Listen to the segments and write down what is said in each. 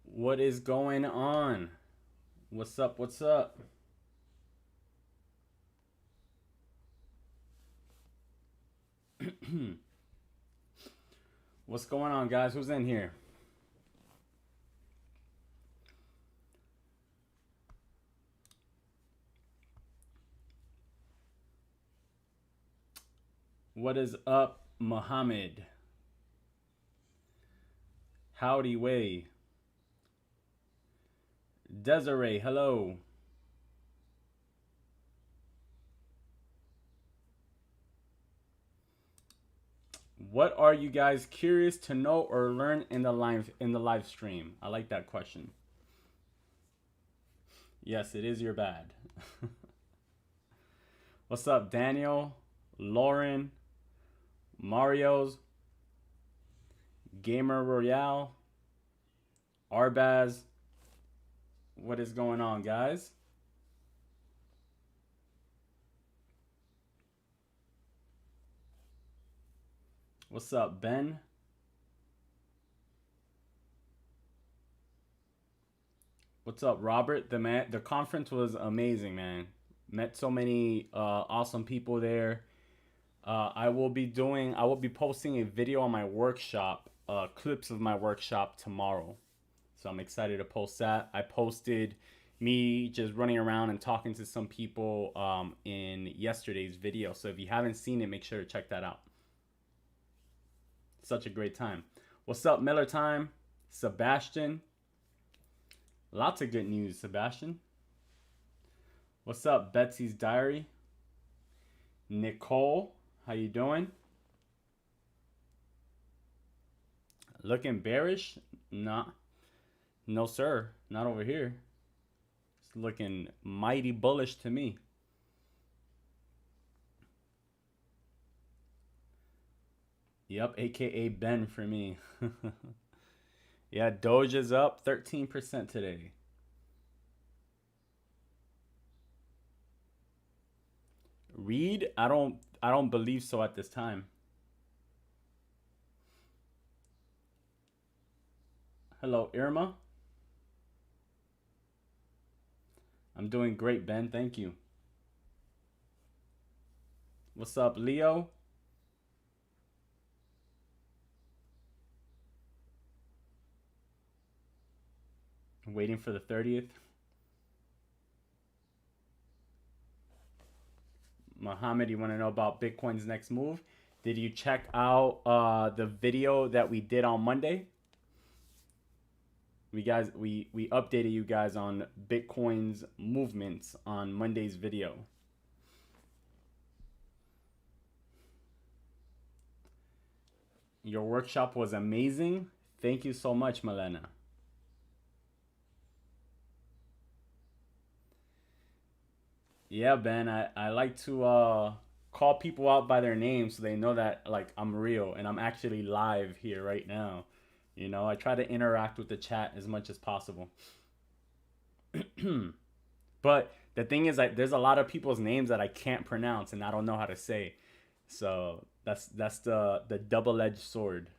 What is going on? What's up? What's up? What's going on, guys? Who's in here? What is up, Muhammad? Howdy way. Desiree, hello. What are you guys curious to know or learn in the live stream? I like that question. Yes, it is your bad. What's up, Daniel, Lauren, Mario's, Gamer Royale, Arbaz? What is going on, guys? What's up, Ben? What's up, Robert? The conference was amazing, man. Met so many awesome people there. I will be posting a video on my workshop, clips of my workshop tomorrow. So I'm excited to post that. I posted me just running around and talking to some people in yesterday's video. So if you haven't seen it, make sure to check that out. Such a great time. What's up, Miller Time? Sebastian. Lots of good news, Sebastian. What's up, Betsy's Diary? Nicole, how you doing? Looking bearish? Nah. No, sir. Not over here. It's looking mighty bullish to me. Yep, aka Ben for me. Yeah, Doge is up 13% today. Reed, I don't believe so at this time. Hello, Irma. I'm doing great, Ben. Thank you. What's up, Leo? Waiting for the 30th. Mohammed, you want to know about Bitcoin's next move? Did you check out the video that we did on Monday? We updated you guys on Bitcoin's movements on Monday's video. Your workshop was amazing. Thank you so much, Milena. Yeah, Ben, I like to call people out by their name so they know that like I'm real and I'm actually live here right now. You know, I try to interact with the chat as much as possible. But the thing is, like, there's a lot of people's names that I can't pronounce and I don't know how to say. So that's the double-edged sword.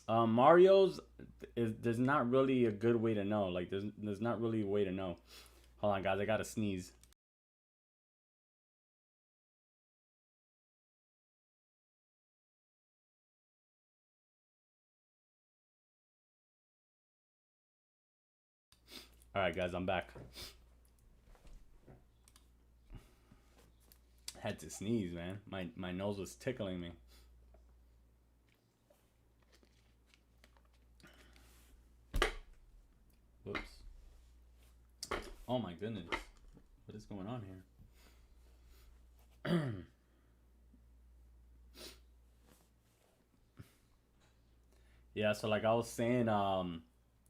Mario's there's not really a good way to know. Like there's not really a way to know. Hold on, guys, I gotta sneeze. All right, guys, I'm back. Had to sneeze, man. My nose was tickling me. Whoops. Oh my goodness. What is going on here? Yeah, so like I was saying,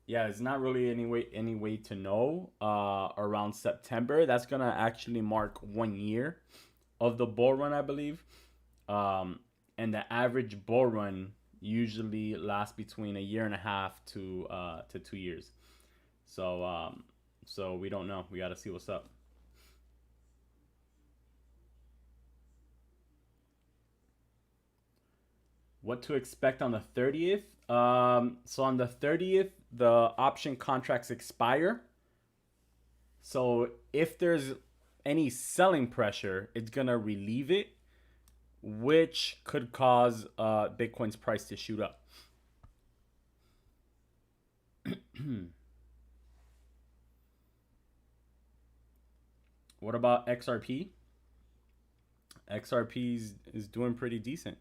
yeah, it's not really any way to know. Around September, that's gonna actually mark 1 year of the bull run, I believe. And the average bull run usually lasts between a year and a half to 2 years. So So we don't know. We got to see what's up. What to expect on the 30th? So on the 30th, the option contracts expire. So if there's any selling pressure, it's going to relieve it, which could cause Bitcoin's price to shoot up. What about XRP? XRP is doing pretty decent.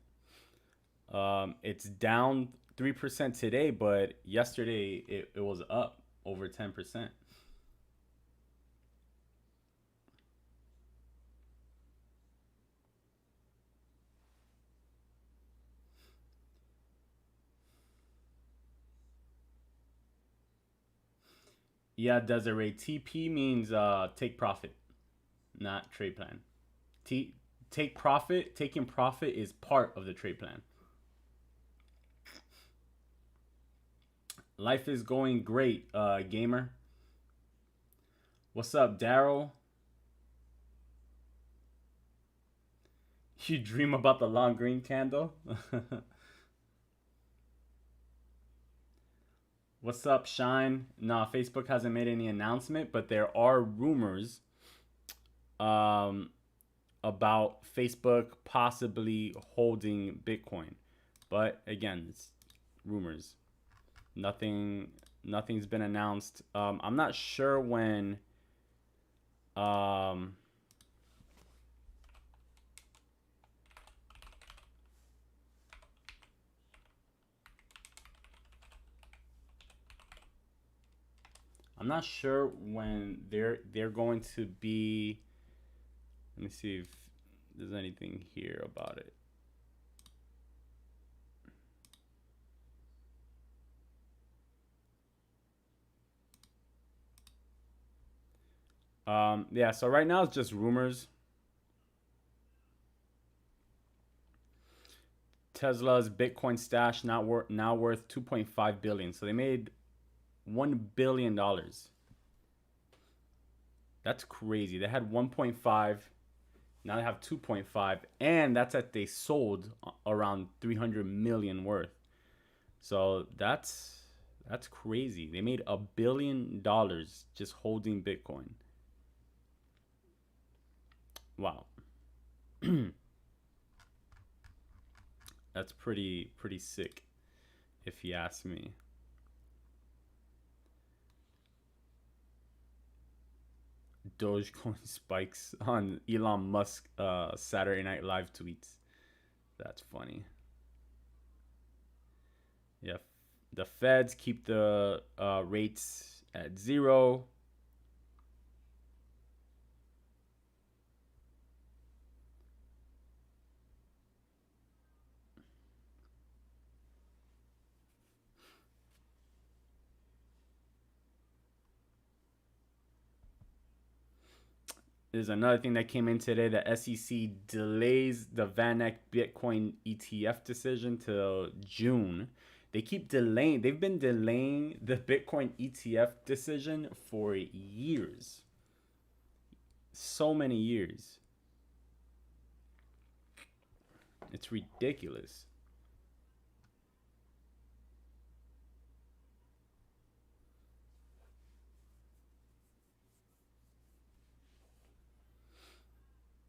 It's down 3% today, but yesterday it was up over 10%. Yeah, Desiree. TP means take profit, not trade plan. Taking profit is part of the trade plan. Life is going great, gamer. What's up, Daryl? You dream about the long green candle? What's up, Shine? Nah, Facebook hasn't made any announcement, but there are rumors about Facebook possibly holding Bitcoin. But again, it's rumors. Nothing's been announced. I'm not sure when I'm not sure when they're going to be. Let me see if there's anything here about it. Yeah, so right now it's just rumors. Tesla's Bitcoin stash now worth 2.5 billion. So they made $1 billion. That's crazy. They had 1.5, now they have 2.5, and that's that they sold around 300 million worth. So that's crazy. They made $1 billion just holding Bitcoin. Wow. That's pretty sick, if you ask me. Dogecoin spikes on Elon Musk Saturday Night Live tweets. That's funny. Yeah, the Feds keep the rates at 0. There's another thing that came in today. The SEC delays the VanEck Bitcoin ETF decision till June. They keep delaying. They've been delaying the Bitcoin ETF decision for years. So many years. It's ridiculous.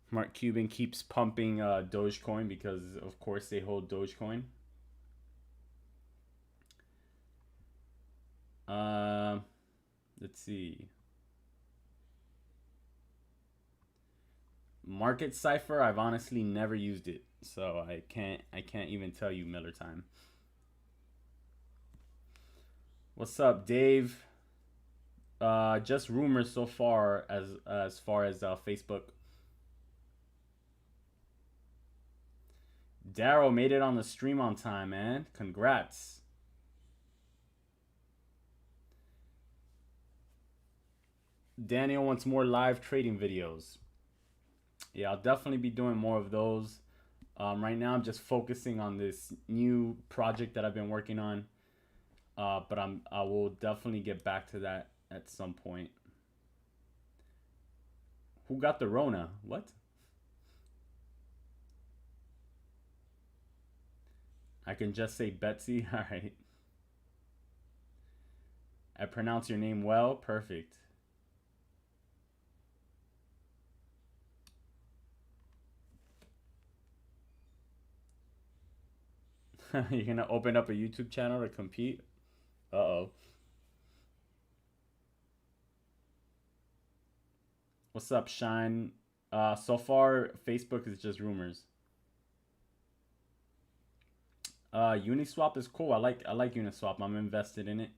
Mark Cuban keeps pumping Dogecoin because, of course, they hold Dogecoin. Let's see. Market Cipher, I've honestly never used it, so I can't even tell you Miller time. What's up, Dave? Just rumors so far as far as Facebook. Daryl made it on the stream on time, man. Congrats. Daniel wants more live trading videos. Yeah, I'll definitely be doing more of those. Right now, I'm just focusing on this new project that I've been working on. But I will definitely get back to that at some point. Who got the Rona? What? I can just say Betsy. All right. I pronounce your name well. Perfect. You're gonna open up a YouTube channel to compete? Uh-oh. What's up, Shine? So far, Facebook is just rumors. Uniswap is cool. I like Uniswap. I'm invested in it.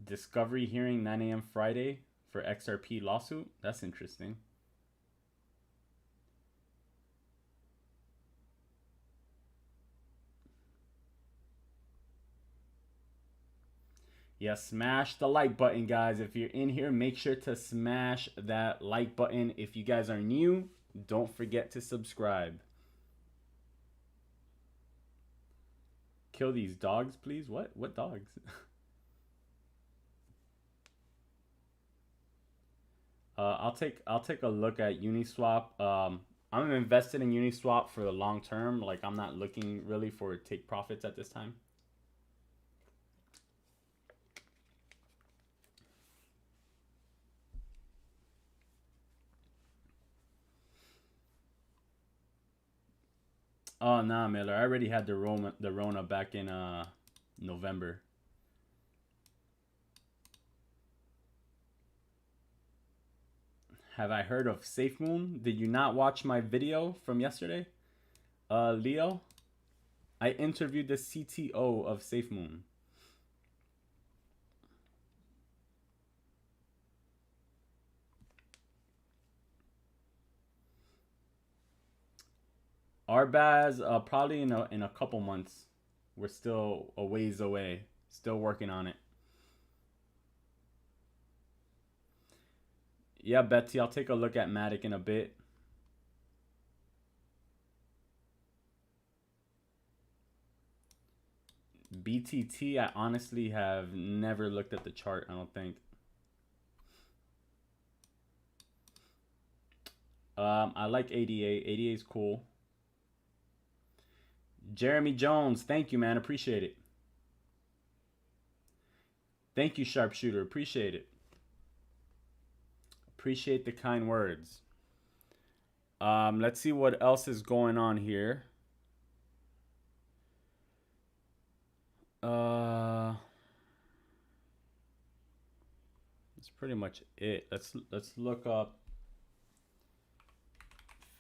Discovery hearing 9 a.m. Friday for XRP lawsuit. That's interesting. Yeah, smash the like button, guys. If you're in here, make sure to smash that like button. If you guys are new, don't forget to subscribe. Kill these dogs, please. What? What dogs? I'll take a look at Uniswap. I'm invested in Uniswap for the long term. Like I'm not looking really for take profits at this time. Oh nah, Miller. I already had the Rona back in November. Have I heard of SafeMoon? Did you not watch my video from yesterday? Leo? I interviewed the CTO of SafeMoon. Arbaz, probably in a couple months. We're still a ways away. Still working on it. Yeah, Betsy, I'll take a look at Matic in a bit. BTT, I honestly have never looked at the chart, I don't think. I like ADA. ADA is cool. Jeremy Jones, thank you, man. Appreciate it. Thank you, Sharpshooter. Appreciate it. Appreciate the kind words. Let's see what else is going on here. That's pretty much it. Let's look up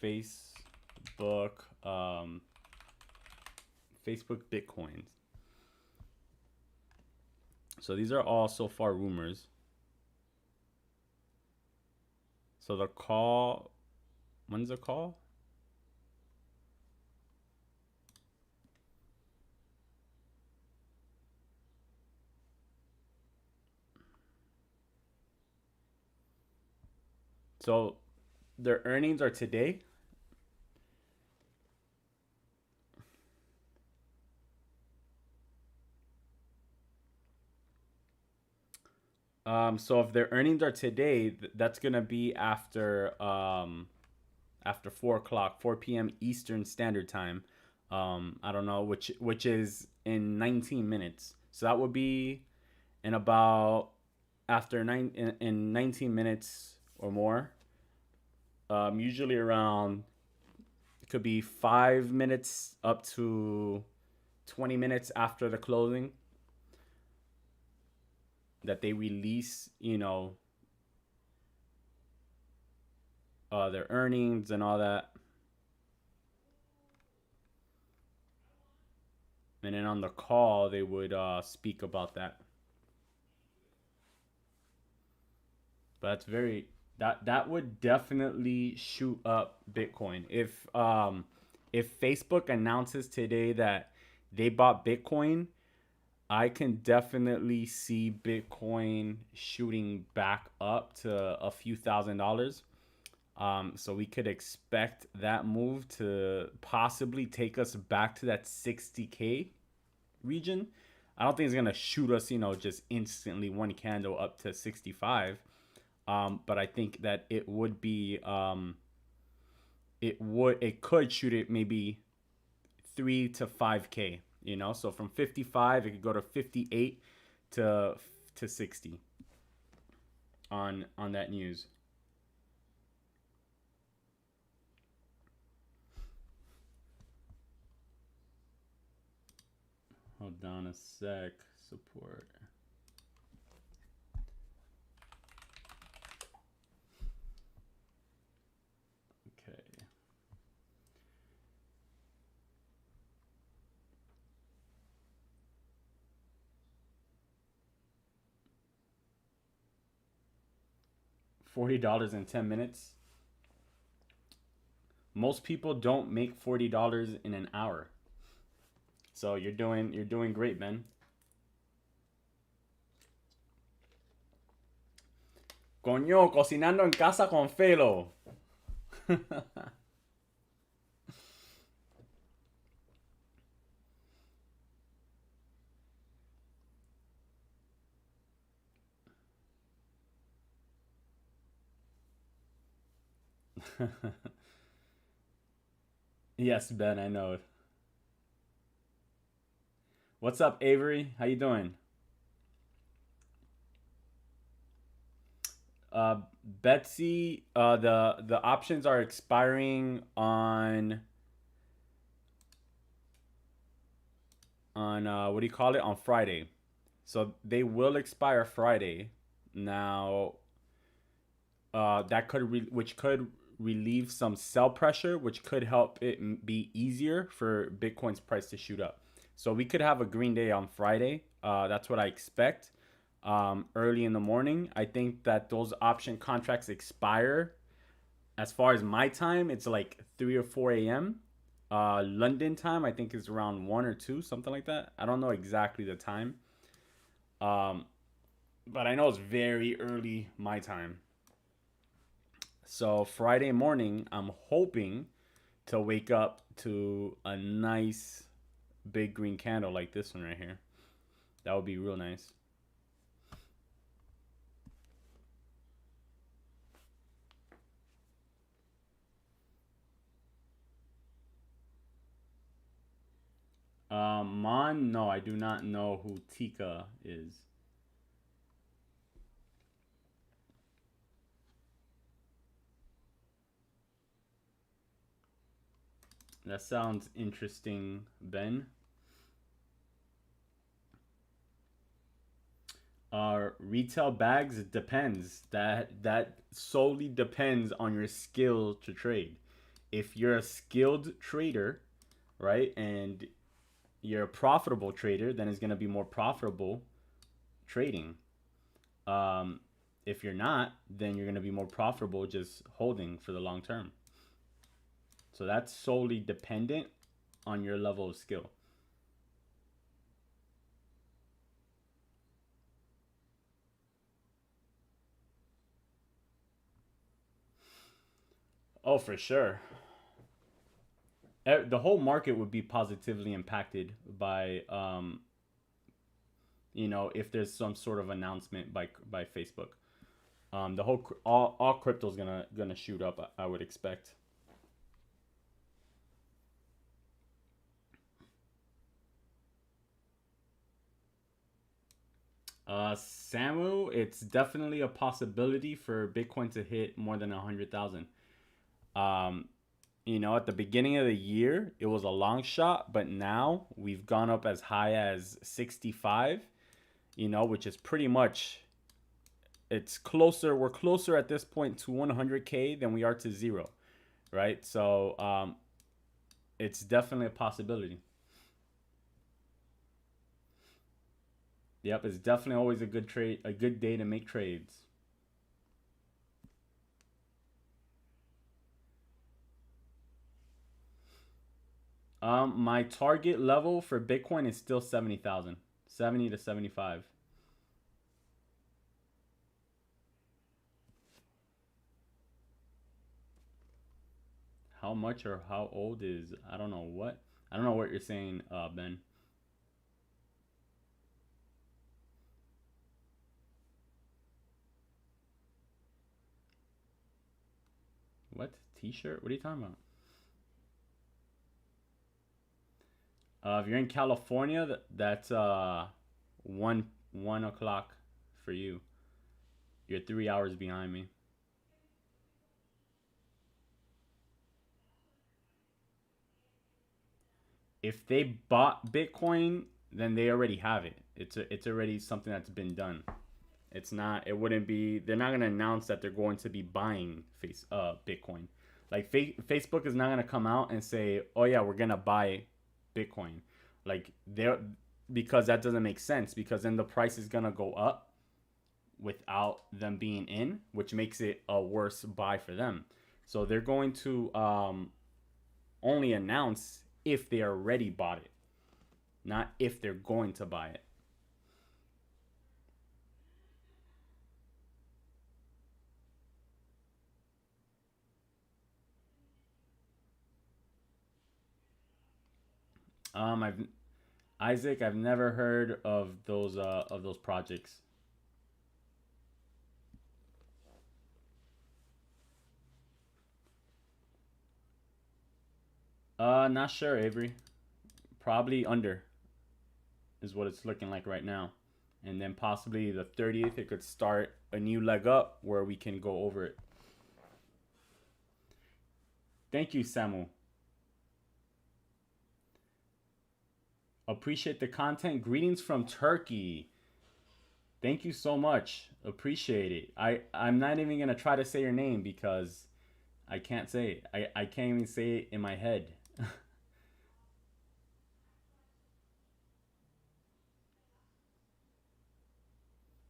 Facebook Facebook Bitcoins. So these are all so far rumors. So the call, when's the call? So their earnings are today. So if their earnings are today, that's gonna be after 4 o'clock, 4 p.m. Eastern Standard Time. I don't know which is in 19 minutes. So that would be in about after in 19 minutes or more. Usually around, it could be 5 minutes up to 20 minutes after the closing that they release, their earnings and all that. And then on the call, they would speak about that. But that's that would definitely shoot up Bitcoin. If Facebook announces today that they bought Bitcoin, I can definitely see Bitcoin shooting back up to a few $1,000s. So we could expect that move to possibly take us back to that 60K region. I don't think it's gonna shoot us, you know, just instantly one candle up to 65. But I think that it would be it could shoot it maybe 3 to 5K. You know, so from 55, it could go to 58 to 60 on that news. Hold on a sec. Support. Okay. $40 in 10 minutes. Most people don't make $40 in an hour. So you're doing great, man. Coño, cocinando en casa con Felo. Yes, Ben, I know. What's up, Avery? How you doing? Betsy, the options are expiring on what do you call it, on Friday. So they will expire Friday. Now, that which could relieve some sell pressure, which could help it be easier for Bitcoin's price to shoot up. So we could have a green day on Friday. That's what I expect. Early in the morning, I think that those option contracts expire. As far as my time, it's like 3 or 4 a.m. London time, I think, is around 1 or 2, something like that. I don't know exactly the time, um, but I know it's very early my time. So Friday morning, I'm hoping to wake up to a nice big green candle like this one right here. That would be real nice. Mon, no, I do not know who Tika is. That sounds interesting, Ben. Retail bags, it depends. That solely depends on your skill to trade. If you're a skilled trader, right, and you're a profitable trader, then it's gonna be more profitable trading. Um, if you're not, then you're gonna be more profitable just holding for the long term. So that's solely dependent on your level of skill. Oh, for sure. The whole market would be positively impacted by if there's some sort of announcement by Facebook. The whole all crypto's gonna shoot up, I would expect. Samu, it's definitely a possibility for Bitcoin to hit more than 100,000. Um, at the beginning of the year, it was a long shot, but now we've gone up as high as 65. Which is pretty much, it's closer. We're closer at this point to 100K than we are to zero, right? So it's definitely a possibility. Yep, it's definitely always a good day to make trades. My target level for Bitcoin is still 70,000, 70 to 75. How much or how old is, I don't know what you're saying, Ben. What? T-shirt? What are you talking about? If you're in California, that's 1 o'clock for you. You're 3 hours behind me. If they bought Bitcoin, then they already have it. It's already something that's been done. It's not. It wouldn't be. They're not gonna announce that they're going to be buying Bitcoin. Like Facebook is not gonna come out and say, "Oh yeah, we're gonna buy Bitcoin." Like they're because that doesn't make sense because then the price is gonna go up without them being in, which makes it a worse buy for them. So they're going to only announce if they already bought it, not if they're going to buy it. I've Isaac, I've never heard of those projects. Not sure, Avery. Probably under is what it's looking like right now. And then possibly the 30th, it could start a new leg up where we can go over it. Thank you, Samu. Appreciate the content. Greetings from Turkey. Thank you so much. Appreciate it. I'm not even gonna try to say your name because I can't say it. I can't even say it in my head.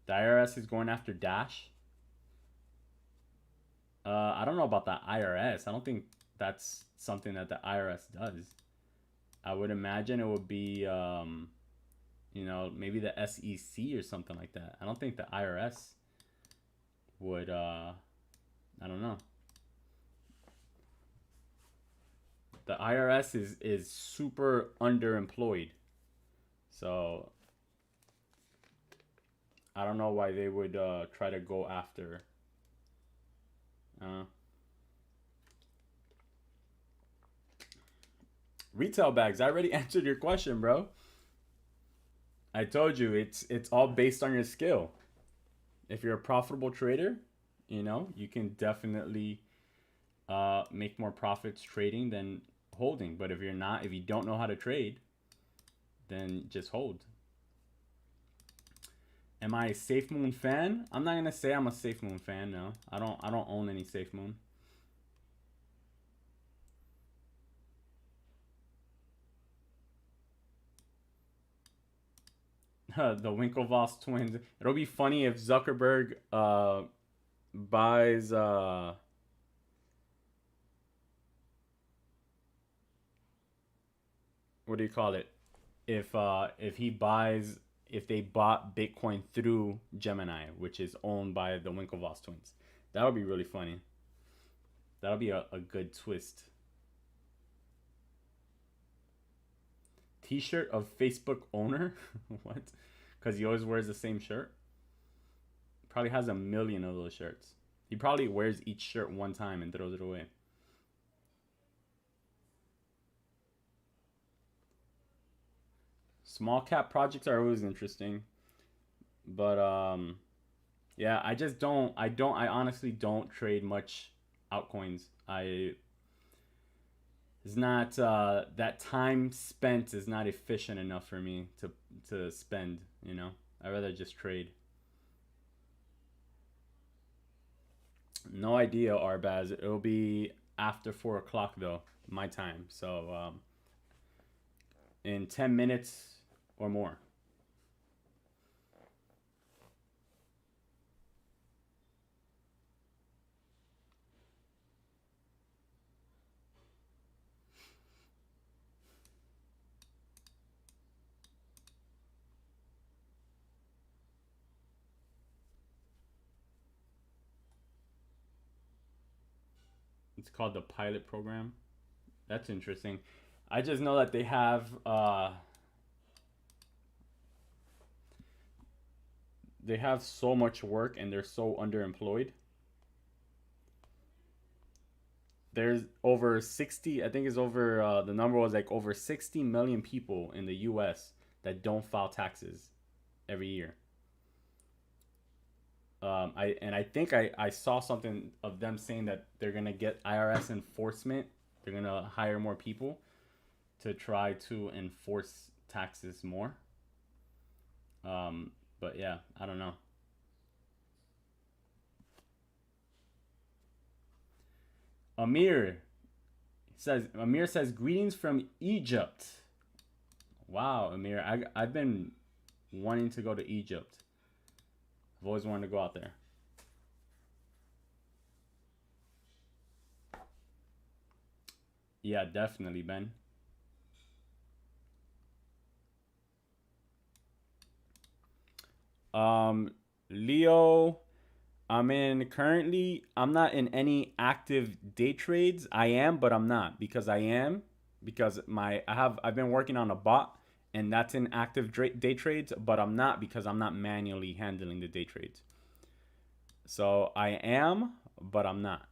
The IRS is going after Dash. I don't know about the IRS. I don't think that's something that the IRS does. I would imagine it would be, maybe the SEC or something like that. I don't think the IRS would, I don't know. The IRS is super underemployed. So I don't know why they would try to go after. Retail bags. I already answered your question, bro. I told you it's all based on your skill. If you're a profitable trader, you can definitely make more profits trading than holding. But if you're not, if you don't know how to trade, then just hold. Am I a Safe Moon fan? I'm not gonna say I'm a Safe Moon fan. No, I don't own any Safe Moon. The Winklevoss twins. It'll be funny if Zuckerberg buys what do you call it? If he buys if they bought Bitcoin through Gemini, which is owned by the Winklevoss twins. That would be really funny. That'll be a good twist. T-shirt of Facebook owner? What? Because he always wears the same shirt? Probably has a million of those shirts. He probably wears each shirt one time and throws it away. Small cap projects are always interesting. But yeah, I honestly don't trade much altcoins. It's not that time spent is not efficient enough for me to spend, I'd rather just trade. No idea, Arbaz. It'll be after 4 o'clock though, my time. So in 10 minutes or more. It's called the pilot program. That's interesting. I just know that they have so much work and they're so underemployed. there's over 60, I think it's over, the number was like over 60 million people in the US that don't file taxes every year. I think I saw something of them saying that they're gonna get IRS enforcement. They're gonna hire more people to try to enforce taxes more. But yeah, I don't know. Amir says greetings from Egypt. Wow, Amir, I've been wanting to go to Egypt. I've always wanted to go out there. Yeah, definitely, Ben. Leo, I'm not in any active day trades. I am, but I'm not because I've been working on a bot and that's in active day trades, but I'm not because I'm not manually handling the day trades. So I am, but I'm not.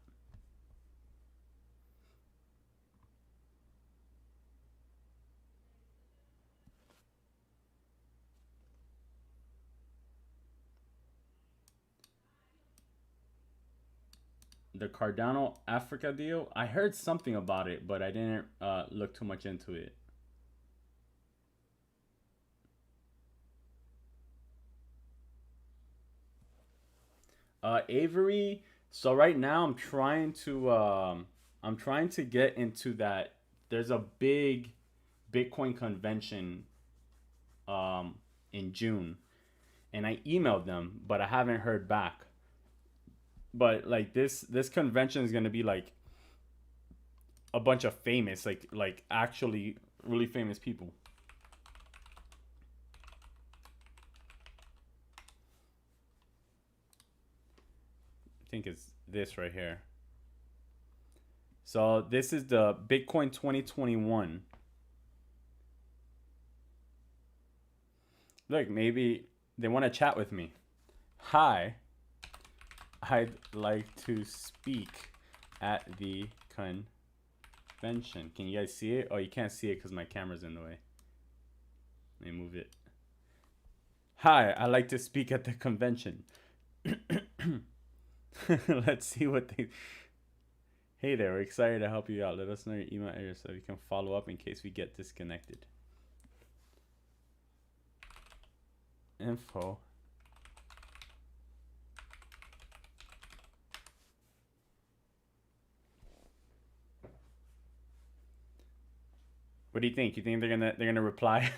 The Cardano Africa deal, I heard something about it, but I didn't look too much into it. Avery, so right now I'm trying to get into that. There's a big Bitcoin convention in June, and I emailed them, but I haven't heard back. But like this convention is gonna be like a bunch of famous, like actually really famous people. I think it's this right here. So this is the Bitcoin 2021. Look, maybe they want to chat with me. Hi, I'd like to speak at the convention. Can you guys see it? Oh, you can't see it because my camera's in the way. Let me move it. Hi, I'd like to speak at the convention. Let's see what they... Hey there, we're excited to help you out. Let us know your email address so we can follow up in case we get disconnected. Info. What do you think? You think they're gonna reply?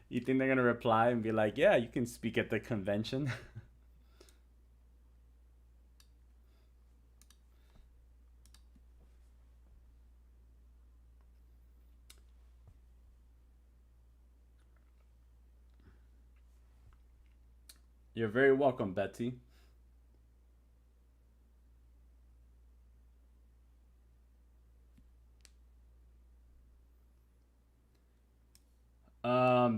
You think they're gonna reply and be like, "Yeah, you can speak at the convention"? You're very welcome, Betty.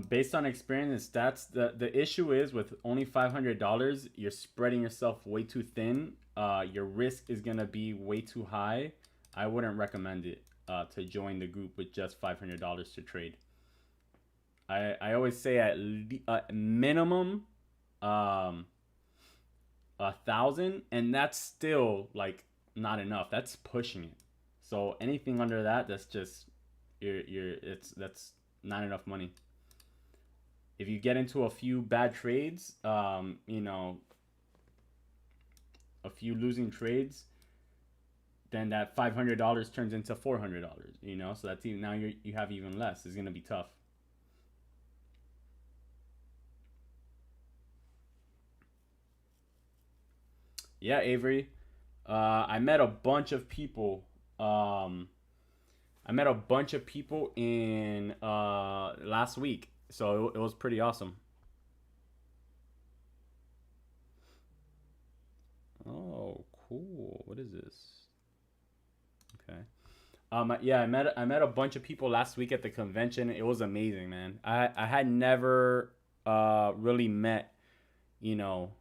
Based on experience and stats, the issue is with only $500, you're spreading yourself way too thin. Your risk is gonna be way too high. I wouldn't recommend it to join the group with just $500 to trade. I always say at minimum, 1,000, and that's still like not enough. That's pushing it. So anything under that, that's just that's not enough money. If you get into a few bad trades, you know, a few losing trades, then that $500 turns into $400. You know, so that's even now you have even less. It's gonna be tough. Yeah, Avery. I met a bunch of people. I met a bunch of people in last week, so it was pretty awesome. Oh, cool. What is this? Okay. Yeah, I met a bunch of people last week at the convention. It was amazing, man. I had never really met, you know,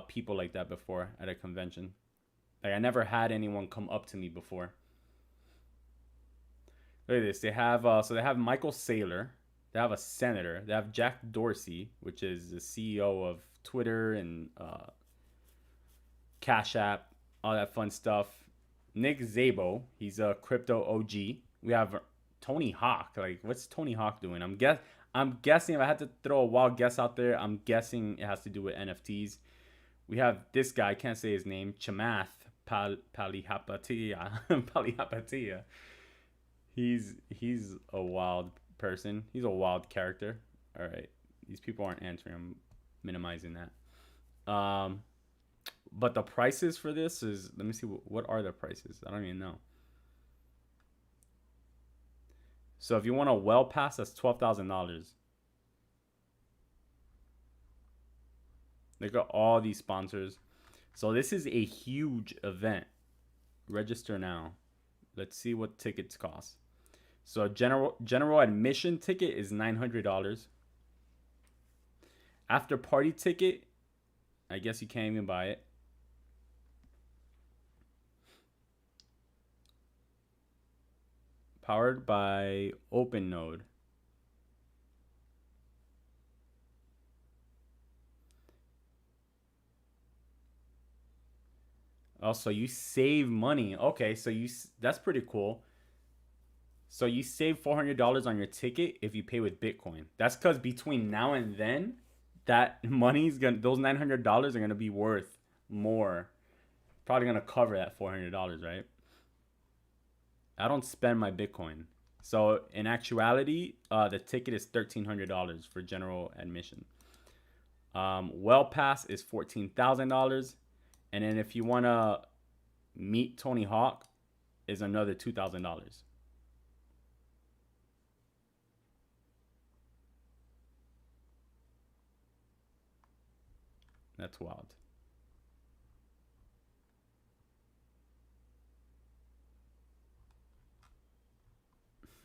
people like that before at a convention. Like I never had anyone come up to me before. Look at this. They have so they have Michael Saylor. They have a senator. They have Jack Dorsey, which is the CEO of Twitter and Cash App, all that fun stuff. Nick Szabo, he's a crypto OG. We have Tony Hawk. Like, what's Tony Hawk doing? I'm guessing if I had to throw a wild guess out there, I'm guessing it has to do with NFTs. We have this guy, I can't say his name, Chamath Palihapitiya. Palihapitiya. He's a wild person. He's a wild character. All right, these people aren't answering. I'm minimizing that. But the prices for this is, let me see, what are the prices? I don't even know. So if you want a well pass, that's $12,000. They got all these sponsors. So this is a huge event. Register now. Let's see what tickets cost. So general admission ticket is $900. After party ticket, I guess you can't even buy it. Powered by OpenNode. Also, you save money. Okay, so that's pretty cool. So you save $400 on your ticket if you pay with Bitcoin. That's because between now and then, that money's gonna, those $900 are gonna be worth more. Probably gonna cover that $400, right? I don't spend my Bitcoin. So in actuality, the ticket is $1,300 for general admission. Well Pass is $14,000. And then if you want to meet Tony Hawk, is another $2,000. That's wild.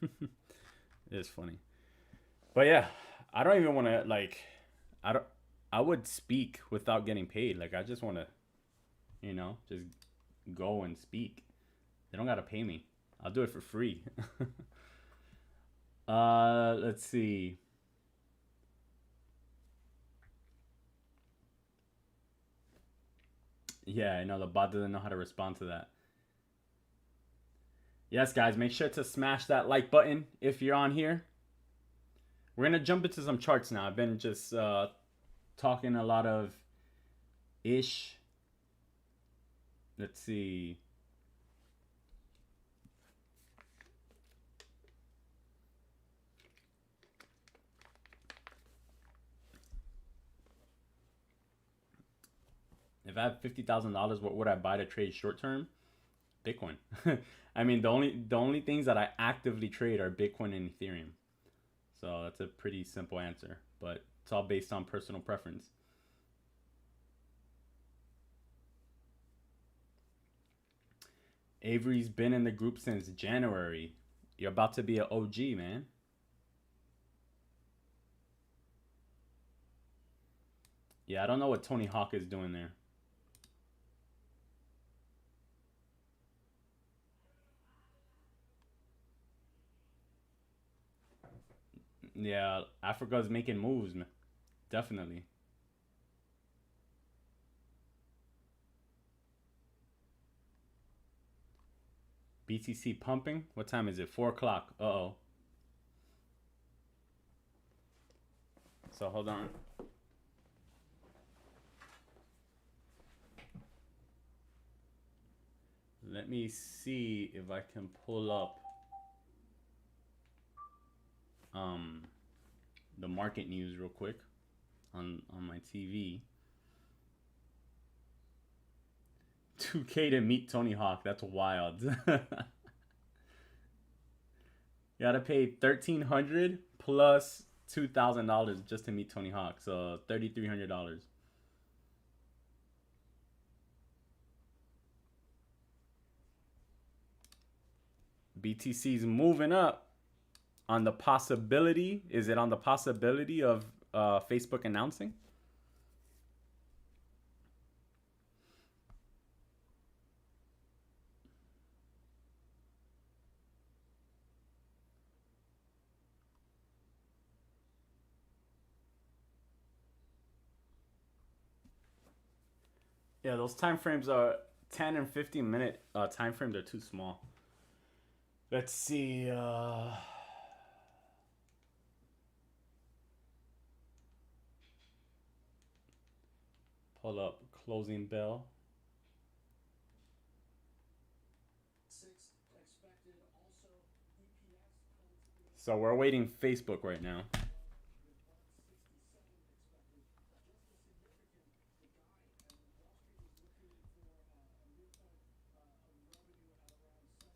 It is funny. But yeah, I don't even want to like I would speak without getting paid. Like I just want to, just go and speak. They don't got to pay me. I'll do it for free. Let's see. Yeah, I know the bot doesn't know how to respond to that. Yes, guys, make sure to smash that like button if you're on here. We're going to jump into some charts now. I've been just talking a lot of ish. Let's see. If I have $50,000, what would I buy to trade short term? Bitcoin. I mean, the only things that I actively trade are Bitcoin and Ethereum. So that's a pretty simple answer, but it's all based on personal preference. Avery's been in the group since January. You're about to be an OG, man. Yeah, I don't know what Tony Hawk is doing there. Yeah, Africa's making moves, man. Definitely. BTC pumping? What time is it? 4 o'clock. Uh-oh. So hold on. Let me see if I can pull up the market news real quick on my TV. 2K to meet Tony Hawk. That's wild. You gotta pay $1,300 plus $2,000 just to meet Tony Hawk. So $3,300. BTC's moving up on the possibility. Is it on the possibility of Facebook announcing? Yeah, those time frames are 10 and 15-minute time frames are too small. Let's see. Pull up closing bell. So we're waiting Facebook right now.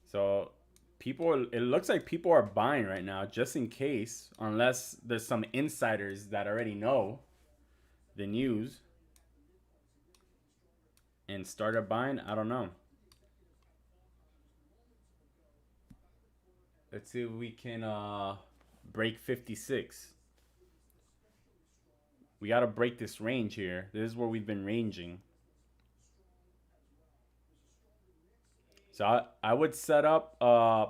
So people, it looks like people are buying right now just in case, unless there's some insiders that already know the news and started buying. I don't know. Let's see if we can break 56. We got to break this range here. This is where we've been ranging. So I would set up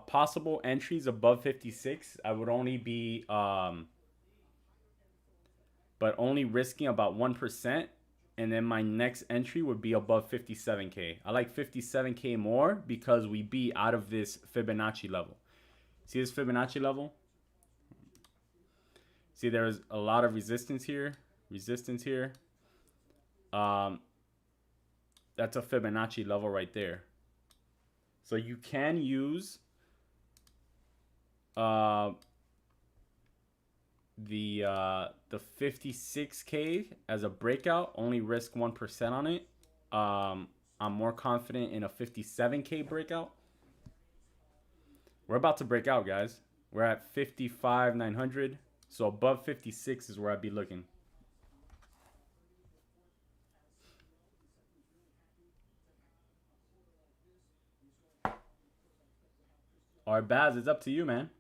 possible entries above 56. I would only be but only risking about 1%. And then my next entry would be above 57K. I like 57K more because we be out of this Fibonacci level. See this Fibonacci level? See, there's a lot of resistance here. Resistance here. That's a Fibonacci level right there. So you can use the 56K as a breakout. Only risk 1% on it. I'm more confident in a 57K breakout. We're about to break out, guys. We're at 55,900. So above 56 is where I'd be looking. All right, Baz, it's up to you, man.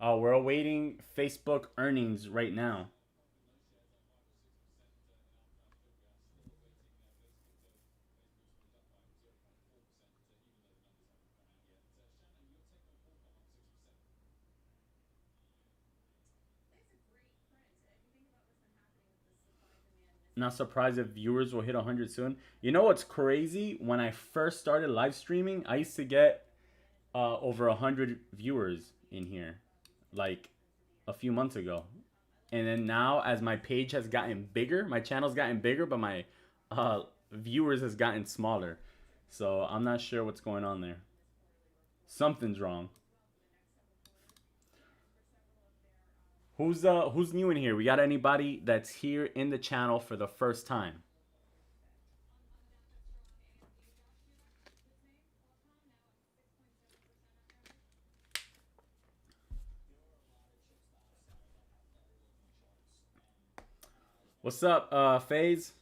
Oh, we're awaiting Facebook earnings right now. Not surprised if viewers will hit 100 soon. You know what's crazy? When I first started live streaming, I used to get over 100 viewers in here, like a few months ago. And then now, as my page has gotten bigger, my channel's gotten bigger, but my viewers has gotten smaller. So I'm not sure what's going on there. Something's wrong. Who's new in here? We got anybody that's here in the channel for the first time? What's up, FaZe?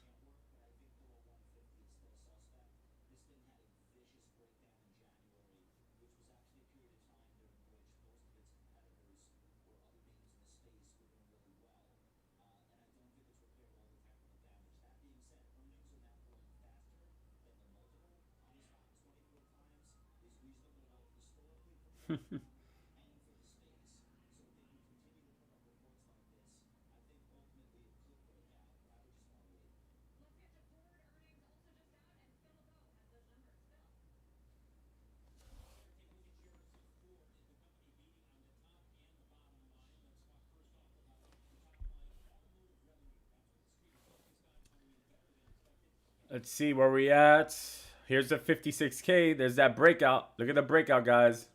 Let's see where we at. Here's the 56K. There's that breakout. Look at the breakout, guys.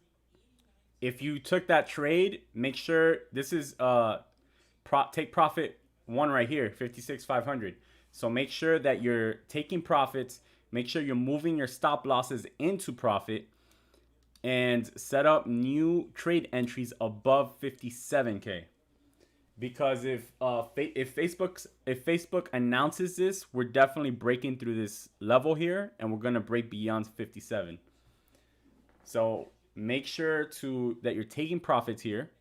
If you took that trade, make sure this is take profit one right here, 56,500. So make sure that you're taking profits. Make sure you're moving your stop losses into profit and set up new trade entries above 57K. Because if Facebook announces this, we're definitely breaking through this level here, and we're gonna break beyond 57. So make sure that you're taking profits here.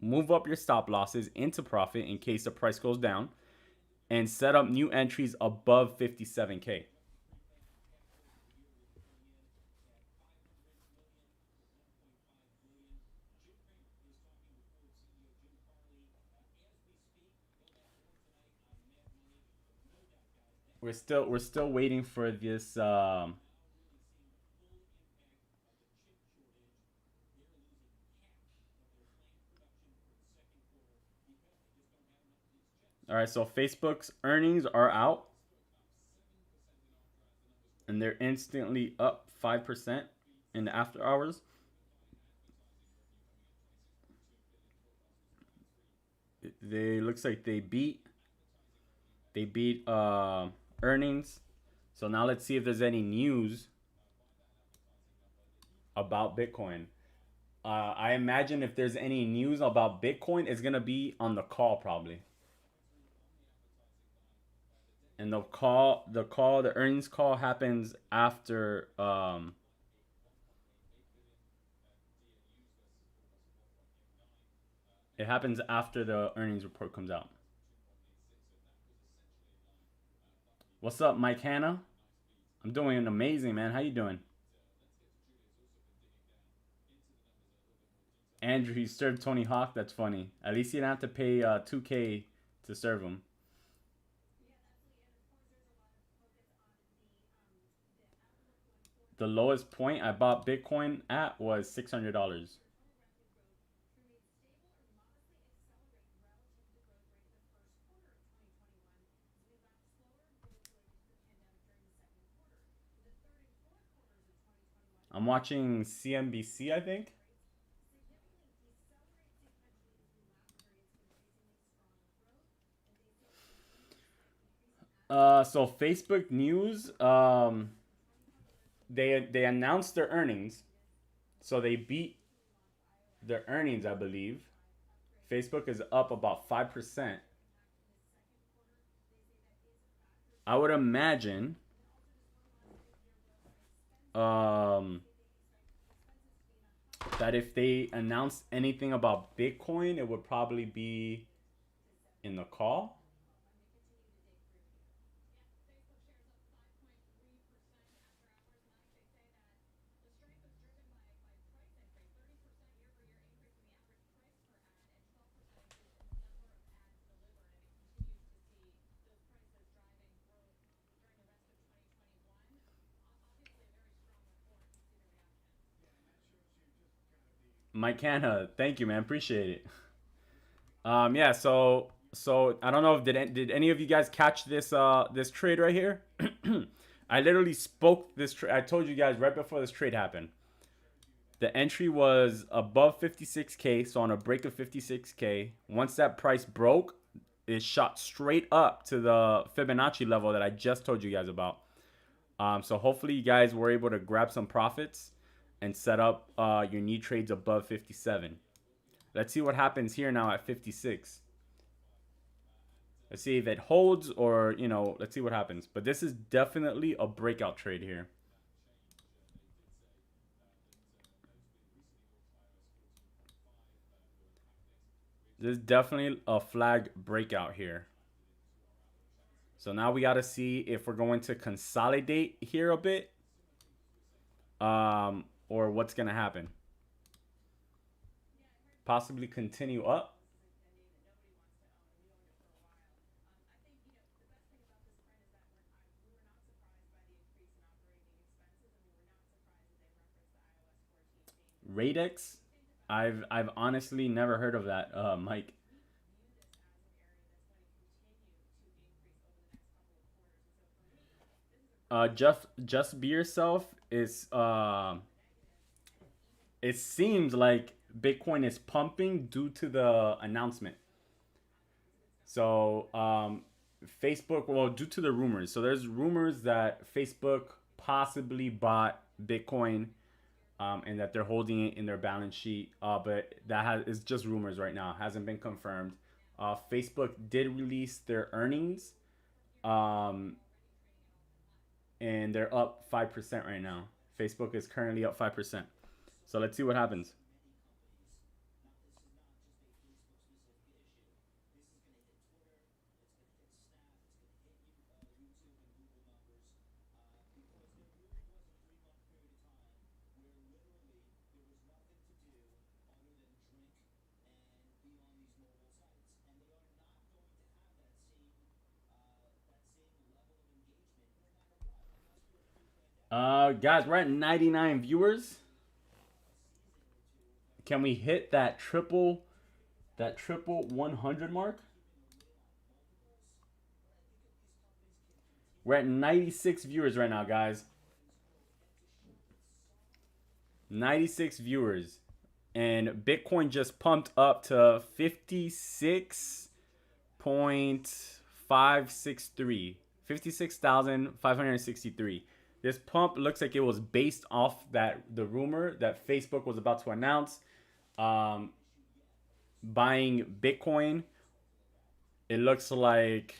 Move up your stop losses into profit in case the price goes down, and set up new entries above 57K. we're still waiting for this. All right, so Facebook's earnings are out, and they're instantly up 5% in the after hours. They looks like they beat earnings. So now let's see if there's any news about Bitcoin. I imagine if there's any news about Bitcoin, it's gonna be on the call probably. And the earnings call happens after it happens after the earnings report comes out. What's up, Mike Hanna? I'm doing amazing, man. How you doing? Andrew, he served Tony Hawk. That's funny. At least you didn't have to pay 2K to serve him. The lowest point I bought Bitcoin at was $600. I'm watching CNBC, I think. So Facebook News, they announced their earnings, so they beat their earnings, I believe. Facebook is up about 5%. I would imagine um, that if they announced anything about Bitcoin, it would probably be in the call. Mike Hanna, thank you, man. Appreciate it. Yeah. So I don't know if did any of you guys catch this trade right here? I literally spoke this. I told you guys right before this trade happened. The entry was above 56K, so on a break of 56K. Once that price broke, it shot straight up to the Fibonacci level that I just told you guys about. So hopefully you guys were able to grab some profits and set up your new trades above 57. Let's see what happens here now at 56. Let's see if it holds or, let's see what happens. But this is definitely a breakout trade here. This is definitely a flag breakout here. So now we got to see if we're going to consolidate here a bit or what's going to happen. Possibly continue up. Radex? I've honestly never heard of that, Mike. Just be yourself is it seems like Bitcoin is pumping due to the announcement. So Facebook, well, due to the rumors. So there's rumors that Facebook possibly bought Bitcoin and that they're holding it in their balance sheet. But is just rumors right now. Hasn't been confirmed. Facebook did release their earnings, um, and they're up 5% right now. Facebook is currently up 5%. So let's see what happens. Guys, we're at 99 viewers. Can we hit that triple 100 mark? We're at 96 viewers right now, guys. 96 viewers. And Bitcoin just pumped up to 56.563. 56,563. This pump looks like it was based off the rumor that Facebook was about to announce buying Bitcoin. It looks like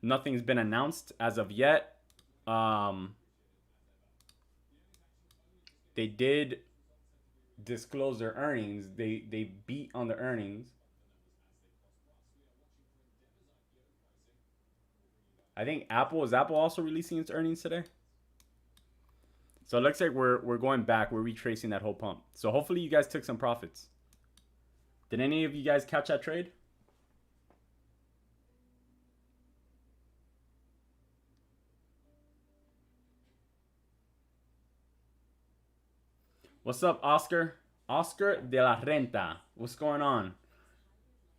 nothing's been announced as of yet. They did disclose their earnings. They beat on the earnings. I think is Apple also releasing its earnings today? So it looks like we're going back. We're retracing that whole pump. So hopefully you guys took some profits. Did any of you guys catch that trade? What's up, Oscar? Oscar de la Renta. What's going on?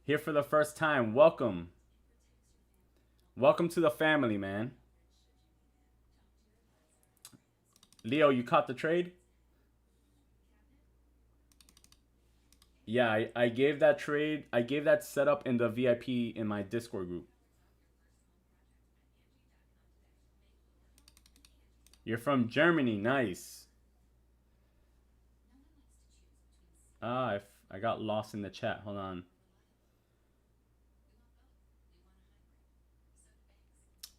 Here for the first time. Welcome. Welcome to the family, man. Leo, you caught the trade? Yeah, I gave that trade. I gave that setup in the VIP in my Discord group. You're from Germany. Nice. I got lost in the chat. Hold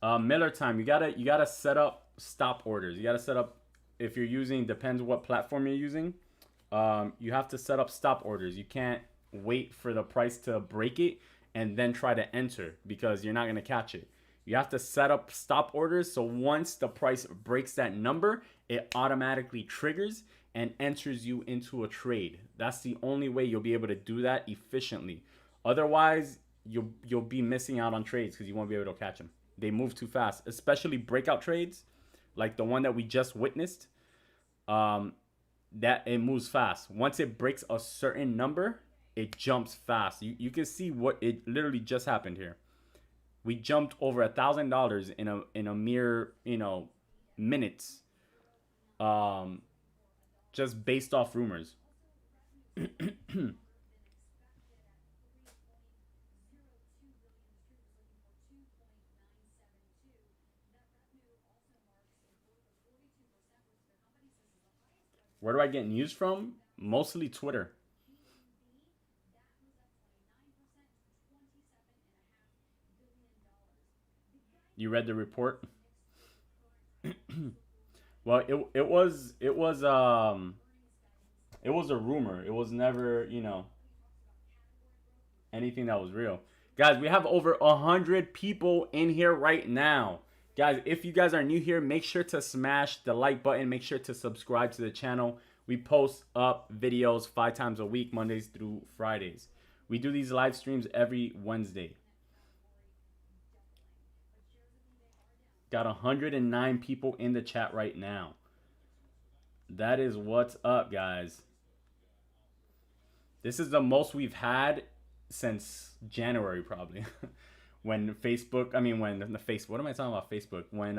on. Miller time. You gotta set up stop orders. You gotta set up, if you're using, depends what platform you're using. You have to set up stop orders. You can't wait for the price to break it and then try to enter, because you're not gonna catch it. You have to set up stop orders, so once the price breaks that number, it automatically triggers and enters you into a trade. That's the only way you'll be able to do that efficiently. Otherwise, you'll be missing out on trades because you won't be able to catch them. They move too fast, especially breakout trades like the one that we just witnessed. That it moves fast. Once it breaks a certain number, it jumps fast. You can see what it literally just happened here. We jumped over $1,000 in a mere minutes, just based off rumors. Where do I get news from? Mostly Twitter. You read the report? Well, it was a rumor. It was never, anything that was real. Guys, we have over 100 people in here right now. Guys, if you guys are new here, make sure to smash the like button. Make sure to subscribe to the channel. We post up videos 5 times a week, Mondays through Fridays. We do these live streams every Wednesday. Got 109 people in the chat right now. That is what's up, guys. This is the most we've had since January, probably. When Facebook, what am I talking about? Facebook. When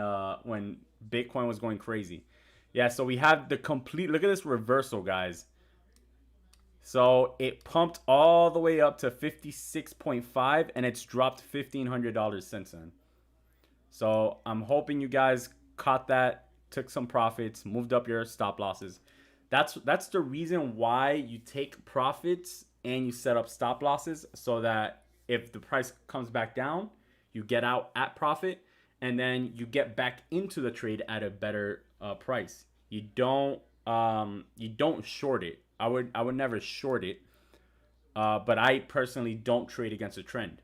Bitcoin was going crazy. Yeah, so we have the complete, look at this reversal, guys. So it pumped all the way up to 56.5 and it's dropped $1,500 since then. So I'm hoping you guys caught that, took some profits, moved up your stop losses. That's the reason why you take profits and you set up stop losses, so that if the price comes back down, you get out at profit and then you get back into the trade at a better price. You don't short it. I would never short it, but I personally don't trade against a trend.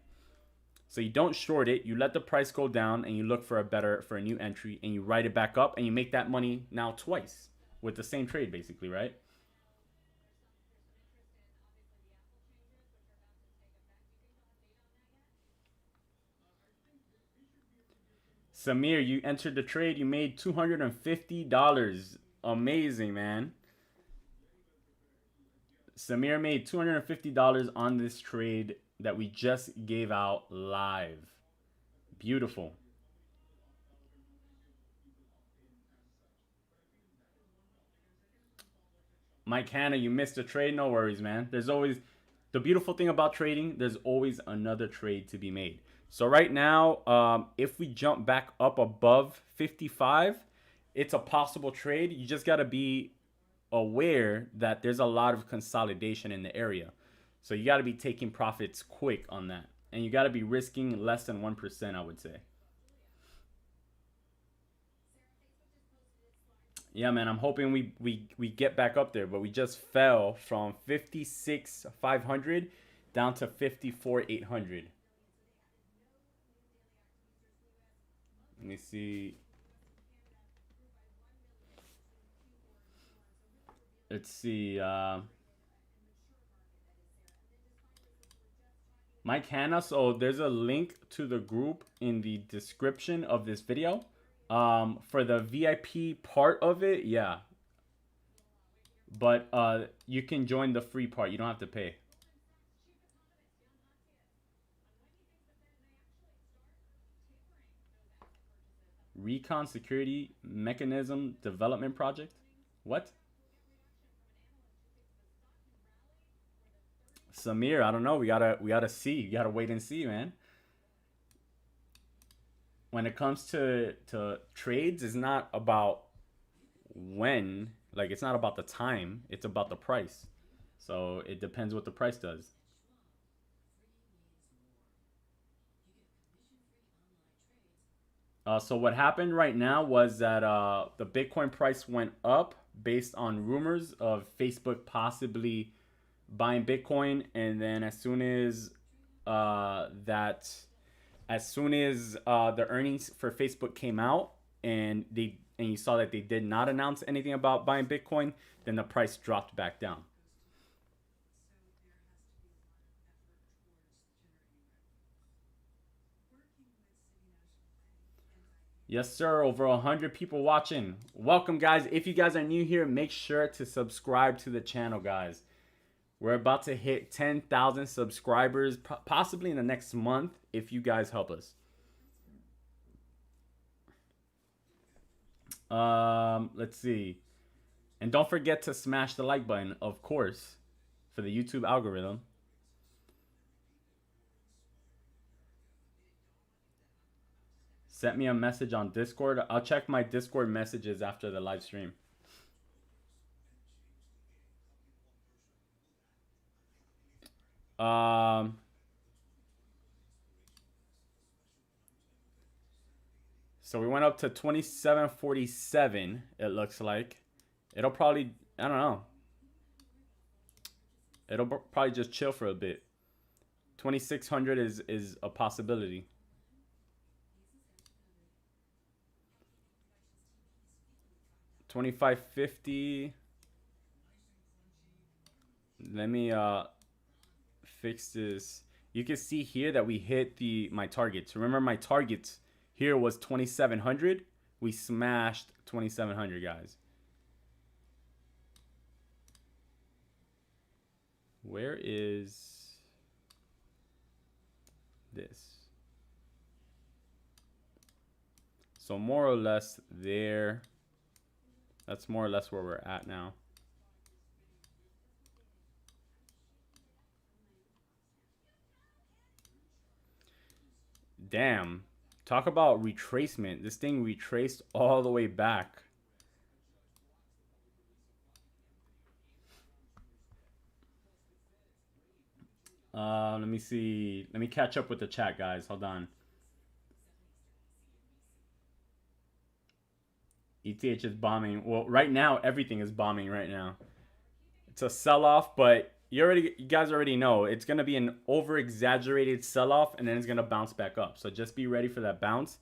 So you don't short it, you let the price go down and you look for a new entry and you write it back up and you make that money now twice with the same trade, basically, right? Samir, you entered the trade. You made $250. Amazing, man. Samir made $250 on this trade that we just gave out live. Beautiful. Mike Hanna, you missed a trade. No worries, man. There's always the beautiful thing about trading. There's always another trade to be made. So right now, if we jump back up above 55, it's a possible trade. You just got to be aware that there's a lot of consolidation in the area. So you got to be taking profits quick on that. And you got to be risking less than 1%, I would say. Yeah, man, I'm hoping we get back up there, but we just fell from 56,500 down to 54,800. Let me see. Let's see. Mike Hanna. So there's a link to the group in the description of this video. For the VIP part of it, yeah. But you can join the free part. You don't have to pay. Recon Security Mechanism Development Project. What? Samir, I don't know. We gotta see. You gotta wait and see, man. When it comes to trades, it's not about when, like it's not about the time, it's about the price. So it depends what the price does. So what happened right now was that the Bitcoin price went up based on rumors of Facebook possibly buying Bitcoin, and then as soon as the earnings for Facebook came out, and you saw that they did not announce anything about buying Bitcoin, then the price dropped back down. Yes, sir. Over 100 people watching. Welcome, guys. If you guys are new here, make sure to subscribe to the channel, guys. We're about to hit 10,000 subscribers, possibly in the next month, if you guys help us. Let's see. And don't forget to smash the like button, of course, for the YouTube algorithm. Sent me a message on Discord. I'll check my Discord messages after the live stream. So we went up to 2747, it looks like. It'll probably, I don't know. It'll probably just chill for a bit. 2600 is a possibility. $25.50. Let me fix this. You can see here that we hit my targets. Remember, my targets here was 2700. We smashed 2700, guys. Where is this? So more or less there. That's more or less where we're at now. Damn. Talk about retracement. This thing retraced all the way back. Let me see. Let me catch up with the chat, guys. Hold on. ETH is bombing. Well, right now, everything is bombing right now. It's a sell-off, but you guys already know it's going to be an over-exaggerated sell-off, and then it's going to bounce back up. So just be ready for that bounce.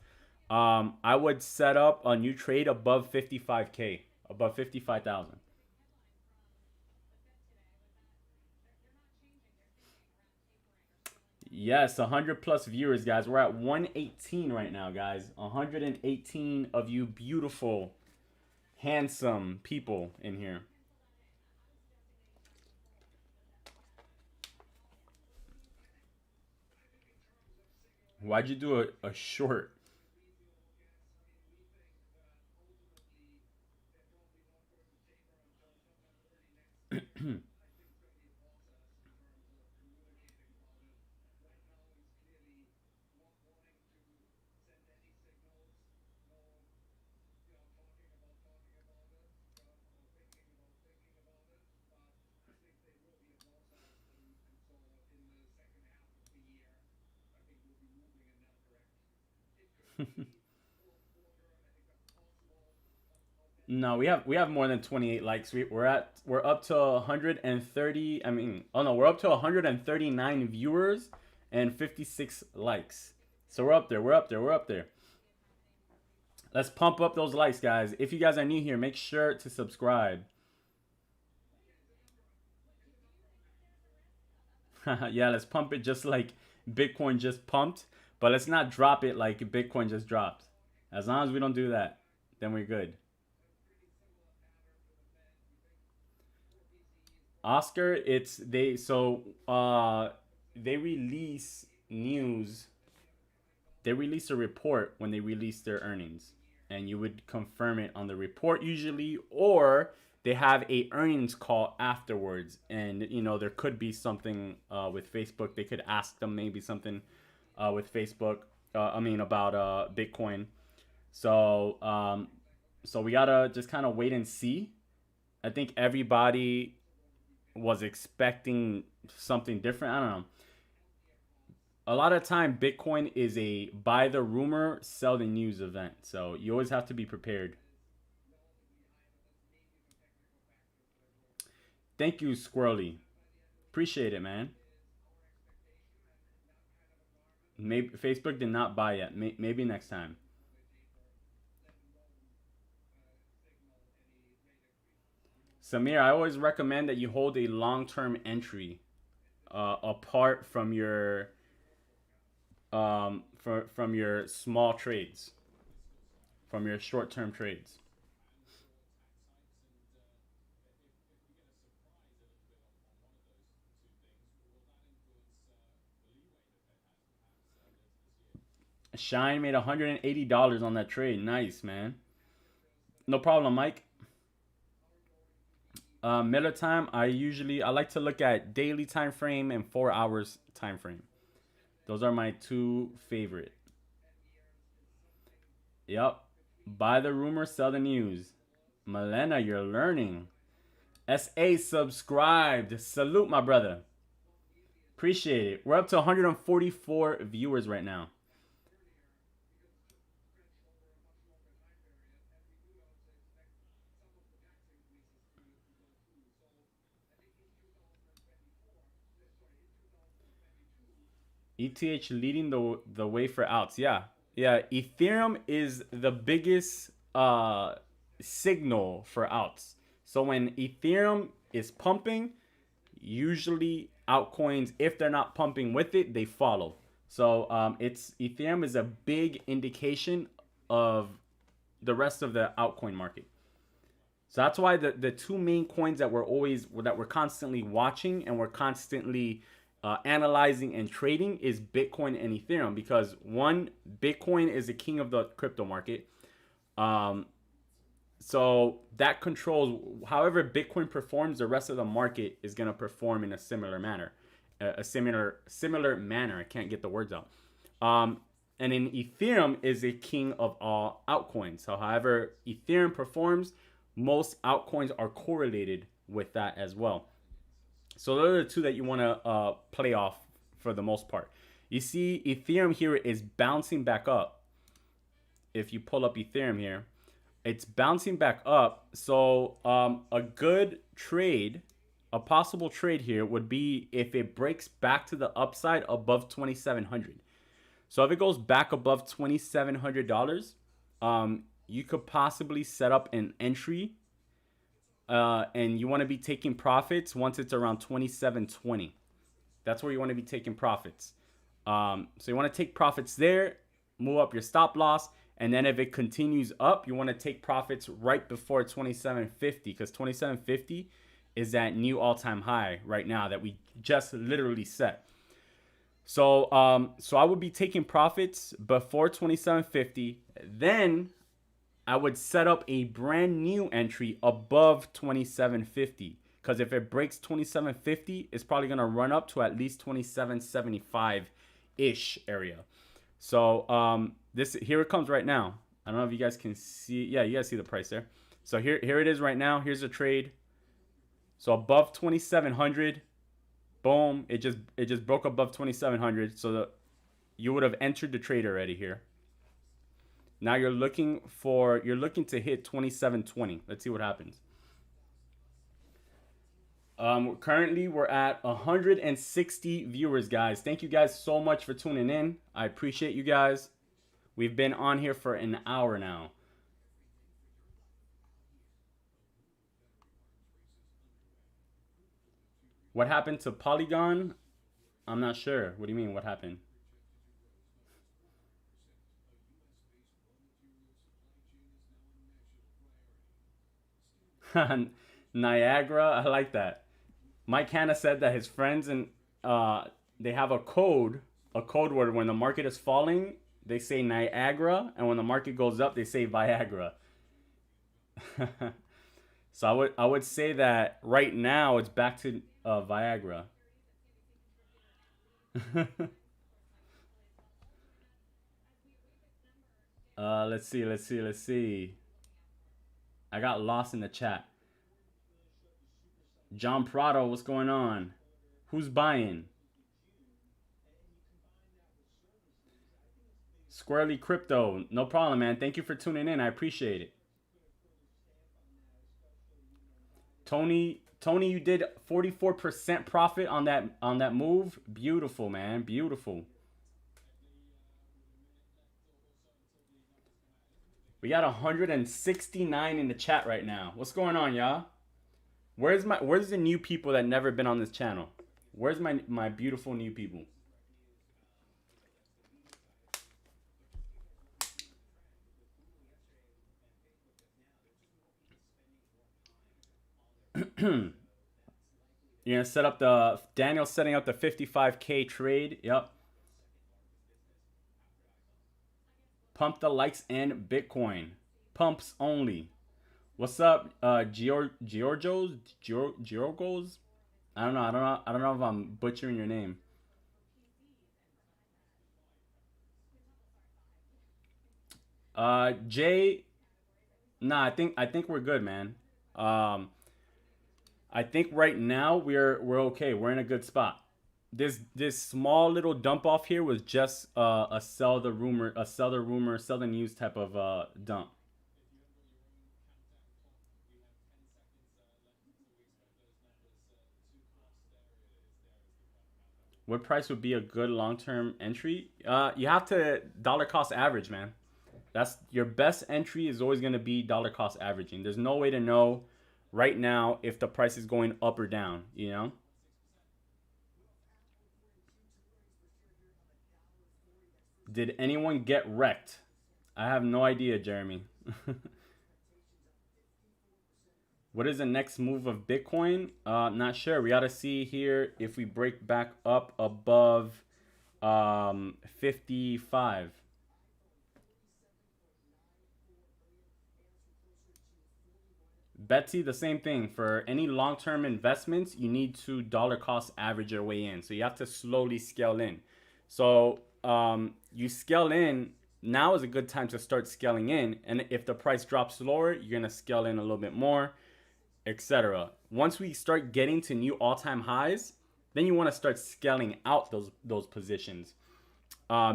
I would set up a new trade above 55K, above 55,000. Yes, 100 plus viewers, guys. We're at 118 right now, guys. 118 of you beautiful, handsome people in here. Why'd you do a short? No, we have more than 28 likes. We're up to 130. I mean, oh no, we're up to 139 viewers and 56 likes. So we're up there. We're up there. We're up there. Let's pump up those likes, guys. If you guys are new here, make sure to subscribe. Yeah, let's pump it just like Bitcoin just pumped, but let's not drop it like Bitcoin just dropped. As long as we don't do that, then we're good. Oscar, it's they release news. They release a report when they release their earnings, and you would confirm it on the report usually, or they have a earnings call afterwards, and there could be something with Facebook. They could ask them maybe something with Facebook. I mean about Bitcoin. So so we gotta just kind of wait and see. I think everybody was expecting something different. I don't know. A lot of time, Bitcoin is a buy the rumor, sell the news event. So you always have to be prepared. Thank you, Squirrely. Appreciate it, man. Maybe Facebook did not buy yet. Maybe next time. Samir, I always recommend that you hold a long-term entry apart from your from your small trades, from your short-term trades. Shine made $180 on that trade. Nice, man. No problem, Mike. Miller time, I like to look at daily time frame and 4 hours time frame. Those are my two favorite. Yep. Buy the rumor, sell the news. Milena, you're learning. SA subscribed. Salute, my brother. Appreciate it. We're up to 144 viewers right now. ETH leading the way for outs. Yeah. Yeah. Ethereum is the biggest signal for outs. So when Ethereum is pumping, usually altcoins, if they're not pumping with it, they follow. So it's Ethereum is a big indication of the rest of the altcoin market. So that's why the two main coins that we're constantly watching and we're constantly analyzing and trading is Bitcoin and Ethereum, because one, Bitcoin is the king of the crypto market. So that controls however Bitcoin performs, the rest of the market is going to perform in a similar manner. A similar manner. I can't get the words out. And then Ethereum is a king of all altcoins. So however Ethereum performs, most altcoins are correlated with that as well. So those are the two that you want to play off for the most part. You see Ethereum here is bouncing back up. If you pull up Ethereum here, it's bouncing back up. So a good trade, a possible trade here would be if it breaks back to the upside above 2,700. So if it goes back above $2,700, you could possibly set up an entry, and you want to be taking profits once it's around 2,720. That's where you want to be taking profits. So you want to take profits there, move up your stop loss, and then if it continues up, you want to take profits right before 2750 because 2750 is that new all-time high right now that we just literally set. So I would be taking profits before 2750. Then I would set up a brand new entry above 2750 because if it breaks 2750, it's probably gonna run up to at least 2775 ish area. So this here it comes right now. I don't know if you guys can see. Yeah, you guys see the price there. So here it is right now. Here's a trade. So above 2700. Boom, it just broke above 2700, so you would have entered the trade already here. Now you're looking to hit 2720. Let's see what happens. Currently we're at 160 viewers, guys. Thank you guys so much for tuning in. I appreciate you guys. We've been on here for an hour now. What happened to Polygon? I'm not sure. What do you mean? What happened? Niagara. I like that. Mike Hanna said that his friends and they have a code word when the market is falling, they say Niagara, and when the market goes up, they say Viagra. So I would say that right now it's back to Viagra. Let's see. I got lost in the chat. John Prado, what's going on? Who's buying? Squarely Crypto, no problem, man. Thank you for tuning in. I appreciate it. Tony, you did 44% profit on that move. Beautiful, man. Beautiful. We got 169 in the chat right now. What's going on, y'all? Where's the new people that never been on this channel? Where's my beautiful new people? You're gonna set up Daniel's setting up the 55K trade. Yep. Pump the likes and Bitcoin. Pumps only. What's up, Giorgos? I don't know if I'm butchering your name. Jay. Nah, I think we're good, man. I think right now we're okay. We're in a good spot. This small little dump off here was just a sell the rumor, sell the news type of dump. What price would be a good long-term entry? You have to dollar cost average, man. That's your best entry is always going to be dollar cost averaging. There's no way to know right now if the price is going up or down, you know? Did anyone get wrecked? I have no idea, Jeremy. What is the next move of Bitcoin? Not sure. We got to see here if we break back up above 55. Betsy, the same thing. For any long-term investments, you need to dollar cost average your way in. So you have to slowly scale in. So you scale in. Now is a good time to start scaling in. And if the price drops lower, you're going to scale in a little bit more, etc. Once we start getting to new all-time highs, then you want to start scaling out those positions.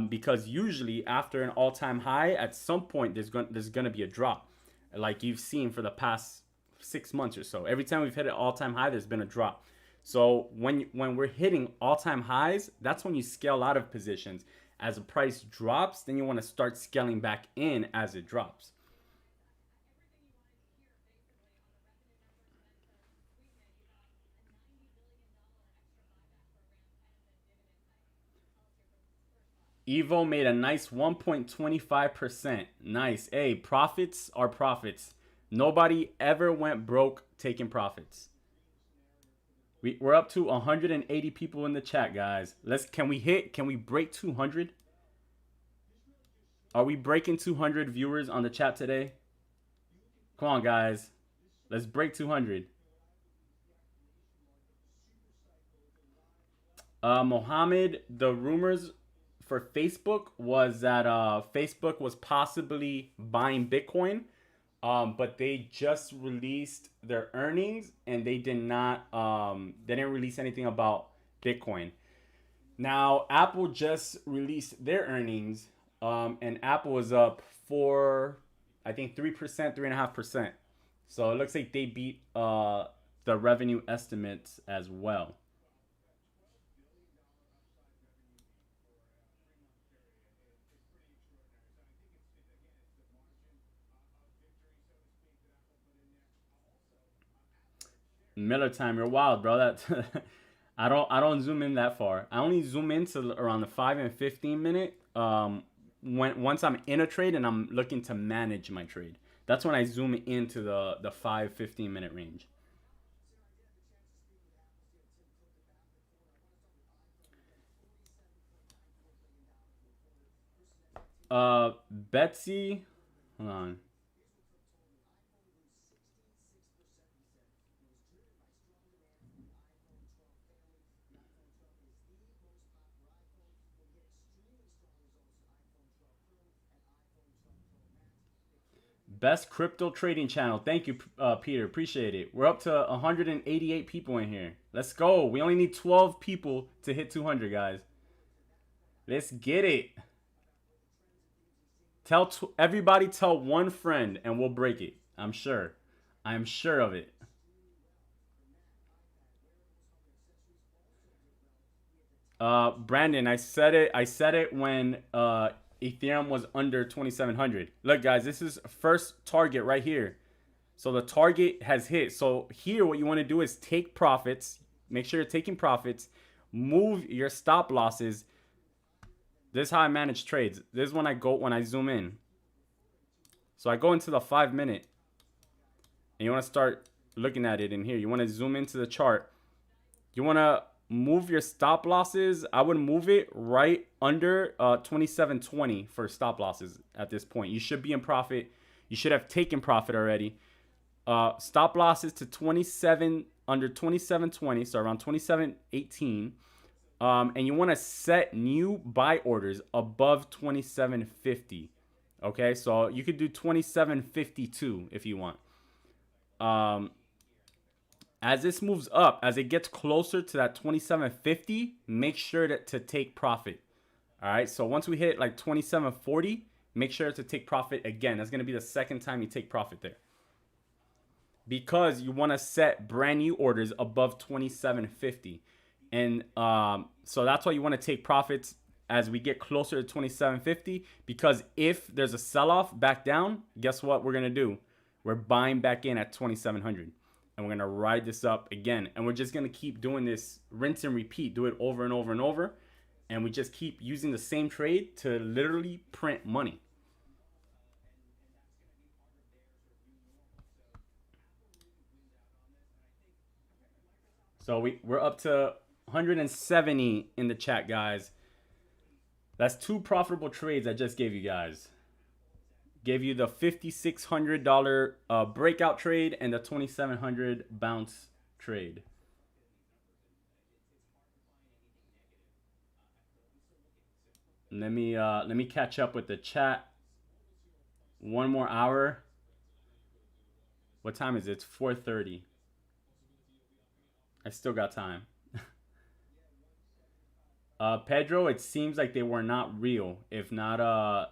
Because usually after an all-time high, at some point there's going to be a drop, like you've seen for the past 6 months or so. Every time we've hit an all-time high, there's been a drop. So when we're hitting all-time highs, that's when you scale out of positions. As the price drops, then you want to start scaling back in as it drops. Evo made a nice 1.25%. Nice. Hey, profits are profits. Nobody ever went broke taking profits. We're up to 180 people in the chat, guys. Can we break 200? Are we breaking 200 viewers on the chat today? Come on, guys. Let's break 200. Mohammed, the rumors for Facebook was that Facebook was possibly buying Bitcoin, but they just released their earnings and they did not. They didn't release anything about Bitcoin. Now Apple just released their earnings, and Apple is up I think 3%, 3.5%. So it looks like they beat the revenue estimates as well. Miller time, you're wild, bro. That I don't zoom in that far. I only zoom into around the 5 and 15 minute. Once I'm in a trade and I'm looking to manage my trade, that's when I zoom into the 5-15 minute range. Betsy, hold on. Best crypto trading channel. Thank you, Peter. Appreciate it. We're up to 188 people in here. Let's go. We only need 12 people to hit 200, guys. Let's get it. Everybody tell one friend and we'll break it. I'm sure. I'm sure of it. Brandon, I said it when Ethereum was under 2,700. Look, guys, this is first target right here. So the target has hit. So here, what you want to do is take profits. Make sure you're taking profits. Move your stop losses. This is how I manage trades. This is when I zoom in. So I go into the 5 minute, and you want to start looking at it in here. You want to zoom into the chart. You want to move your stop losses. I would move it right under 2720 for stop losses at this point. You should be in profit. You should have taken profit already. Stop losses to 27 under 2720, so around 2718. And you want to set new buy orders above 2750. Okay, so you could do 2752 if you want. As this moves up, as it gets closer to that 2750, make sure to take profit. All right, so once we hit like 2740, make sure to take profit again. That's going to be the second time you take profit there. Because you want to set brand new orders above 2750. And so that's why you want to take profits as we get closer to 2750. Because if there's a sell-off back down, guess what we're going to do? We're buying back in at 2700. And we're going to ride this up again. And we're just going to keep doing this, rinse and repeat. Do it over and over and over. And we just keep using the same trade to literally print money. So we're up to 170 in the chat, guys. That's 2 profitable trades I just gave you guys. Gave you the $5,600 breakout trade and the 2,700 bounce trade. Let me catch up with the chat. One more hour. What time is it? It's 4:30. I still got time. Pedro, it seems like they were not real. If not, I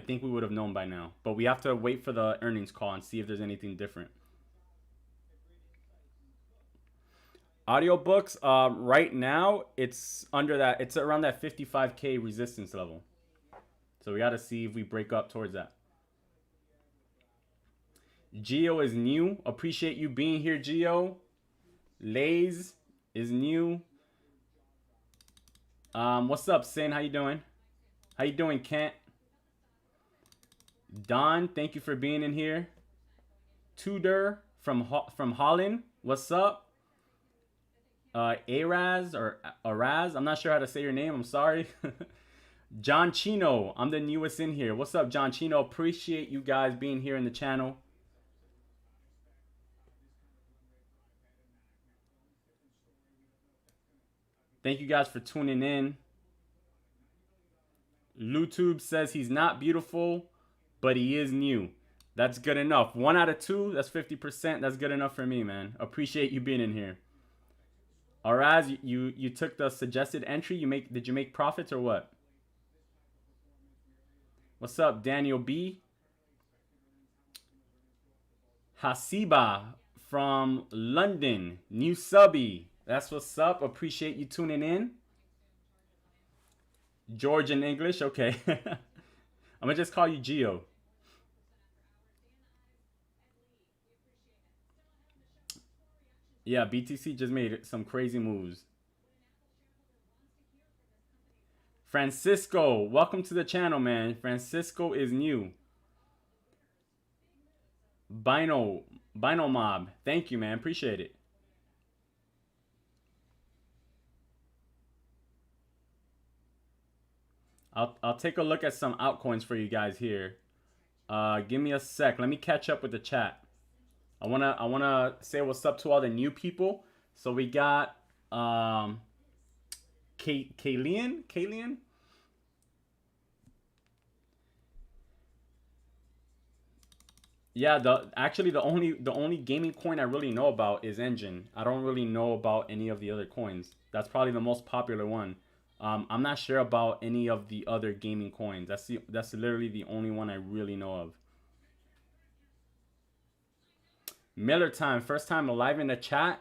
think we would have known by now. But we have to wait for the earnings call and see if there's anything different. Audiobooks, right now it's under that. It's around that 55K resistance level. So we got to see if we break up towards that. Geo is new. Appreciate you being here, Geo. Lays is new. What's up, Sin? How you doing? How you doing, Kent? Don, thank you for being in here. Tudor from Holland, what's up? Araz or Araz, I'm not sure how to say your name. I'm sorry. John Chino, I'm the newest in here. What's up, John Chino? Appreciate you guys being here in the channel. Thank you guys for tuning in. YouTube says he's not beautiful, but he is new. That's good enough. 1 out of 2, that's 50%. That's good enough for me, man. Appreciate you being in here. Araz, you took the suggested entry. Did you make profits or what? What's up, Daniel B? Hasiba from London, new subby. That's what's up. Appreciate you tuning in. George in English, okay. I'm gonna just call you Geo. Yeah, BTC just made some crazy moves. Francisco, welcome to the channel, man. Francisco is new. Bino Mob, thank you, man. Appreciate it. I'll take a look at some altcoins for you guys here. Give me a sec. Let me catch up with the chat. I wanna say what's up to all the new people. So we got Kalian. Yeah, actually the only gaming coin I really know about is Engine. I don't really know about any of the other coins. That's probably the most popular one. I'm not sure about any of the other gaming coins. That's literally the only one I really know of. Miller time, first time live in the chat.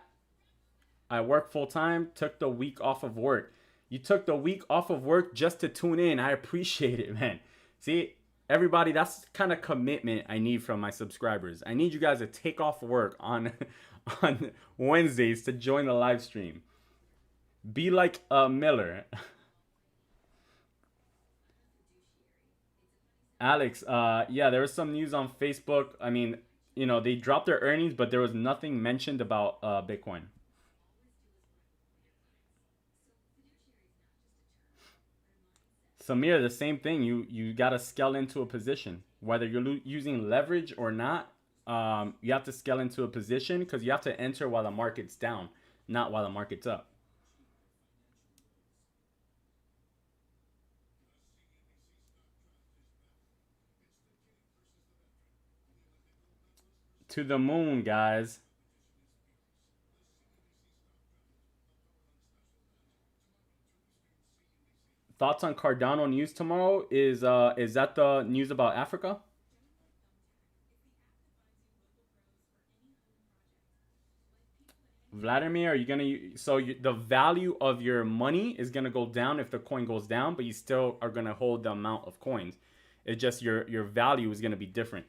I work full time, took the week off of work. You took the week off of work just to tune in. I appreciate it, man. See, everybody, that's the kind of commitment I need from my subscribers. I need you guys to take off work on Wednesdays to join the live stream. Be like Miller. Alex, yeah, there was some news on Facebook. I mean, you know, they dropped their earnings, but there was nothing mentioned about Bitcoin. Samir, the same thing. You got to scale into a position, whether you're using leverage or not. You have to scale into a position because you have to enter while the market's down, not while the market's up. To the moon, guys. Thoughts on Cardano news tomorrow? Is that the news about Africa? Vladimir, are you gonna the value of your money is gonna go down if the coin goes down, but you still are gonna hold the amount of coins. It's just your value is gonna be different.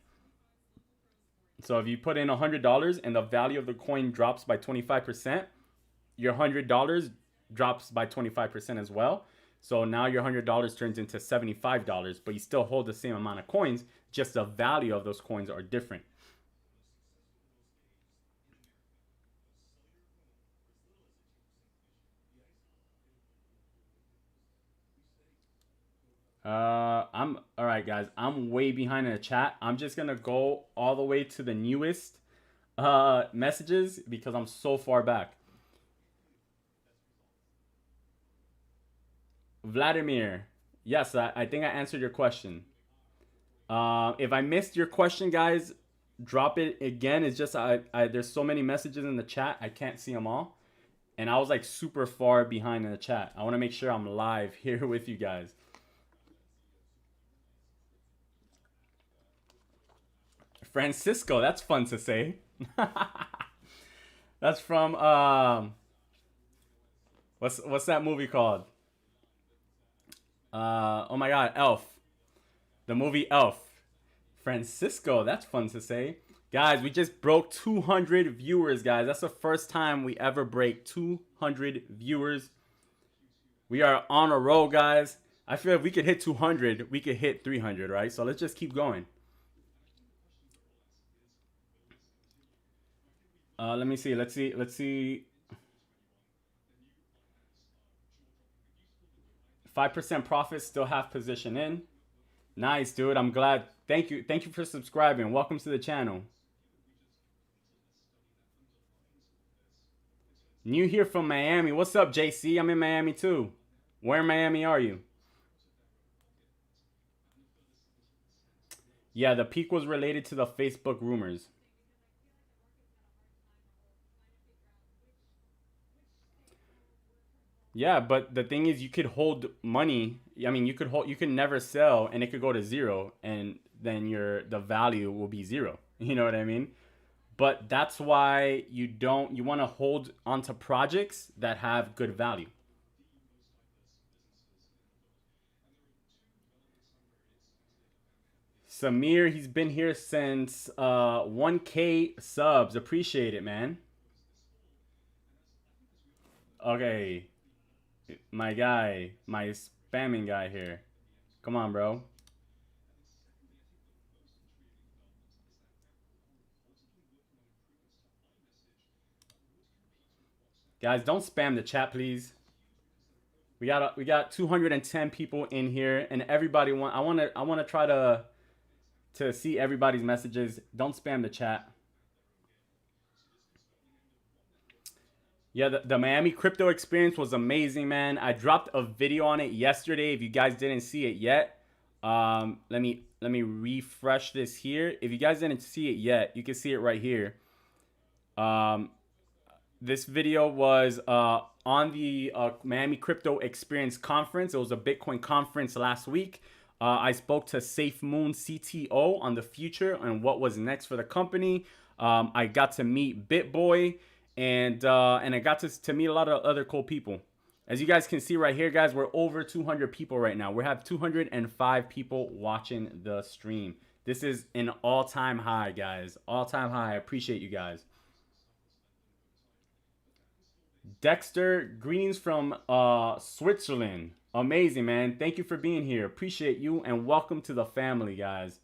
So if you put in $100 and the value of the coin drops by 25%, your $100 drops by 25% as well. So now your $100 turns into $75, but you still hold the same amount of coins, just the value of those coins are different. I'm all right, guys. I'm way behind in the chat. I'm just gonna go all the way to the newest messages because I'm so far back. Vladimir, yes, I think I answered your question. If I missed your question, guys, drop it again. It's just there's so many messages in the chat, I can't see them all, and I was like super far behind in the chat. I want to make sure I'm live here with you guys. Francisco, that's fun to say. That's from what's that movie called? Oh my god, Elf. The movie Elf. Francisco, that's fun to say. Guys, we just broke 200 viewers, guys. That's the first time we ever break 200 viewers. We are on a roll, guys. I feel if we could hit 200, we could hit 300, right? So let's just keep going. Let me see. Let's see. Let's see. 5% profit, still half position in. Nice, dude. I'm glad. Thank you. Thank you for subscribing. Welcome to the channel. New here from Miami. What's up, JC? I'm in Miami too. Where in Miami are you? Yeah, the peak was related to the Facebook rumors. Yeah, but the thing is, you could hold money. I mean, you could never sell, and it could go to zero, and then the value will be zero. You know what I mean? But that's why you want to hold onto projects that have good value. Samir, he's been here since 1K subs. Appreciate it, man. Okay, my guy, my spamming guy here. Come on, bro. Guys, don't spam the chat, please. We got 210 people in here, and everybody I want to try to see everybody's messages. Don't spam the chat. Yeah, the Miami crypto experience was amazing, man. I dropped a video on it yesterday. If you guys didn't see it yet, let me refresh this here. If you guys didn't see it yet, you can see it right here. Um, this video was on the Miami Crypto Experience Conference. It was a Bitcoin conference last week. I spoke to SafeMoon CTO on the future and what was next for the company. I got to meet BitBoy, and I got to meet a lot of other cool people. As you guys can see right here, guys, we're over 200 people right now. We have 205 people watching the stream. This is an all-time high, guys. All-time high. I appreciate you guys. Dexter, greetings from Switzerland. Amazing, man. Thank you for being here. Appreciate you, and welcome to the family, guys.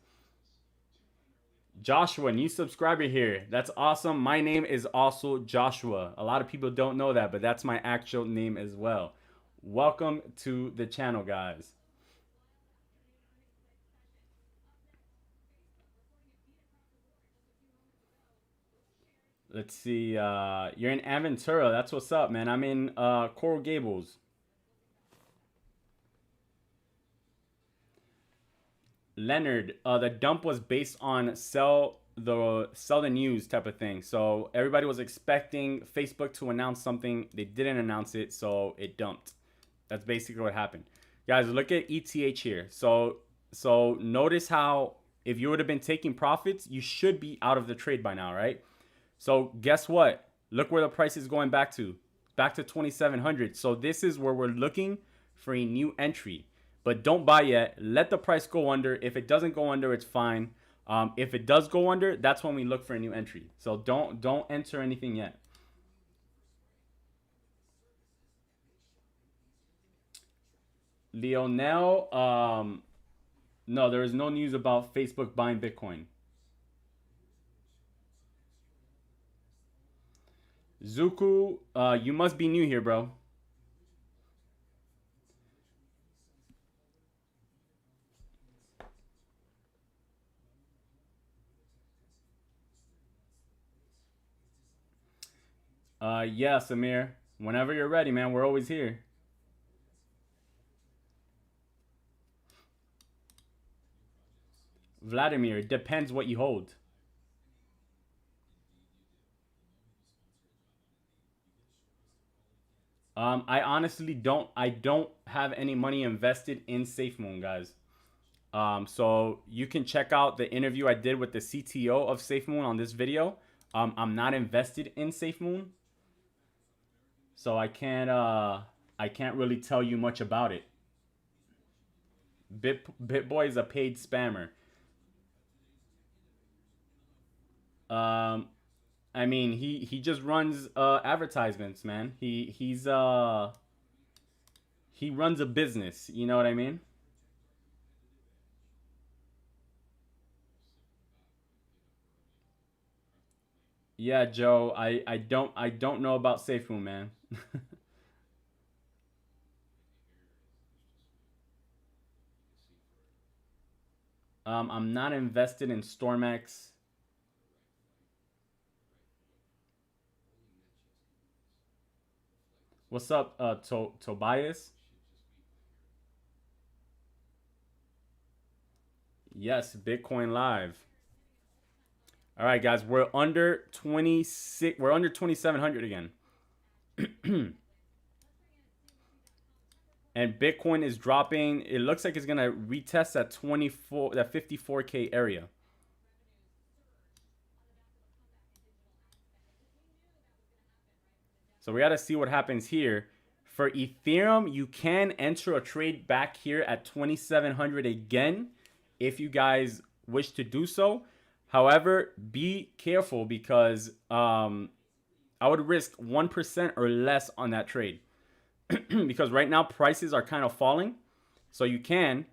Joshua, new subscriber here. That's awesome. My name is also Joshua. A lot of people don't know that, but that's my actual name as well. Welcome to the channel, guys. Let's see. You're in Aventura. That's what's up, man. I'm in Coral Gables. Leonard, the dump was based on sell the news type of thing. So everybody was expecting Facebook to announce something. They didn't announce it, so it dumped. That's basically what happened. Guys, look at ETH here. So notice how if you would have been taking profits, you should be out of the trade by now, right? So guess what? Look where the price is going back to. Back to 2,700. So this is where we're looking for a new entry. But don't buy yet. Let the price go under. If it doesn't go under, it's fine. If it does go under, that's when we look for a new entry. So don't enter anything yet. Lionel, no, there is no news about Facebook buying Bitcoin. Zuku, you must be new here, bro. Yeah, Samir. Whenever you're ready, man, we're always here. Vladimir, depends what you hold. I honestly don't. I don't have any money invested in SafeMoon, guys. So you can check out the interview I did with the CTO of SafeMoon on this video. I'm not invested in SafeMoon, so I can't really tell you much about it. BitBoy is a paid spammer. Um, I mean, he just runs advertisements, man. He runs a business. You know what I mean? Yeah, Joe. I don't know about SafeMoon, man. I'm not invested in Stormex. What's up, Tobias? Yes, Bitcoin Live. All right, guys, we're under 26. We're under 2,700 again, and Bitcoin is dropping. It looks like it's gonna retest that 24, that 54K area. So we got to see what happens here. For Ethereum, you can enter a trade back here at 2,700 again if you guys wish to do so. However, be careful because I would risk 1% or less on that trade because right now prices are kind of falling. So you can,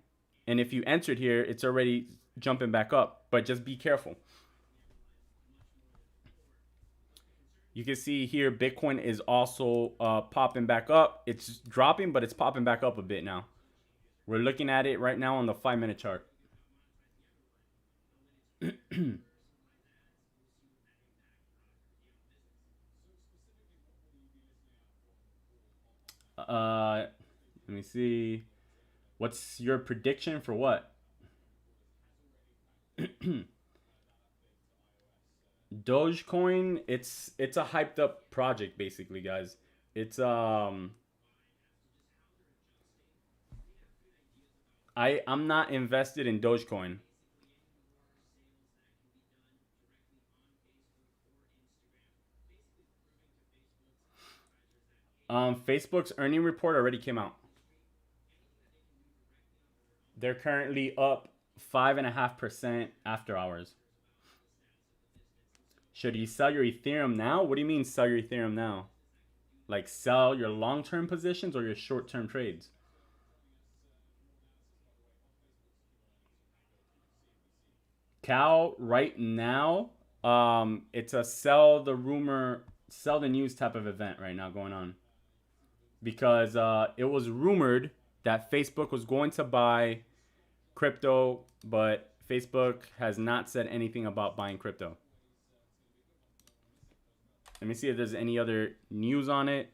and if you entered here, it's already jumping back up, but just be careful. You can see here Bitcoin is also popping back up. It's dropping, but it's popping back up a bit now. We're looking at it right now on the 5-minute chart. Let me see. What's your prediction for what? Dogecoin, it's a hyped up project basically, guys. It's I'm not invested in Dogecoin. Facebook's earning report already came out. They're currently up 5.5% after hours. Should you sell your Ethereum now? What do you mean sell your Ethereum now? Like sell your long-term positions or your short-term trades? Cal right now, it's a sell the rumor, sell the news type of event right now going on because it was rumored that Facebook was going to buy crypto, but Facebook has not said anything about buying crypto. Let me see if there's any other news on it.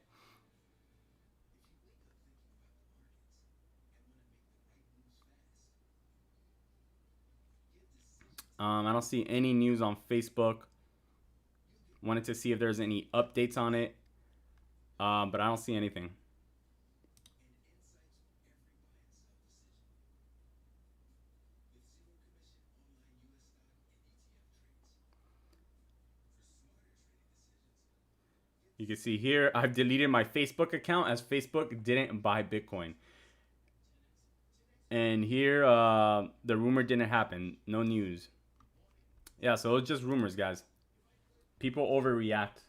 I don't see any news on Facebook. Wanted to see if there's any updates on it, but I don't see anything. You can see here, I've deleted my Facebook account as Facebook didn't buy Bitcoin. And here, the rumor didn't happen. No news. Yeah, so it's just rumors, guys. People overreact.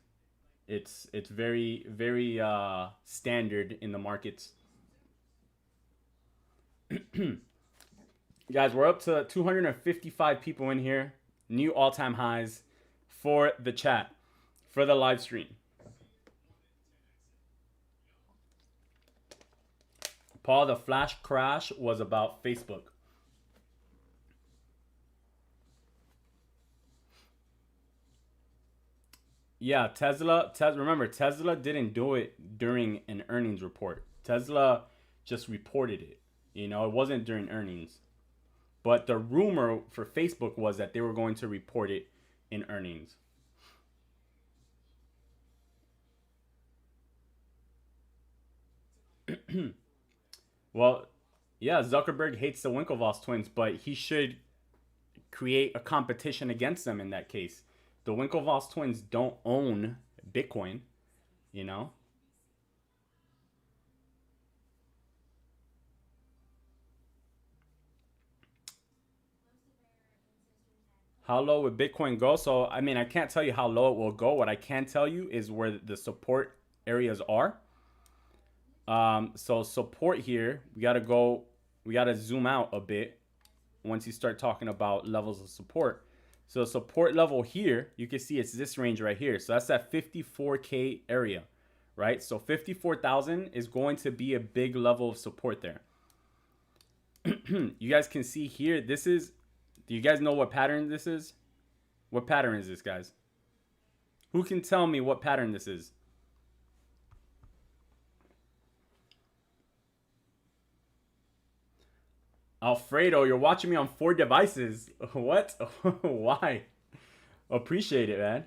It's very very standard in the markets. Guys, we're up to 255 people in here. New all-time highs for the chat, for the live stream. Paul, the flash crash was about Facebook. Yeah, remember, Tesla didn't do it during an earnings report. Tesla just reported it. You know, it wasn't during earnings. But the rumor for Facebook was that they were going to report it in earnings. Well, yeah, Zuckerberg hates the Winklevoss twins, but he should create a competition against them in that case. The Winklevoss twins don't own Bitcoin, you know? How low would Bitcoin go? So, I mean, I can't tell you how low it will go. What I can tell you is where the support areas are. So support here, we gotta zoom out a bit once you start talking about levels of support. So support level here, you can see it's this range right here. So that's that 54K area, right? So 54,000 is going to be a big level of support there. You guys can see here, do you guys know what pattern this is? What pattern is this, guys? Who can tell me what pattern this is? Alfredo, you're watching me on 4 devices. What? Why? Appreciate it, man.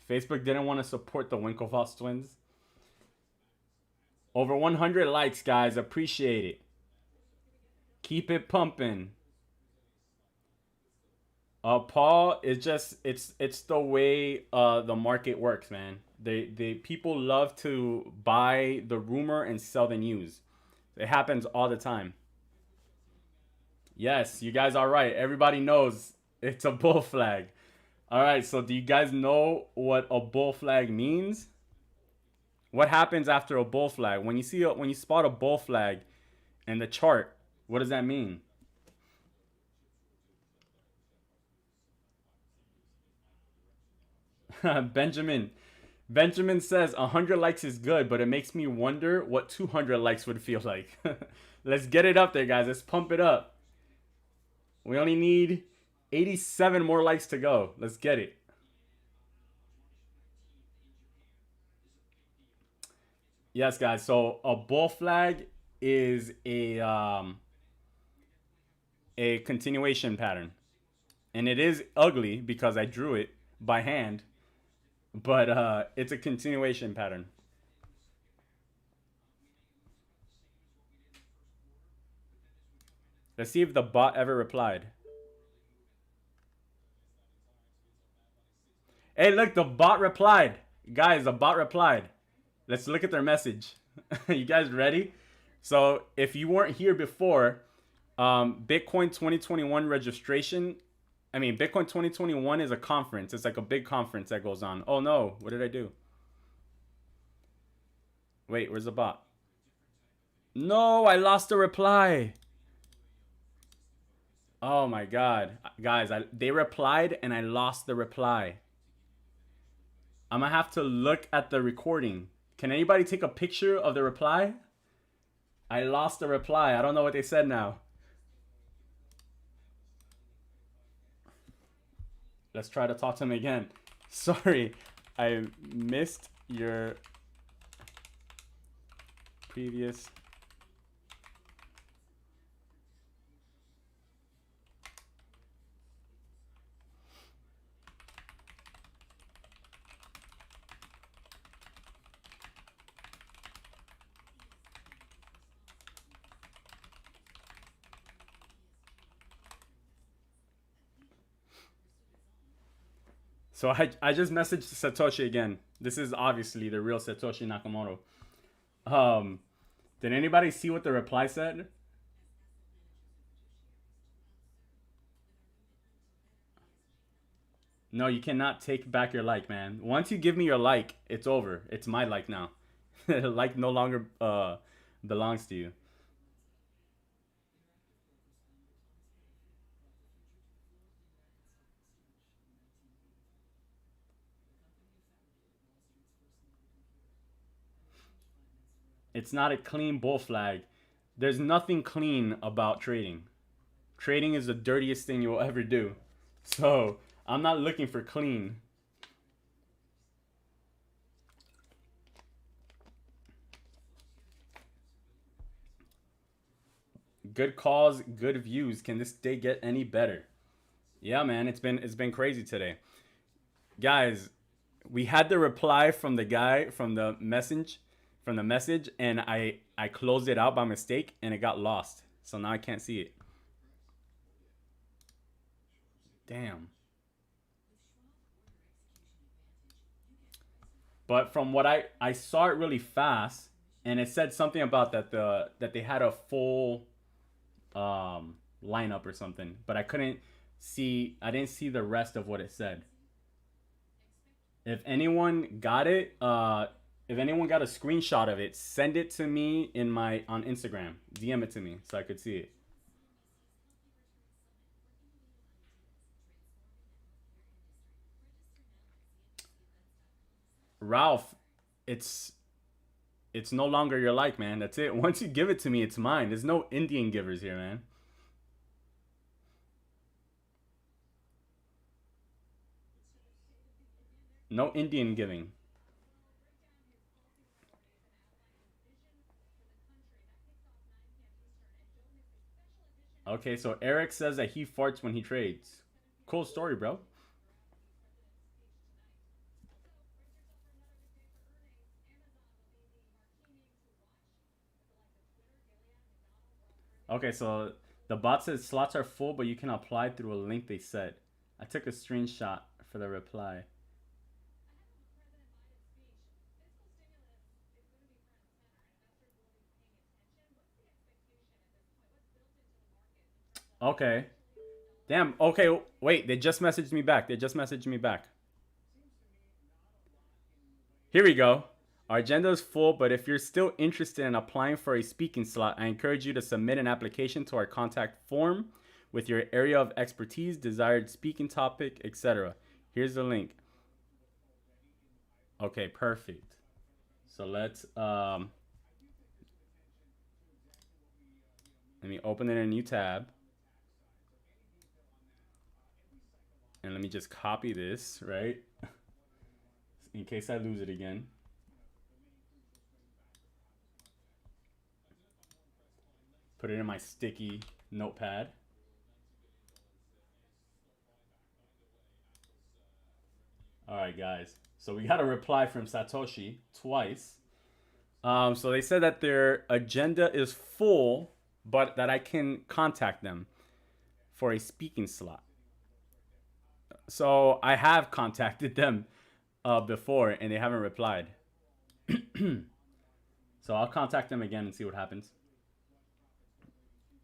Facebook didn't want to support the Winklevoss twins. Over 100 likes, guys. Appreciate it. Keep it pumping. Paul, it's the way the market works, man. They people love to buy the rumor and sell the news. It happens all the time. Yes, you guys are right. Everybody knows it's a bull flag. All right, so do you guys know what a bull flag means? What happens after a bull flag? When you spot a bull flag in the chart, what does that mean? Benjamin says 100 likes is good, but it makes me wonder what 200 likes would feel like. Let's get it up there, guys. Let's pump it up. We only need 87 more likes to go. Let's get it. Yes, guys. So a bull flag is a continuation pattern, and it is ugly because I drew it by hand, but it's a continuation pattern. Let's see if the bot ever replied. Hey, look, the bot replied. Guys, the bot replied. Let's look at their message. You guys ready? So if you weren't here before, Bitcoin 2021 registration. I mean, Bitcoin 2021 is a conference. It's like a big conference that goes on. Oh no, what did I do? Wait, where's the bot? No, I lost the reply. Oh my god. Guys, they replied and I lost the reply. I'm gonna have to look at the recording. Can anybody take a picture of the reply? I lost the reply. I don't know what they said now. Let's try to talk to him again. Sorry, I missed your previous. So I just messaged Satoshi again. This is obviously the real Satoshi Nakamoto. Um, did anybody see what the reply said? No, you cannot take back your like, man. Once you give me your like, it's over. It's my like now. Like no longer belongs to you. It's not a clean bull flag. There's nothing clean about trading. Trading is the dirtiest thing you will ever do. So I'm not looking for clean. Good calls, good views. Can this day get any better? Yeah, man, it's been crazy today. Guys, we had the reply from the guy from the message and I closed it out by mistake and it got lost. So now I can't see it. Damn. But from what I saw it really fast and it said something about that they had a full lineup or something, but I couldn't see the rest of what it said. If anyone got it, if anyone got a screenshot of it, send it to me on Instagram. DM it to me so I could see it. Ralph, it's no longer your like, man. That's it. Once you give it to me, it's mine. There's no Indian givers here, man. No Indian giving. Okay, so Eric says that he farts when he trades. Cool story, bro. Okay, so the bot says slots are full, but you can apply through a link they set. I took a screenshot for the reply. Okay. Damn. Okay, wait. They just messaged me back. Here we go. Our agenda is full, but if you're still interested in applying for a speaking slot, I encourage you to submit an application to our contact form with your area of expertise, desired speaking topic, etc. Here's the link. Okay, perfect. So let's let me open it in a new tab. And let me just copy this, right? In case I lose it again. Put it in my sticky notepad. All right, guys. So we got a reply from Satoshi twice. So they said that their agenda is full, but that I can contact them for a speaking slot. So I have contacted them before, and they haven't replied. So I'll contact them again and see what happens.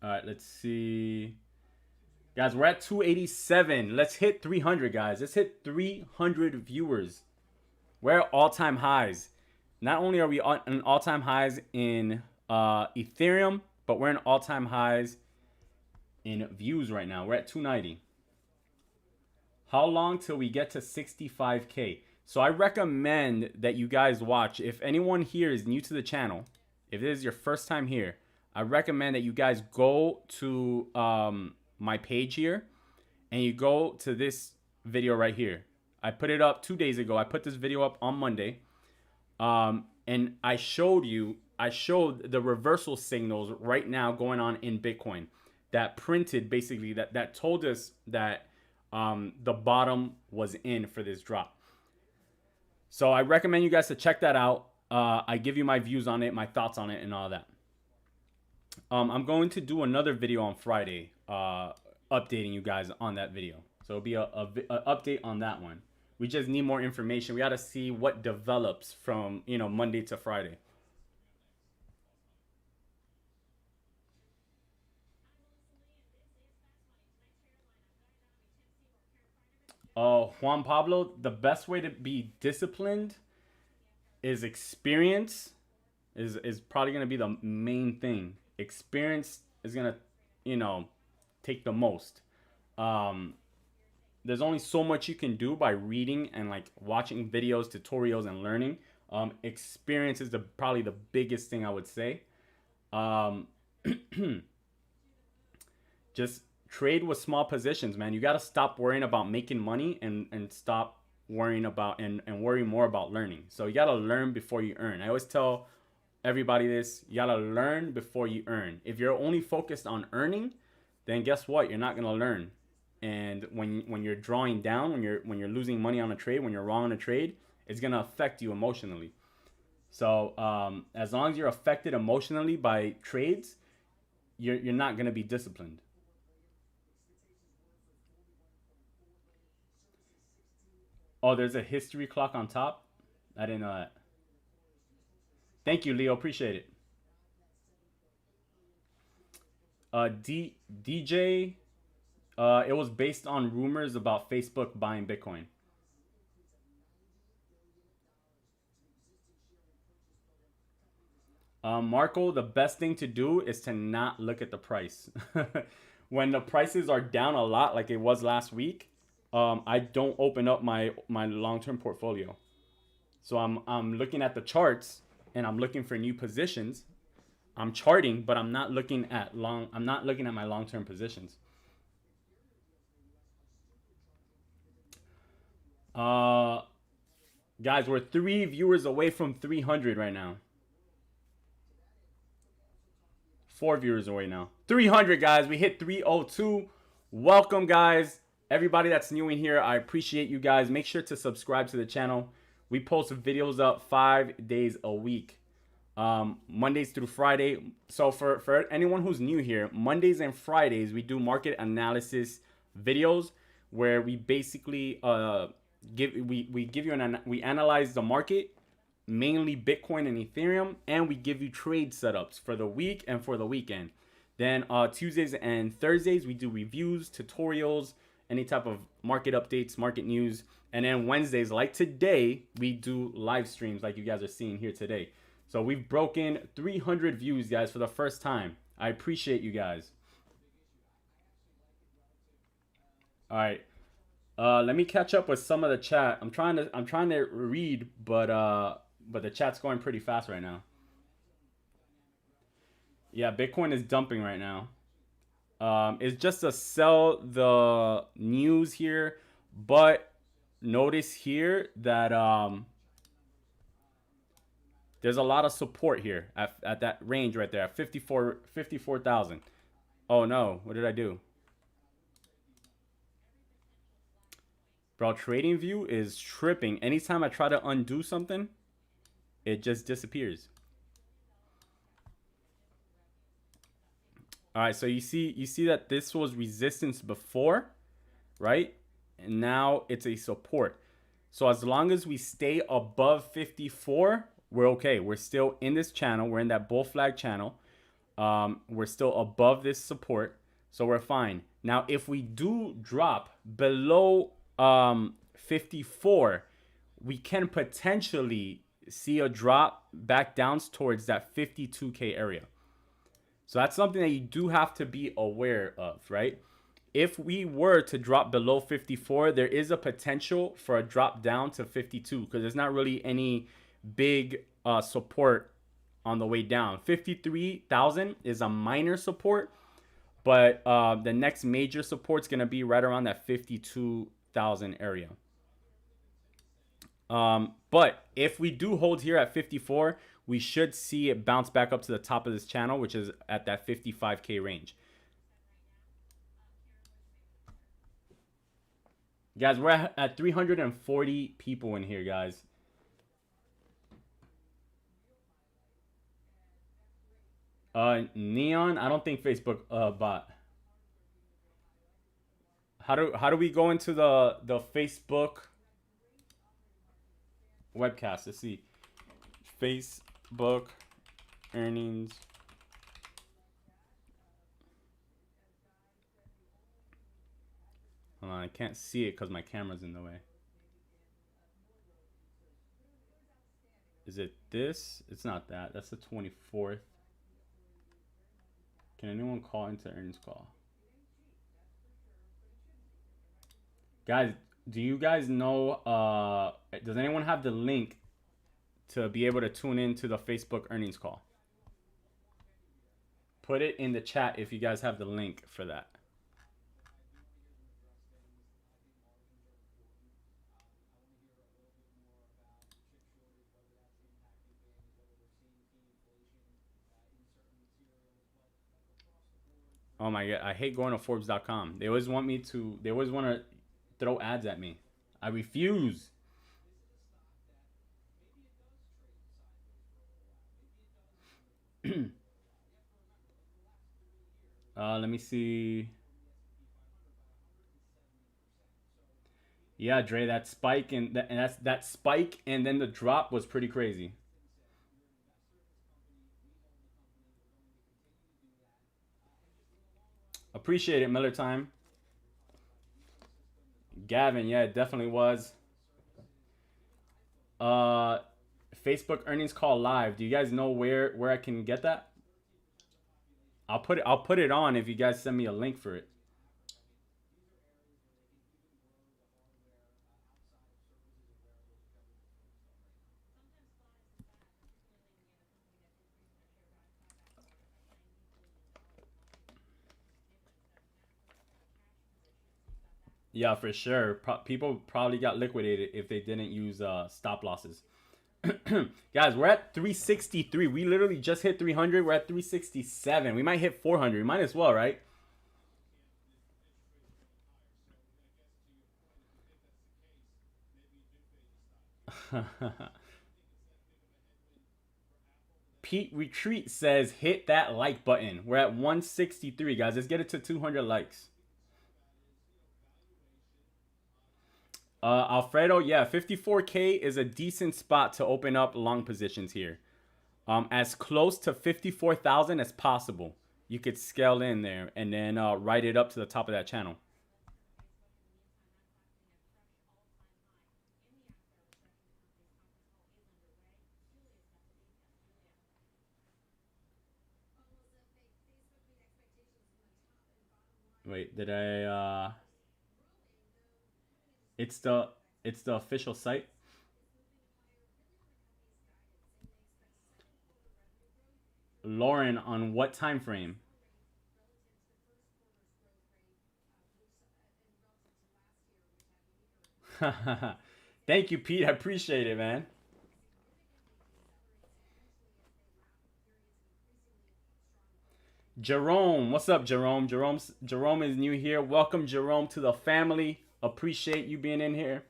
All right, let's see. Guys, we're at 287. Let's hit 300, guys. Let's hit 300 viewers. We're at all-time highs. Not only are we on all-time highs in Ethereum, but we're in all-time highs in views right now. We're at 290. How long till we get to 65K? So I recommend that you guys watch. If anyone here is new to the channel, if this is your first time here, I recommend that you guys go to my page here and you go to this video right here. I put it up 2 days ago. I put this video up on Monday. And I showed the reversal signals right now going on in Bitcoin that printed basically that told us that the bottom was in for this drop. So I recommend you guys to check that out. I give you my views on it, my thoughts on it, and all that. I'm going to do another video on Friday, updating you guys on that video. So it'll be a update on that one. We just need more information. We got to see what develops from Monday to Friday. Juan Pablo, the best way to be disciplined is experience. Is probably gonna be the main thing. Experience is gonna, take the most. There's only so much you can do by reading and like watching videos, tutorials, and learning. Experience is probably the biggest thing I would say. Just trade with small positions, man. You got to stop worrying about making money and stop worrying about and worry more about learning. So you got to learn before you earn. I always tell everybody this: you got to learn before you earn. If you're only focused on earning, then guess what? You're not going to learn. And when you're drawing down, when you're losing money on a trade, when you're wrong on a trade, it's going to affect you emotionally. So as long as you're affected emotionally by trades, you're not going to be disciplined. Oh, there's a history clock on top? I didn't know that. Thank you, Leo. Appreciate it. DJ It was based on rumors about Facebook buying Bitcoin. Marco, the best thing to do is to not look at the price. When the prices are down a lot, like it was last week, I don't open up my long-term portfolio. So I'm looking at the charts and I'm looking for new positions. I'm charting, but I'm not looking at long. I'm not looking at my long-term positions. Uh, Guys, we're 3 viewers away from 300 right now. 4 viewers away now. 300, guys. We hit 302. Welcome, guys. Everybody that's new in here, I appreciate you guys. Make sure to subscribe to the channel. We post videos up 5 days a week, Mondays through Friday. So for anyone who's new here, Mondays and Fridays we do market analysis videos where we basically we analyze the market, mainly Bitcoin and Ethereum, and we give you trade setups for the week and for the weekend. Then Tuesdays and Thursdays we do reviews, tutorials, any type of market updates, market news. And then Wednesdays, like today, we do live streams like you guys are seeing here today. So we've broken 300 views, guys, for the first time. I appreciate you guys. All right. Let me catch up with some of the chat. I'm trying to read, but the chat's going pretty fast right now. Yeah, Bitcoin is dumping right now. It's just to sell the news here, but notice here that there's a lot of support here at that range right there at 54,000. Oh no, what did I do? Bro, trading view is tripping. Anytime I try to undo something, it just disappears. All right, so you see that this was resistance before, right? And now it's a support. So as long as we stay above 54, we're okay. We're still in this channel. We're in that bull flag channel. We're still above this support, so we're fine. Now, if we do drop below 54, we can potentially see a drop back down towards that 52K area. So that's something that you do have to be aware of, right? If we were to drop below 54, there is a potential for a drop down to 52 because there's not really any big support on the way down. 53,000 is a minor support, but the next major support is going to be right around that 52,000 area. But if we do hold here at 54, we should see it bounce back up to the top of this channel, which is at that 55K range. Guys, we're at 340 people in here, guys. Neon, I don't think Facebook bot. How do we go into the Facebook webcast? Let's see. Facebook earnings. Hold on, I can't see it because my camera's in the way. Is it this? It's not that. That's the 24th. Can anyone call into earnings call? Guys, do you guys know, does anyone have the link to be able to tune into the Facebook earnings call? Put it in the chat if you guys have the link for that. Oh my God, I hate going to Forbes.com. They always want to throw ads at me. I refuse. Let me see. Yeah, Dre, that spike and that spike and then the drop was pretty crazy. Appreciate it, Miller Time. Gavin, yeah, it definitely was. Uh, Facebook earnings call live. Do you guys know where I can get that? I'll put it on if you guys send me a link for it. Yeah, for sure. People probably got liquidated if they didn't use stop losses. Guys, we're at 363. We literally just hit 300. We're at 367. We might hit 400. We might as well, right? Pete Retreat says hit that like button. We're at 163, guys. Let's get it to 200 likes. Alfredo, yeah, 54K is a decent spot to open up long positions here. As close to 54,000 as possible. You could scale in there and then write it up to the top of that channel. Wait, did I it's the official site. Lauren, on what time frame? Thank you, Pete. I appreciate it, man. Jerome, what's up, Jerome? Jerome is new here. Welcome, Jerome, to the family. Appreciate you being in here.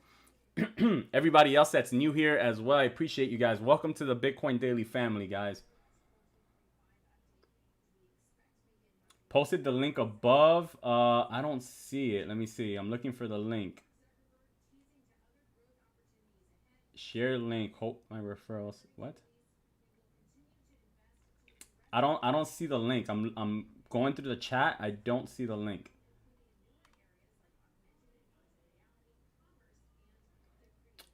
Everybody else that's new here as well, I appreciate you guys. Welcome to the Bitcoin Daily family, guys. Posted the link above. I don't see it. Let me see. I'm looking for the link. Share link. Hope my referrals. What? I don't see the link. I'm going through the chat. I don't see the link.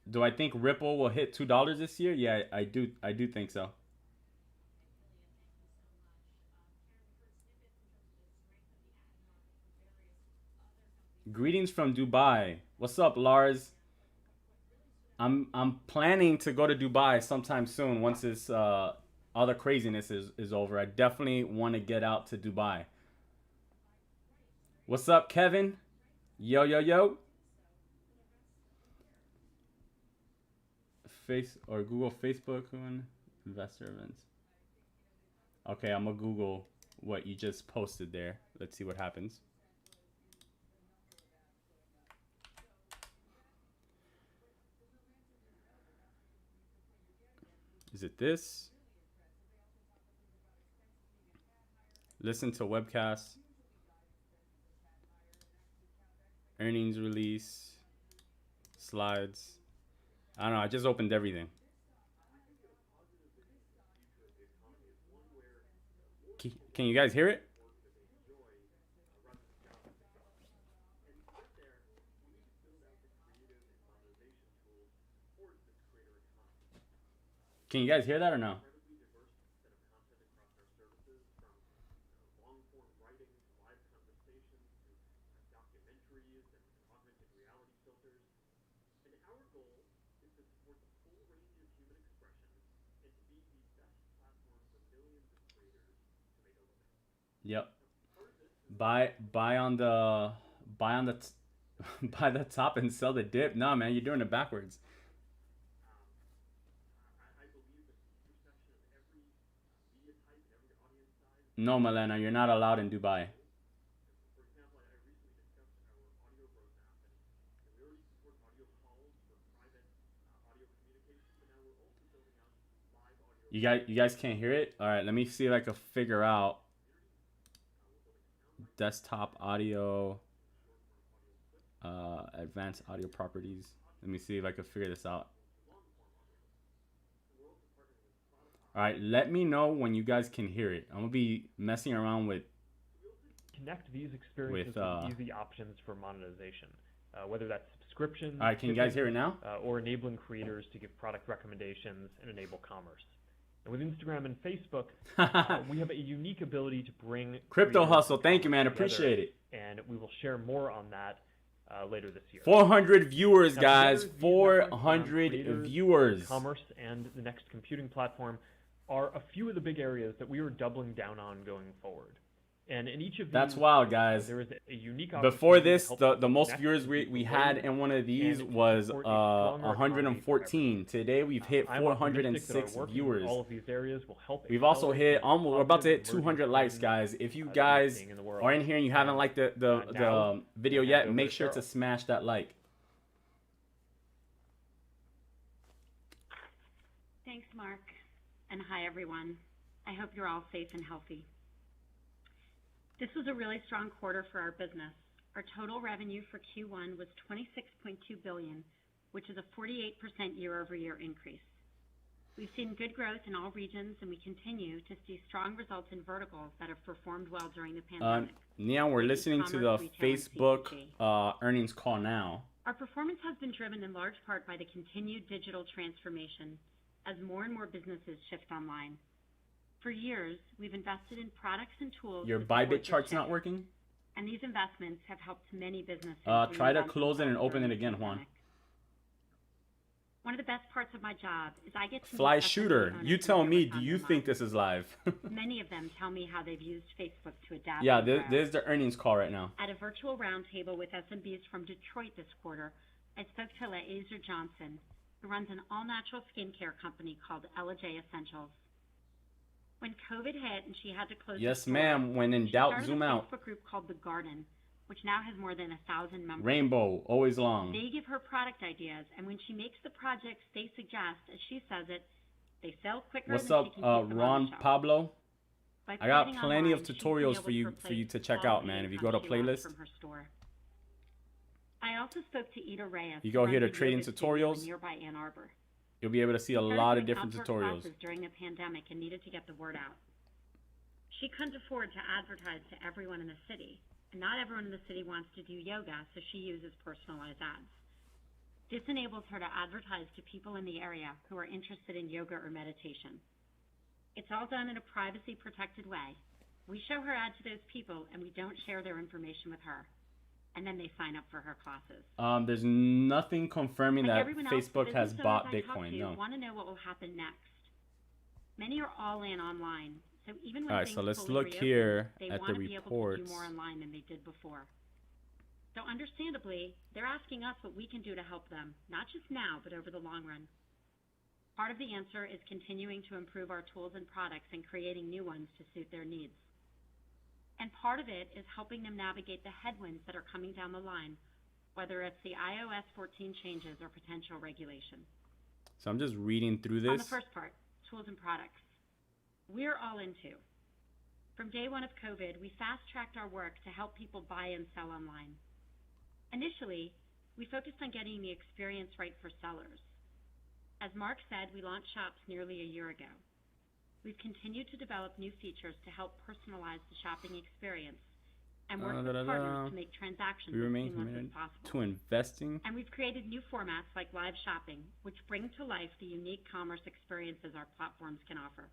Do I think Ripple will hit $2 this year? Yeah, I do think so. Greetings from Dubai. What's up, Lars? I'm planning to go to Dubai sometime soon once this all the craziness is over. I definitely want to get out to Dubai. What's up, Kevin? Yo yo yo. Face or Google Facebook investor events. Okay, I'm gonna Google what you just posted there. Let's see what happens. Is it this? Listen to webcast. Earnings release. Slides. I don't know. I just opened everything. Can you guys hear it? Can you guys hear that or no? Yep. Buy on the buy the top and sell the dip. No, man, you're doing it backwards. No, Milena, you're not allowed in Dubai. You guys can't hear it? All right, let me see if I can figure out desktop audio, advanced audio properties. Let me see if I can figure this out. All right, let me know when you guys can hear it. I'm gonna be messing around with Connect these experiences with easy options for monetization. whether that's subscriptions. All right, can you guys hear it now? Or enabling creators to give product recommendations and enable commerce. And with Instagram and Facebook, we have a unique ability to bring Crypto Hustle. Thank you, man. Appreciate it. And we will share more on that later this year. 400 viewers, now, guys. Together, 400 viewers. Commerce and the next computing platform are a few of the big areas that we are doubling down on going forward. And in each of these, that's wild, guys. There is a unique before this, the most viewers we had in one of these was 114. Today we've hit 406 viewers. All of these areas will help. We've also hit almost. We're about to hit 200 likes, guys. If you guys are in here and you haven't liked the video yet, make sure to smash that like. Thanks, Mark, and hi everyone. I hope you're all safe and healthy. This was a really strong quarter for our business. Our total revenue for Q1 was $26.2 billion, which is a 48% year-over-year increase. We've seen good growth in all regions, and we continue to see strong results in verticals that have performed well during the pandemic. Neon, we're listening to the Facebook earnings call now. Our performance has been driven in large part by the continued digital transformation as more and more businesses shift online. For years, we've invested in products and tools. Your Bybit chart's not working? And these investments have helped many businesses. Try to close it and open it again, Juan. One of the best parts of my job is I get to Fly Shooter, you tell me, do you think this is live? Many of them tell me how they've used Facebook to adapt. Yeah, there's the earnings call right now. At a virtual roundtable with SMBs from Detroit this quarter, I spoke to Laezer Johnson, who runs an all-natural skincare company called J Essentials. When COVID hit and she had to close yes, ma'am. When in doubt, zoom out. She started a Facebook group called The Garden, which now has more than 1,000 members. Rainbow, always long. They give her product ideas, and when she makes the projects they suggest, as she says it, they sell quicker. What's up, Ron Pablo? I got plenty of tutorials for you to check out, man. If you go to playlist. From her store. I also spoke to Ida Reyes. You go here to trading tutorials. Nearby Ann Arbor. You'll be able to see a lot of different tutorials. During the pandemic and needed to get the word out. She couldn't afford to advertise to everyone in the city, and not everyone in the city wants to do yoga, so she uses personalized ads. This enables her to advertise to people in the area who are interested in yoga or meditation. It's all done in a privacy-protected way. We show her ad to those people, and we don't share their information with her. And then they sign up for her classes. There's nothing confirming that Facebook has bought Bitcoin. No. Want to know what will happen next. Many are all in online, so even when all right, so let's look here at the reports. They want to be able to do more online than they did before. So understandably, they're asking us what we can do to help them, not just now, but over the long run. Part of the answer is continuing to improve our tools and products and creating new ones to suit their needs. And part of it is helping them navigate the headwinds that are coming down the line, whether it's the iOS 14 changes or potential regulation. So I'm just reading through this. On the first part, tools and products. We're all into. From day one of COVID, we fast-tracked our work to help people buy and sell online. Initially, we focused on getting the experience right for sellers. As Mark said, we launched shops nearly a year ago. We've continued to develop new features to help personalize the shopping experience and work with partners to make transactions as seamless as possible. To investing. And we've created new formats like live shopping, which bring to life the unique commerce experiences our platforms can offer.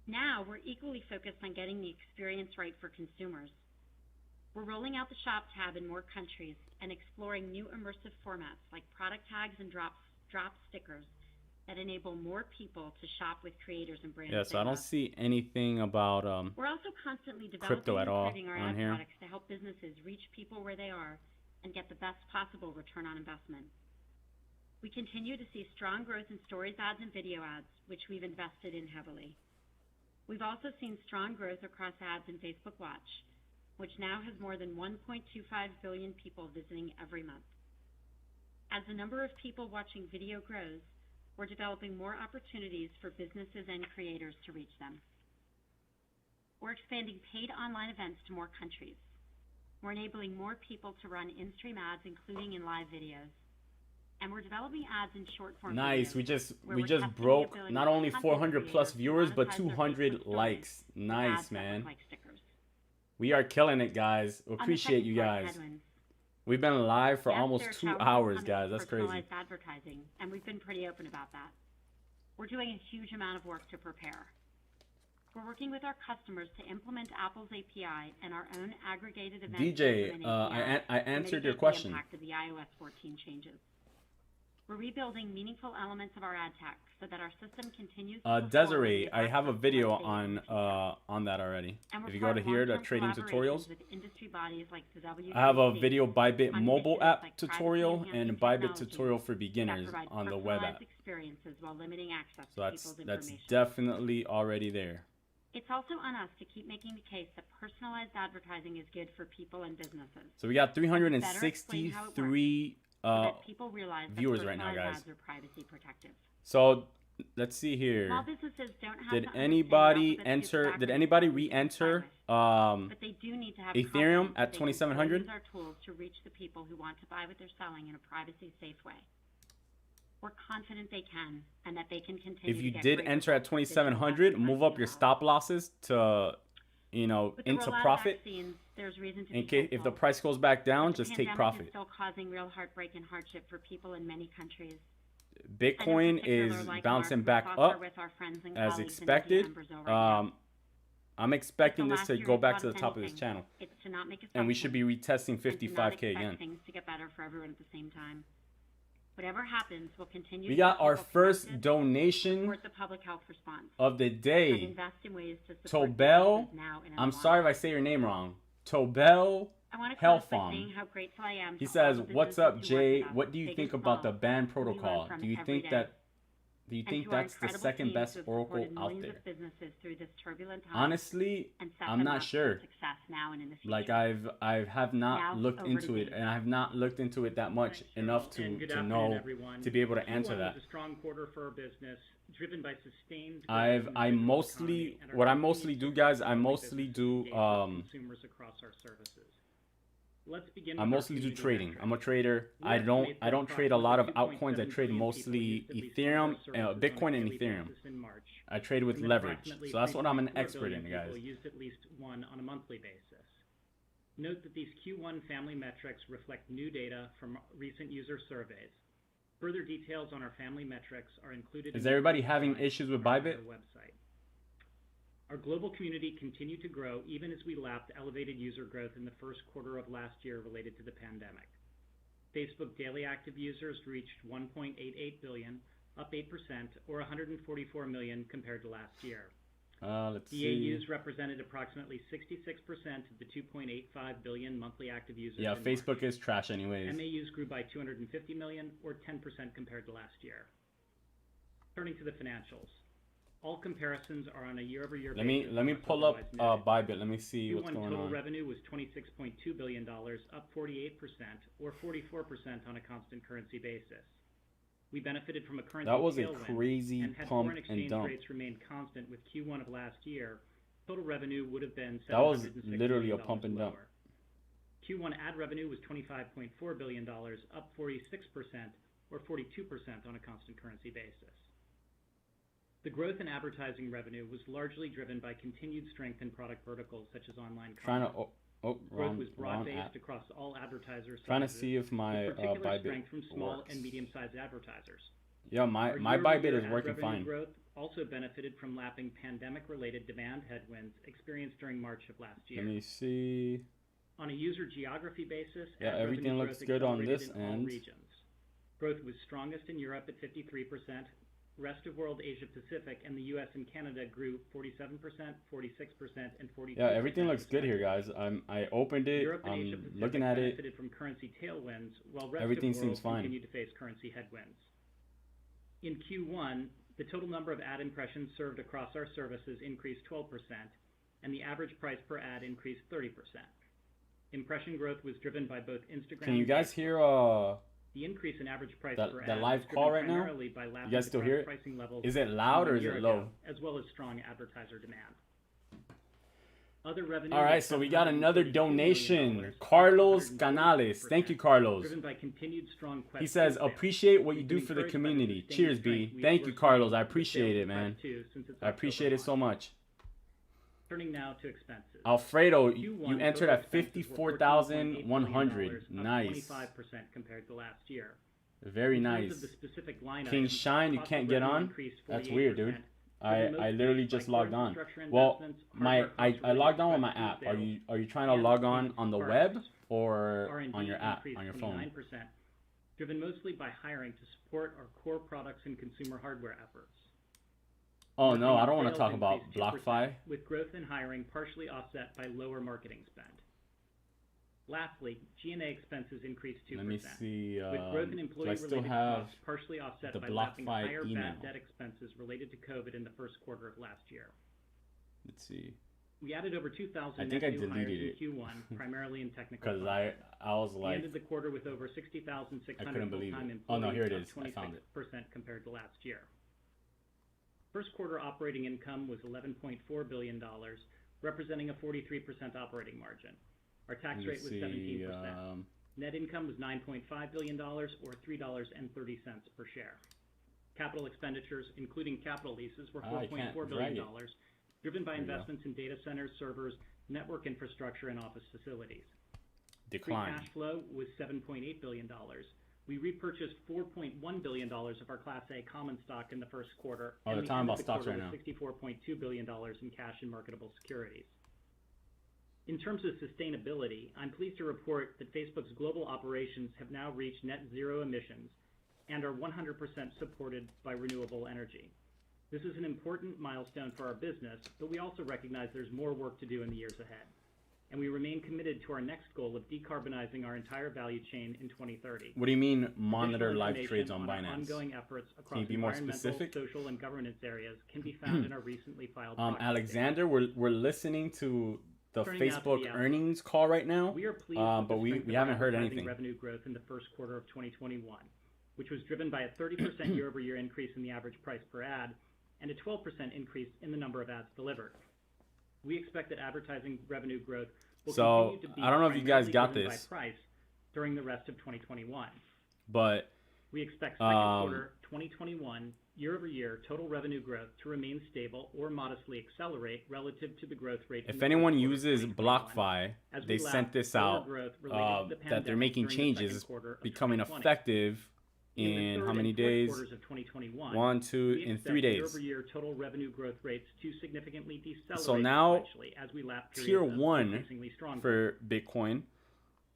Now, we're equally focused on getting the experience right for consumers. We're rolling out the Shop tab in more countries and exploring new immersive formats like product tags and drop stickers that enable more people to shop with creators and brands. Yeah, so I don't see anything about we're also constantly developing crypto at all our on ad here. Products to help businesses reach people where they are and get the best possible return on investment. We continue to see strong growth in stories ads and video ads, which we've invested in heavily. We've also seen strong growth across ads in Facebook Watch, which now has more than 1.25 billion people visiting every month. As the number of people watching video grows, we're developing more opportunities for businesses and creators to reach them. We're expanding paid online events to more countries. We're enabling more people to run in-stream ads, including in live videos. And we're developing ads in short-form nice. videos. We just broke not only 400 plus viewers, but 200 likes. Nice, man. We are killing it, guys. Appreciate you guys. We've been live for Yes, almost there's 2 challenges hours, coming guys. with That's crazy. personalized advertising, and we've been pretty open about that. We're doing a huge amount of work to prepare. We're working with our customers to implement Apple's API and our own aggregated event DJ, filtering API I to answered your mitigate question. the impact of the iOS 14 changes. We're rebuilding meaningful elements of our ad tech so that our system continues to perform Desiree, when I we have a address video customers' on that already. and we're If you go part to of here to long-term trading collaborations tutorials, with industry bodies like the I have a WWDC video Bybit on mobile initiatives app like tutorial privacy-enhancing and Bybit technologies tutorial for that beginners provide on the web app. personalized experiences while limiting access So to that's people's that's information. definitely already there. It's also on us to keep making the case that personalized advertising is good for people and businesses. So we got Better explain how it works 363 so that people realize that viewers right now, personalized guys. ads are privacy protective. So let's see here. Small businesses don't have Did to anybody understand alphabet soup enter? Did backwards anybody to re-enter buy with, but they do need to have Ethereum confidence at that they can still 2700? use our tools to reach the people who want to buy what they're selling in a privacy-safe way. We're confident they can, and that they can continue. If you to get did great enter at results with 2700, move up your stop losses to, With the into rollout of profit. vaccines, there's reason to In be case if the hopeful. price goes back down, But the just take pandemic profit. is still causing real heartbreak and hardship for people in many countries. Bitcoin is bouncing back up as expected. I'm expecting this to go back to the top of this channel, and we should be retesting 55K again. Things to get better for everyone at the same time. Whatever happens, we'll continue. We to got keep our people first connected, donation support the public health response, of the and day. invest in ways to support Tobel, businesses now and in the I'm long sorry if run. I say your name wrong. Tobel I want to Health close by Farm. saying how grateful I am He to all says, the "What's businesses up, who work Jay? with us, What do you big think and about the small, ban and we learn protocol? from Do you every think day." that's And to our the incredible second teams best who have oracle supported out millions there?" of businesses through this turbulent time Honestly, and set I'm them not up for sure. success now and in the future. Like I have not Now, looked over to into it, Dave. and I have not looked into it that much Thanks, enough Cheryl, and good to afternoon, know everyone. to be able to Q1 answer that. was a strong quarter for our business, driven by sustained growth I in the digital mostly economy and our what I continued mostly do, support guys. for I growing mostly businesses do engaged with consumers across our services. Let's begin I with our mostly do community trading. metrics. I'm a trader. We I estimate that don't trade a lot of approximately altcoins. I 2.7 trade billion mostly people used at least Ethereum, one of our services on a Bitcoin, and daily Ethereum. basis in March, I trade with and leverage, approximately so that's what I'm an 3.4 expert in, billion guys. people used at least one on a monthly basis. Note that these Q1 family metrics reflect new data from recent user surveys. Further details on our family metrics are included. Is in the everybody report having slides issues with on our Bybit? website. Our global community continued to grow even as we lapped elevated user growth in the first quarter of last year related to the pandemic. Facebook daily active users reached 1.88 billion, up 8%, or 144 million compared to last year. Let's see. DAUs represented approximately 66% of the 2.85 billion monthly active users. Yeah, in Facebook March. is trash anyways. MAUs grew by 250 million, or 10% compared to last year. Turning to the financials. All comparisons are on a year-over-year Let basis. me unless pull up otherwise noted. Bybit. Let me see Q1 what's going total on. revenue was $26.2 billion, up 48%, or 44% on a constant currency basis. We benefited from a currency That was a tailwind, crazy and had pump foreign exchange and dump. rates remained constant with Q1 of last year, total revenue would have been That was $706 literally a million pump and dump. lower. Q1 ad revenue was $25.4 billion, up 46%, or 42% on a constant currency basis. The growth in advertising revenue was largely driven by continued strength in product verticals such as online Trying commerce. to Growth was wrong broad-based app. across all advertisers. Trying to see if my with particular Bybit strength from small works. and medium-sized advertisers. Yeah, my Our Bybit year-over-year is ad working revenue fine. Growth also benefited from lapping pandemic-related demand headwinds experienced during March of last year. Let me see. On a user geography basis, Yeah, ad everything revenue looks growth good on accelerated this in all end. regions. Growth was strongest in Europe at 53%. Rest of world, Asia Pacific, and the U.S. and Canada grew 47%, 46%, and 42%. Yeah, everything looks good here, guys. I opened it. Europe and Asia I'm Pacific looking at it. benefited from currency tailwinds, while rest Everything of the world seems fine. continued to face currency headwinds. In Q1, the total number of ad impressions served across our services increased 12%, and the average price per ad increased 30%. Impression growth was driven by both Instagram. Can you and guys Facebook. hear The increase in average price the per ad live was driven call right now? primarily by lapping You guys still hear it? pricing levels Is it from loud or a is year it ago, low? as well as strong advertiser demand. Other revenue. All right, was so we got another $732 donation. million, Carlos up Canales. Thank you, 140%, Carlos. driven by continued strong Quest He says, 2 sales. appreciate what you We've do been for the encouraged by the community. sustained Cheers, strength B. we Thank have you, seen Carlos. with I the appreciate sales it, of man. Quest 2 since its I appreciate October it so launch. much. Turning now to expenses. Alfredo, Q1 you entered total at expenses were $14.8 54,100. billion, up Nice. 25% compared to last year. Very In nice. terms of the specific line King items, Shine, you cost can't of get revenue on? increased That's 48%, weird, dude. driven I mostly literally by just core logged on. infrastructure Well, investments, I hardware logged on with my costs app. related to Are you trying to and log on increased the partners. web or R&D on your app, increased on your phone? 29%, driven mostly by hiring to support our core products and consumer hardware efforts. Oh no, Marketing I don't want to sales talk about increased 2%, Blockfi. with growth in hiring partially offset by lower marketing spend. Lastly, G&A expenses increased 2%, Let me see. with growth in Do I employee-related still have costs partially offset the by lapping Blockfi higher email? bad debt expenses related to COVID in the first quarter of last year. Let's see. We added over 2,000 I net think I new hires deleted in Q1, primarily in technical Because functions. I was We like, ended the quarter with over 60,600 I couldn't believe full-time it. employees, Oh no, here it up is. I found it. 26% compared to last year. First quarter operating income was $11.4 billion, representing a 43% operating margin. Our tax Let me rate was see, 17%. Net income was $9.5 billion, or $3.30 per share. Capital expenditures, including capital leases, were I can't $4.4 billion, drag driven by There you go. investments in data centers, servers, network infrastructure, and office facilities. Decline. Free cash flow was $7.8 billion. We repurchased $4.1 billion of our Class A common stock in the first quarter. Oh, and they're we talking ended about the stocks quarter right with $64.2 billion in cash and marketable securities. In terms of sustainability, I'm pleased to report that Facebook's global operations have now reached net zero emissions and are 100% supported by renewable energy. This is an important milestone for our business, but we also recognize there's more work to do in the years ahead. And we remain committed to our next goal of decarbonizing our entire value chain in 2030. What do you mean monitor Additional live trades on information our Binance? ongoing efforts across Can you be more environmental, specific? social, and governance areas can be found in our recently filed proxy Alexander, we're listening to the Turning now to Facebook the outlook. earnings call right now. We are pleased but with the strength we of our haven't heard advertising anything. revenue growth in the first quarter of 2021, which was driven by a 30% year-over-year increase in the average price per ad and a 12% increase in the number of ads delivered. We expect that advertising revenue growth will continue to be I don't know if you guys primarily got driven this, by price during the rest of 2021. but We expect second quarter 2021 year-over-year total revenue growth to remain stable or modestly accelerate relative to the growth rate. if in the anyone first quarter of uses 2021, BlockFi, as they we lap sent this lower out growth related to the that they're pandemic making during the second changes, quarter of becoming 2020. effective In the in third how many and fourth days? quarters of 2021, 1, 2, we in expect 3 days. year-over-year total revenue growth rates to significantly decelerate So now, sequentially as we lap Tier periods of 1 increasingly strong growth. for Bitcoin,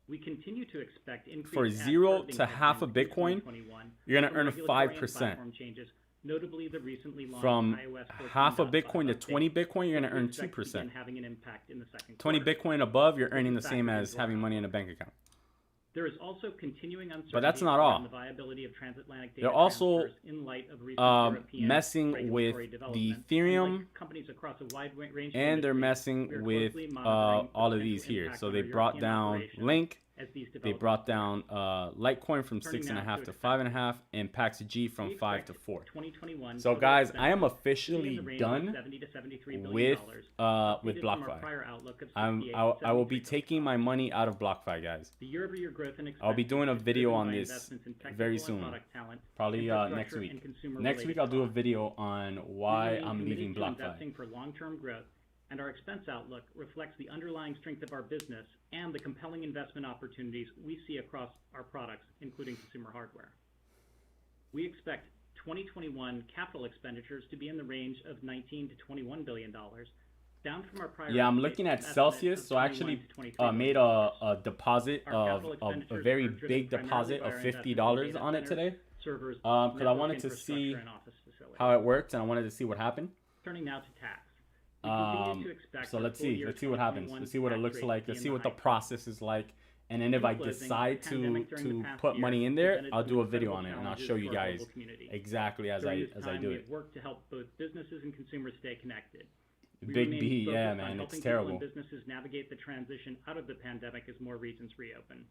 We continue to expect increased for ad 0 targeting to half a headwinds in Bitcoin, 2021 you're going from to earn regulatory and 5%. platform changes, notably the recently launched From iOS 14.5 half a Bitcoin to update, 20 Bitcoin, you're going which to we earn expect to 2%. begin having an impact in the second 20 quarter. Bitcoin above, you're This earning the is same factored as into our having money in a outlook. bank account. There is also continuing uncertainty But that's not around all. the viability of transatlantic data They're also transfers in light of recent European messing with regulatory the developments. Ethereum, Like companies across a wide range of and they're industries, we messing are with closely monitoring the all of potential these here. impact So on they our brought European down operations Link, as these they developments brought progress. down Litecoin from Turning 6.5 now to to 5.5, and Pax G from We 5 expect to 4. 2021 So total guys, I am expenses to be in officially the range of done $70 to $73 billion, with updated from our BlockFi. prior outlook of I 68 to will be 73 taking my money out of BlockFi, guys. The year-over-year growth in expenses I'll be doing a is video driven on by this investments in technical very and soon. product talent, Probably next infrastructure, week. and consumer Next week related I'll do a costs. video on We why remain I'm committed leaving to BlockFi. investing for long-term growth, and our expense outlook reflects the underlying strength of our business and the compelling investment opportunities we see across our products, including consumer hardware. We expect 2021 capital expenditures to be in the range of $19 to $21 billion, down from our prior Yeah, I'm update looking at estimate Celsius, of so I $21 actually to $23 made billion. a deposit Our of capital a expenditures very are driven big primarily deposit by of our investments in $50 data on it centers, today, servers, because I network wanted to see infrastructure, and office facilities. how it worked, and I wanted to see what happened. Turning now to tax. We continue to expect So our let's full see. year Let's see what happens. 2021 Let's see what it tax looks rate like. to be Let's in see the what the high teens. process is like. And then if I In closing, decide the pandemic during the to past put year money in there, presented I'll some do a video incredible on it, and I'll challenges show to you our guys global community. exactly as During I this time, do we it. have worked to help both businesses and consumers stay connected. We Big remain B, yeah, focused on man, helping it's people terrible. and businesses navigate the transition out of the pandemic as more regions reopen.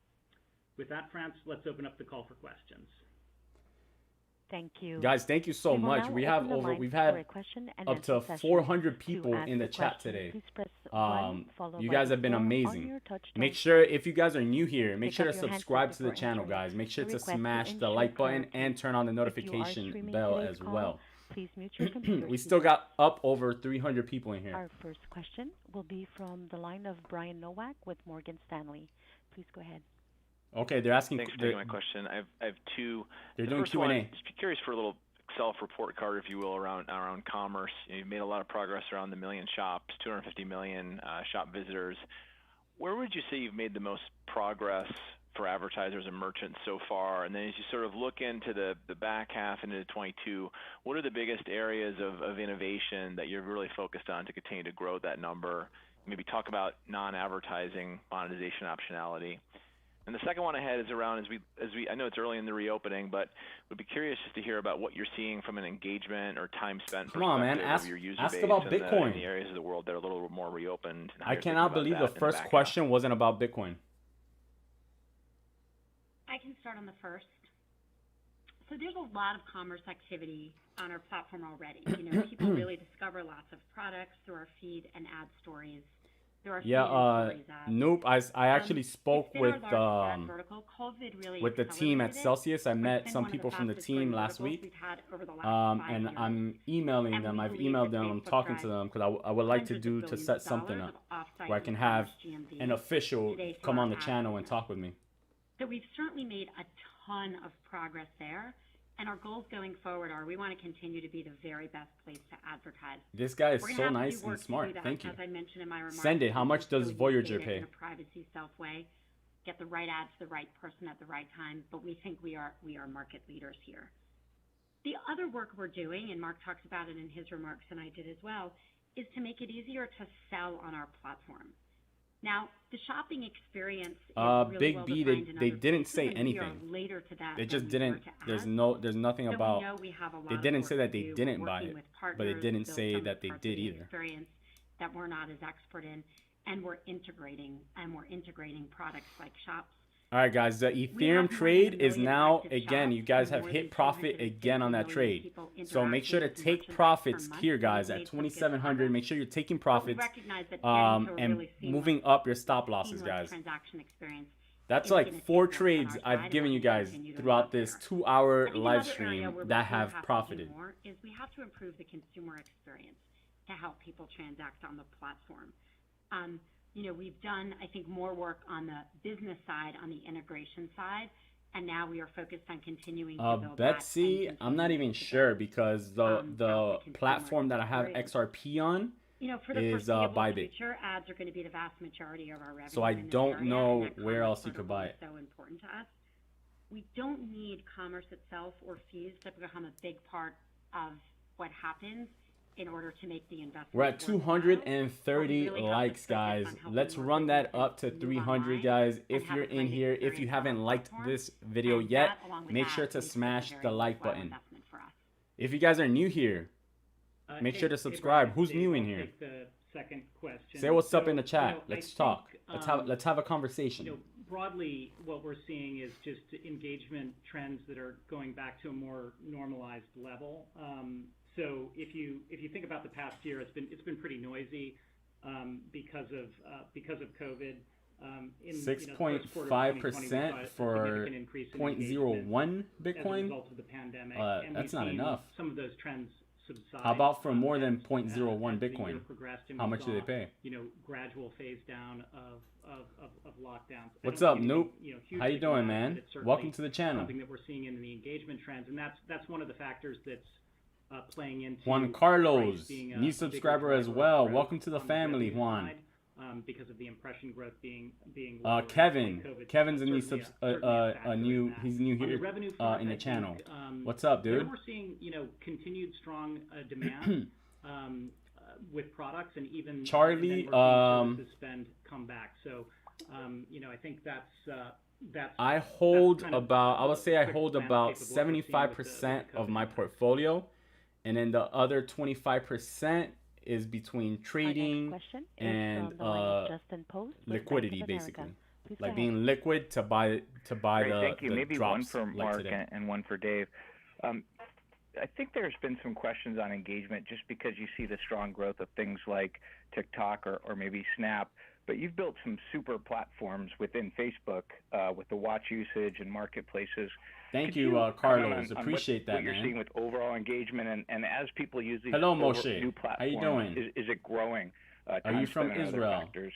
With that, France, let's open up the call for questions. Thank you. Guys, thank you so We will much. now We open have the over, lines we've for had a question and up to answer session. 400 To people ask in the a chat question, today. please press 1, followed You by guys the have been 4 on amazing. your touch Make tone sure, phone. if you guys are new here, make Pick sure up to your handset subscribe to the before channel, entering. guys. Make A sure to request to smash the ensure like button clarity. and turn on the If you are notification streaming bell today's as call, well. Please mute your computer. We still got up over 300 people in here. Our first question will be from the line of Brian Nowak with Morgan Stanley. Please go ahead. Okay, they're asking. Thanks for taking my question. I have two. They're the doing first Q&A. one, just be curious for a little self-report card, if you will, around commerce. You've made a lot of progress around the million shops, 250 million shop visitors. Where would you say you've made the most progress for advertisers and merchants so far? And then as you sort of look into the back half into 22, what are the biggest areas of innovation that you're really focused on to continue to grow that number? Maybe talk about non-advertising monetization optionality. And the second one I had is around, as we I know it's early in the reopening, but would be curious just to hear about what you're seeing from an engagement or time spent Come on, man. perspective of your user Ask base about in Bitcoin. the areas of the world that are a little more reopened. and how I you're thinking cannot about believe that the in the first back half. question wasn't about Bitcoin. I can start on the first. So there's a lot of commerce activity on our platform already. People really discover lots of products through our feed and ad stories. Nope. I actually spoke It's been with our largest ad vertical. COVID really the team at accelerated it. Celsius. I It's met been some one of the people from the fastest team growing last verticals week. we've had over the last 5 And years. I'm emailing And them. we I've believe emailed that them. I'm Facebook talking to drives them because I would like to hundreds of to billions set of something dollars up of off-site where I can have e-commerce GMV an official today through come our on the ad channel and business. talk with me. So we've certainly made a ton of progress there. And our goals going forward are we want to continue to be the very best place to advertise. This guy is We're so gonna have to nice do work and to smart. do that, Thank you. As I mentioned in my remarks. Send it. How much does really use Voyager data pay? in a privacy self way, get the right ad to the right person at the right time, but we think we are market leaders here. The other work we're doing, and Mark talks about it in his remarks and I did as well, is to make it easier to sell on our platform. Now, the shopping experience is really Big well B, defined in they other didn't places, say and we are anything. later to that They than just we didn't. were to ads. There's nothing So we about. know we have a lot They of didn't work say that to they do. didn't We're buy working it, with but they partners didn't to build say some that they parts of did the either. experience that we're not as expert in, and we're integrating products like shops. All right, guys. The We Ethereum have more trade than a is million now active again. shops You guys and have more hit than profit 250 again on that million trade. people So make sure to interacting with take merchants profits per month. here, guys. We've At made some good 2,700. progress. Make sure you're taking But we profits. recognize that getting to a And really seamless, moving up your stop losses, seamless guys. transaction experience That's is like gonna 4 take work on trades our side, I've and given we're you gonna guys continue to throughout work this there. 2-hour I think live another area stream where we that do have to do profited. more is we have to improve the consumer experience to help people transact on the platform. We've done, I think, more work on the business side, on the integration side, and now we are focused on continuing to build that. Betsy, and I'm not continuing even to sure build, because out the consumer platform that I have experience. XRP on, For the is, foreseeable Bybit. future, ads are going to be the vast majority of our revenue. so I in this don't area, know and that where commerce else you could vertical buy is it. so important to us. We don't need commerce itself or fees to become a big part of what happens in order to make the investment. We're at worthwhile. 230 really have to likes, focus guys. on helping Let's more run that businesses up to move 300, online guys. and If have you're a in great here, if you experience on haven't our liked platform. this video And yet, that, along with make ads, sure to makes it a smash very the like worthwhile button. investment for us. If you guys are new here, make sure to subscribe. Who's Dave, new in I'll here? take the second question. Say what's up So, in the chat. I Let's think, talk. Let's have a conversation. Broadly, what we're seeing is just engagement trends that are going back to a more normalized level. So if you think about the past year, it's been pretty noisy because of COVID. 6.5% for 0.01 as a Bitcoin. result of the pandemic. And That's we've not seen enough. some of those trends subside. How about for more than as 0.01 the year Bitcoin? progressed and How we much do saw, they pay? gradual phase down of lockdowns. I What's don't up, see Noop? anything, How you hugely doing, dramatic, man? but it's certainly Welcome to the channel. something that we're seeing in the engagement trends, and that's one of the factors that's playing into Juan price Carlos, being a new bigger subscriber as driver of well. growth Welcome to the on family, revenue Juan. side, because of the impression growth being lower in Kevin. COVID. Kevin's a new Certainly factor new. in that. He's new On the here revenue front, in the I channel. think, What's up, there dude? we're seeing continued strong demand with products, and even Charlie, and then we're seeing services spend come back. So I think that's I hold kind of about. I would say I quick hold landscape about of what we're seeing with the 75% of COVID my trends. portfolio, and then the other 25% is between Our next trading question is and from the line of Justin Post with Bank of liquidity, America. basically, Please go like ahead. being liquid to buy Great, thank you. the Maybe drops one for like Mark today. and one for Dave. I think there's been some questions on engagement just because you see the strong growth of things like TikTok or maybe Snap, but but you've built some super platforms within Facebook with the watch usage and marketplaces. Thank Could you, comment Carlos. on Appreciate that, what you're man. seeing with overall engagement, and as people use these Hello, Moshe. new platforms, How you doing? Is it growing? Are you Time from spent on other Israel? factors?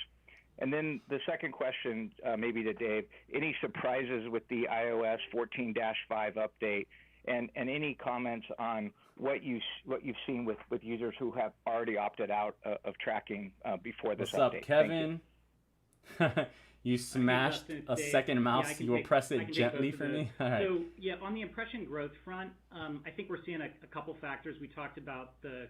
And then the second question, maybe to Dave, any surprises with the iOS 14-5 update, and any comments on what you've seen with users who have already opted out of tracking before this What's update? up, Kevin? You smashed a second mouse. You will press it gently for me. All right. So yeah, on the impression growth front, I think we're seeing a couple factors. We talked about the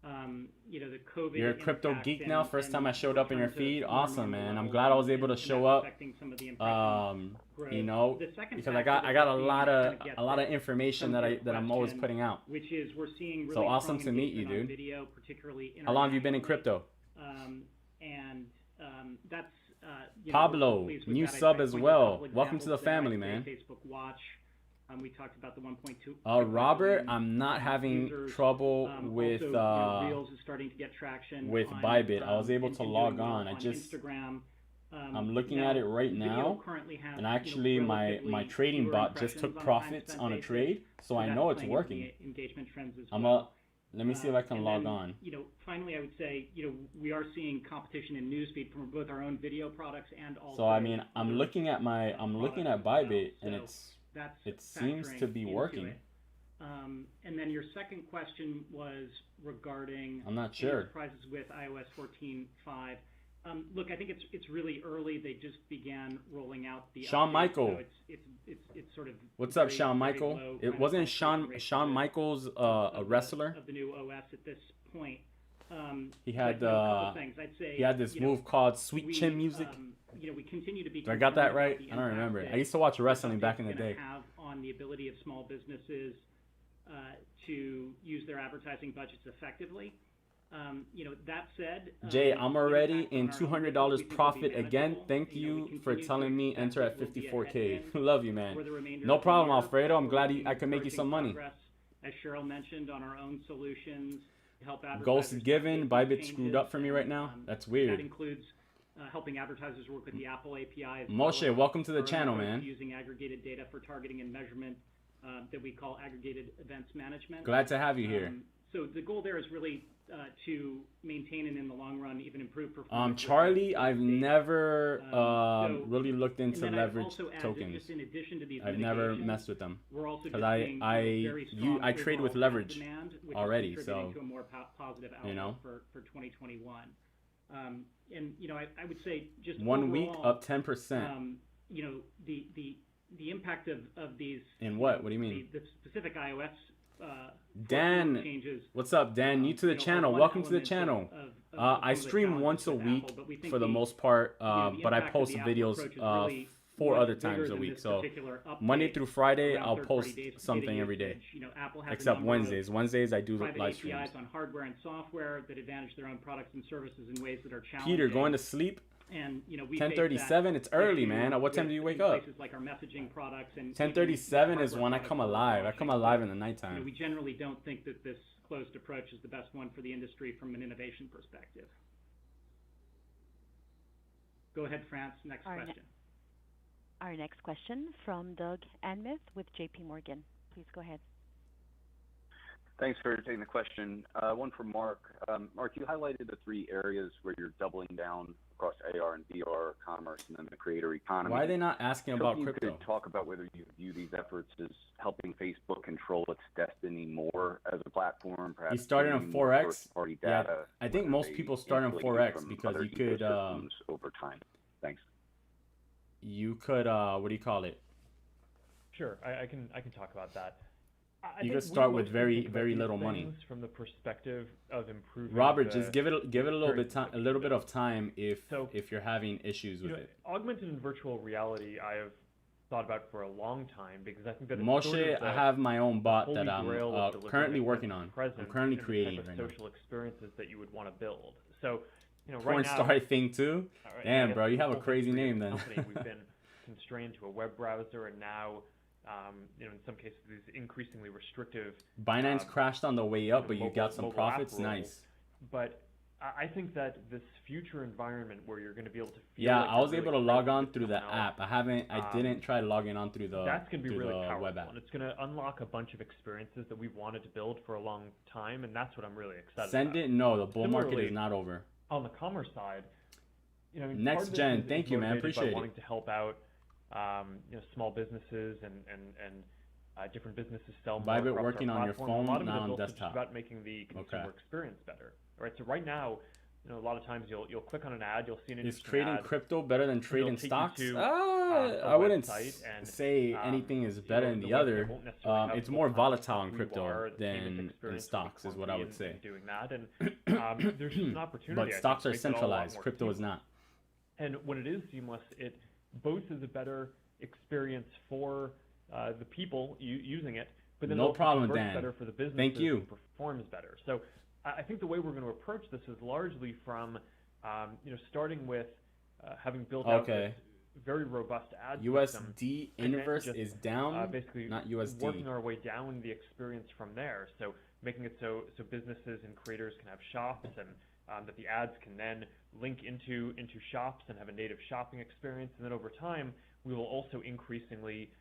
the COVID. You're a crypto impact geek and- now. First and time I showed up in your return to feed. more Awesome, normal man. I'm levels glad I was and- able to and show that's up. affecting some of the impression growth. You know, The second because I factor got that a we're lot seeing of to kinda a lot of get information some of that your I'm always question, putting out. which is we're seeing really So awesome strong to meet you, engagement on dude. Video, particularly How long have you been in internationally. crypto? That's Pablo, we're pleased with new that. I sub as pointed a well. couple Welcome to the examples there, family, like, man. say, Facebook Watch. We talked about the 1.2. Robert, I'm not having users. trouble with Also, Reels is starting to get traction with on, Bybit. I was able and to doing log well on. I just Instagram. I'm looking Now, at it right video now, currently has, and actually my relatively trading fewer bot just took impressions on a time profits spent on a basis, trade, so I that's know it's playing into working. the engagement trends as I'm well. let me see if I can And log then, on. Finally, I would say, we are seeing competition in newsfeed from both our own video products and also. So I mean, I'm other, looking at products as Bybit, well. and So that's it seems factoring to be into working. it. And then your second question was regarding I'm not any sure. surprises with iOS 14.5. Look, I think it's really early. They just began rolling out the Shawn update, Michael. So it's sort of What's up, very, Shawn very Michael? low It kind of wasn't penetration rate Shawn of the- Michaels a of the- wrestler? of the new OS at this point. He But, had a couple things. I'd say, he had this move called Sweet we, Chin Music. we continue to be. Do I got that concerned right? about the I don't impact remember. that I used to watch this wrestling back update's in the gonna day. have on the ability of small businesses to use their advertising budgets effectively. That said, Jay, the I'm already impact on in our own $200 business, we think, will be profit again. manageable. Thank We you for continue to telling me expect enter it at will be a 54K. headwind Love you, man. for the remainder No of the problem, year. Alfredo. I'm We're glad making I can make you some money. progress, as Cheryl mentioned, on our own solutions to help advertisers Ghost given, navigate Bybit these screwed up for me changes, right now. That's That weird. includes helping advertisers work with the Apple API. As Moshe, well as welcome to the our own channel, approach man. to using aggregated data for targeting and measurement that we call aggregated events management. Glad to have you here. So the goal there is really to maintain and in the long run even improve performance. Charlie, I've never so- really looked And into then I'd leverage also add that tokens. just in addition to these I've never mitigations, messed with them. we're also Because just seeing, very strong I trade with overall leverage demand, which already, is contributing so, to a more positive outlook you know. for 2021. And I would say just 1 week overall, up 10%. The impact of these In what? What do you mean? the specific iOS Dan, changes. what's up, Dan? New to the are channel. one Welcome to the element channel. of I some of the stream challenges once a with week Apple, but we think for the the- most part, the but I impact of post the Apple videos approach is really 4 much other bigger times a than week. this So particular update Monday through Friday, around I'll third-party post data something every day. usage. Apple has a Except number of Wednesdays. Wednesdays I do private live streams. APIs on hardware and software that advantage their own products and services in ways that are challenging. Peter, going to sleep? And we 10:37. It's early, man. At what time do you wake up? Places like our messaging products and 10:37 is hardware when I products come that we're alive. I launching. come alive in the We nighttime. generally don't think that this closed approach is the best one for the industry from an innovation perspective. Go ahead, France. Next All right. question. Our next question from Doug Anmuth with JP Morgan. Please go ahead. Thanks for taking the question. One for Mark. Mark, you highlighted the 3 areas where you're doubling down across AR and VR, commerce, and then the creator economy. Why are they not asking about You crypto? could talk about whether you view these efforts as helping Facebook control its destiny more as a platform. Perhaps You started on giving more 4X? first-party Yeah, data, I think whether most they people start on insulate 4X from because other you could ecosystems over time. Thanks. what do you call it? Sure, I can talk about that. I You think could start we with mostly very, think about very these little money. things from the perspective of improving. Robert, the just give it a little bit experience a little bit of time So, if you're having issues with You know, it. augmented and virtual reality, I have thought about for a long time because I think that it's Moshe, sort of I the have my own bot holy that I'm grail of delivering currently a working sense of on. I'm presence currently and the creating type it of right now. social experiences that you would want to build. So, right Porn now, star thing too? all right, Damn, I guess bro, you the have a whole crazy history of name the then. company, we've been constrained to a web browser, and now, in some cases, these increasingly restrictive. Binance crashed on the way up, but you mobile- got some mobile app profits. rules. Nice. But I think that this future environment where you're going to be able to feel Yeah, like I you're was able really to log present on is through the coming out, app. I didn't try logging on through the that's going to be through really the powerful, web app. and it's going to unlock a bunch of experiences that we've wanted to build for a long time, and that's what I'm really excited Send about. it. No, the bull market Similarly, is not over. on the commerce side, you know, I mean, Next part of this gen, is thank you, man. motivated by Appreciate wanting it. to help out, you know, small businesses and different businesses sell more Bybit across working our on your platform. A phone, lot of it not is on also desktop. just about making the consumer Okay. experience better. All right, so right now, you know, a lot of times you'll click on an ad, you'll see an Is interesting trading ad, crypto better than and it'll trading take you stocks? to, I a wouldn't website, and say anything is you better know, than the website other. won't necessarily have It's full more context volatile of in who you crypto are, the payment than in experience will be stocks, is what I clunky would say. in doing that, and there's just an opportunity. But I think, stocks to are make that all a lot centralized. more Crypto is seamless. not. And when it is seamless, it both is a better experience for the people using it, but then No it also problem, converts Dan. better for the business. Thank you. And performs better. So I think the way we're going to approach this is largely from you know, starting with having built out this very robust ad system, USD and then inverse just, is down, basically not USD. working our way down the experience from there. So making it so businesses and creators can have shops, and that the ads can then link into shops and have a native shopping experience. And then over time, we will also increasingly,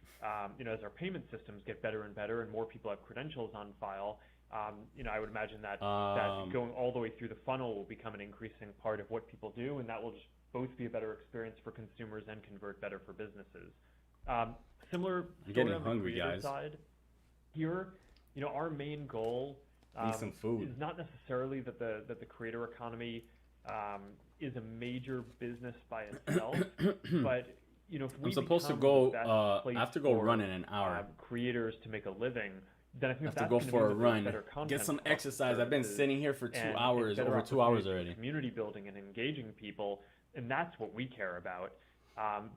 you know, as our payment systems get better and better, and more people have credentials on file, you know, I would imagine that going all the way through the funnel will become an increasing part of what people do, and that will just both be a better experience for consumers and convert better for businesses. Similar story on the creator side. Here, you know, our main goal some food. is not necessarily that the creator economy is a major business by itself, but you know, if we I'm supposed to become go. the best I place have to go for, run in an hour. Creators to make a living, then I think I have that's to go gonna for mean a that there's run, better content get some across exercise. I've been services, sitting here for 2 and hours, better over 2 hours opportunities for already. Community building and engaging people, and that's what we care about.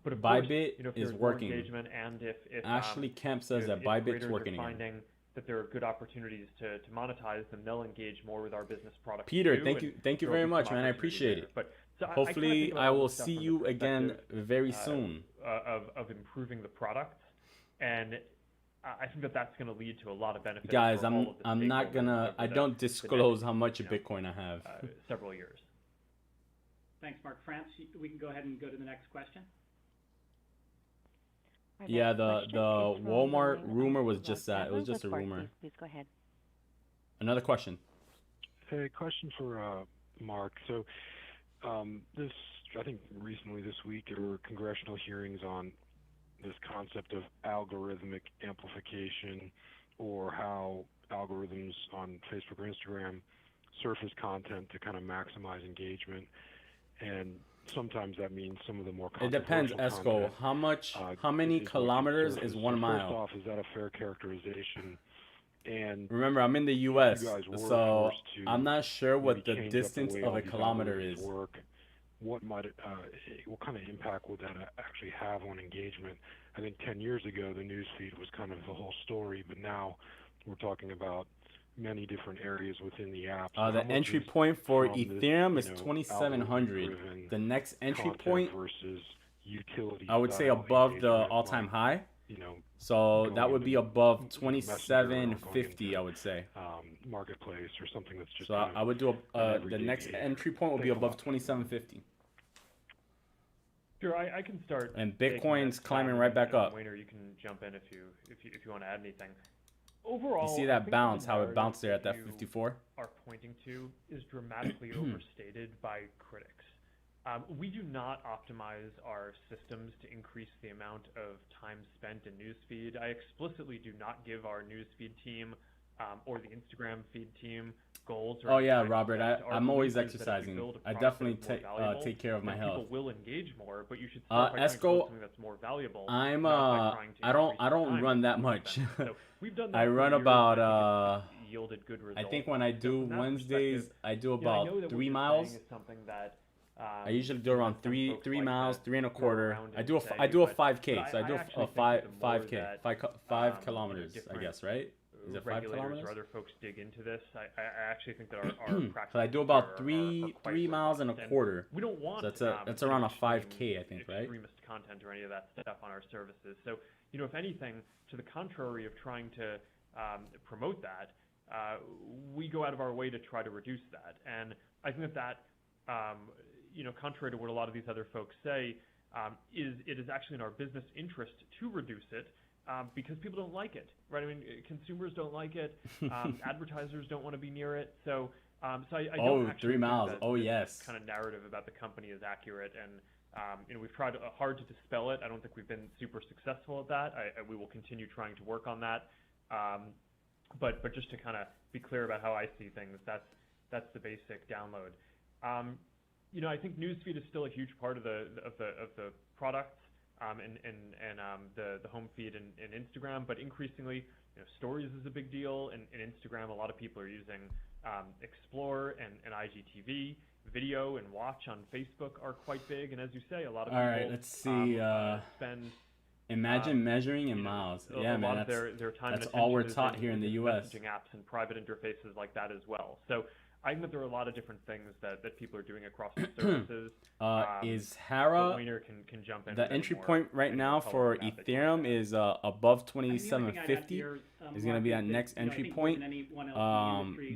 But of Bybit course, you know, if is there's more working. engagement, and if Ashley Kemp says that if Bybit's creators working are again. finding that there are good opportunities to monetize, then they'll engage more with our business product. Peter, too, thank you there'll very be much, some man. I opportunity appreciate there. it. But so Hopefully, I will see you again very uh, soon. Of improving the product, and I think that that's going to lead to a lot of benefits. Guys, for all of the I'm not stakeholders gonna. over I the don't next, disclose how much you know, Bitcoin I have. Several years. Thanks, Mark. France, we can go ahead and go to the next question. Yeah, the Walmart rumor was just that. It was just a rumor. Please go ahead. Another question. Hey, question for Mark. So, this, I think recently this week, there were congressional hearings on this concept of algorithmic amplification, or how algorithms on Facebook or Instagram surface content to kind of maximize engagement. And sometimes that means some of the more It depends, Esco. How many kilometers is 1 mile? First off, is that a fair characterization? And remember, I'm in the U.S., so I'm not sure what the distance of a kilometer is. What might what kind of impact would that actually have on engagement? I think 10 years ago the news feed was kind of the whole story, but now we're talking about many different areas within the app. So the entry point for Ethereum is 2,700. The next entry point versus utility, I would say above the all-time high. So that would be above 2,750, I would say. Marketplace or something that's just. So I would do the next entry point would be above 2,750. Sure, I can start. And Bitcoin's climbing right back up. Wayner, you can jump in if you want to add anything. Overall, you see that bounce, how it bounced there at that 54? Are pointing to is dramatically overstated by critics. We do not optimize our systems to increase the amount of time spent in newsfeed. I explicitly do not give our newsfeed team or the Instagram feed team goals. Oh yeah, Robert, I'm always exercising. I definitely take care of my health. People will engage more, but you should start by Esco, something that's more valuable. I don't run that much. So we've done that I run about yielded good results. I think when I do Wednesdays, I do about 3 miles. I usually do around 3 miles, 3.25. I do a 5K, so I do a 5K, 5 kilometers, I guess, right? Is it 5 kilometers? Or other folks dig into this. I actually think that our practice. So I do about 3 miles and a quarter. We don't want that's around a 5K, I think, right? Extremist content or any of that stuff on our services. So if anything, to the contrary of trying to promote that, we go out of our way to try to reduce that. And I think that contrary to what a lot of these other folks say, it is actually in our business interest to reduce it because people don't like it, right? I mean, consumers don't like it, advertisers don't want to be near it. So I don't actually 3 miles. think that this kind of narrative about the company is accurate, and we've tried hard to dispel it. I don't think we've been super successful at that. We will continue trying to work on that. But just to kind of be clear about how I see things, that's the basic download. I think newsfeed is still a huge part of the product, and the home feed and Instagram, but increasingly, stories is a big deal. In Instagram, a lot of people are using Explore and IGTV. Video and watch on Facebook are quite big, and as you say, a lot of people. All right, let's see. Spend. Imagine measuring in miles. Yeah, man, lot of their time that's and all we're attention taught is here in the in U.S. Messaging apps and private interfaces like that as well. So I think that there are a lot of different things that people are doing across the services. Is Hara can jump in the entry point right now for Ethereum is above 2750 is going to be that next entry point.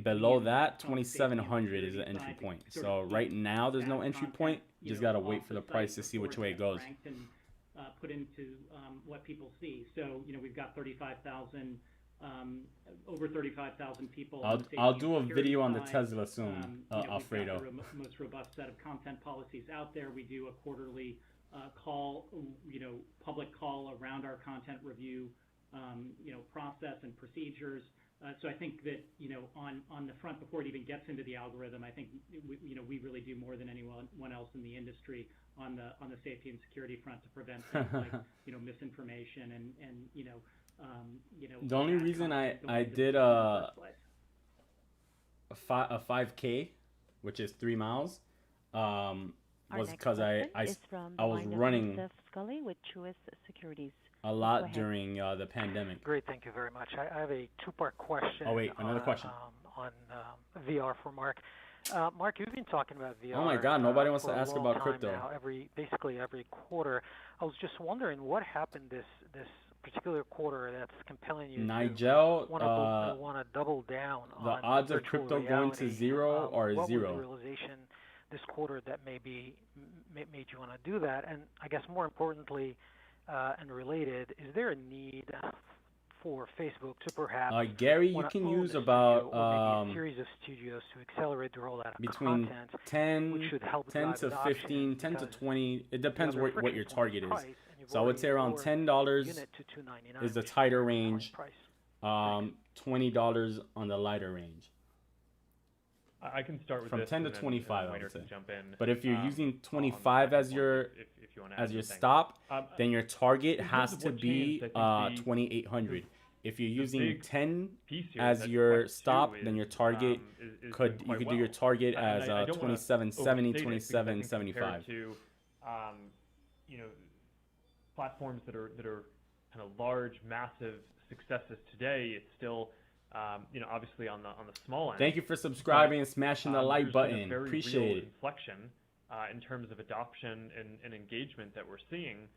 Below that 2700 is the entry point. So right now there's no entry point. You just got to wait for the price to see which way it goes. Put into what people see. So we've got 35,000, over 35,000 people. I'll do a video on the Tesla soon, Alfredo. We've got the most robust set of content policies out there. We do a quarterly call, public call around our content review, process and procedures. So I think that on the front, before it even gets into the algorithm, I think we really do more than anyone else in the industry on the safety and security front to prevent things like misinformation and The only reason I did a 5K, which is 3 miles, was because I was running Scully with Truist Securities. A lot during the pandemic. Great, thank you very much. I have a two-part question. Oh wait, another question. On VR for Mark. Mark, you've been talking about VR. Oh my God, nobody wants to ask about crypto. Now, basically every quarter. I was just wondering what happened this particular quarter that's compelling you Nigel, to want to double down the on odds of virtual crypto reality. going to zero are what zero. Was the realization this quarter that made you want to do that? And I guess more importantly, and related, is there a need for Facebook to perhaps Gary, you can use about a series of studios to accelerate the rollout of between content, 10 to 15, 10 to 20. It depends what your target is. So I would say around $10 is the tighter range, $20 on the lighter range. I can start with from this 10 to and 25, then I would say. jump in. But if you're using 25 as your stop, then your target has to be 2,800. If you're using 10 as your stop, then your target you could do your target as 2770, 2775. To platforms that are kind of large, massive successes today, it's still obviously on the small end. Thank you for subscribing and smashing the like button. Very Appreciate real it. Inflection in terms of adoption and engagement that we're seeing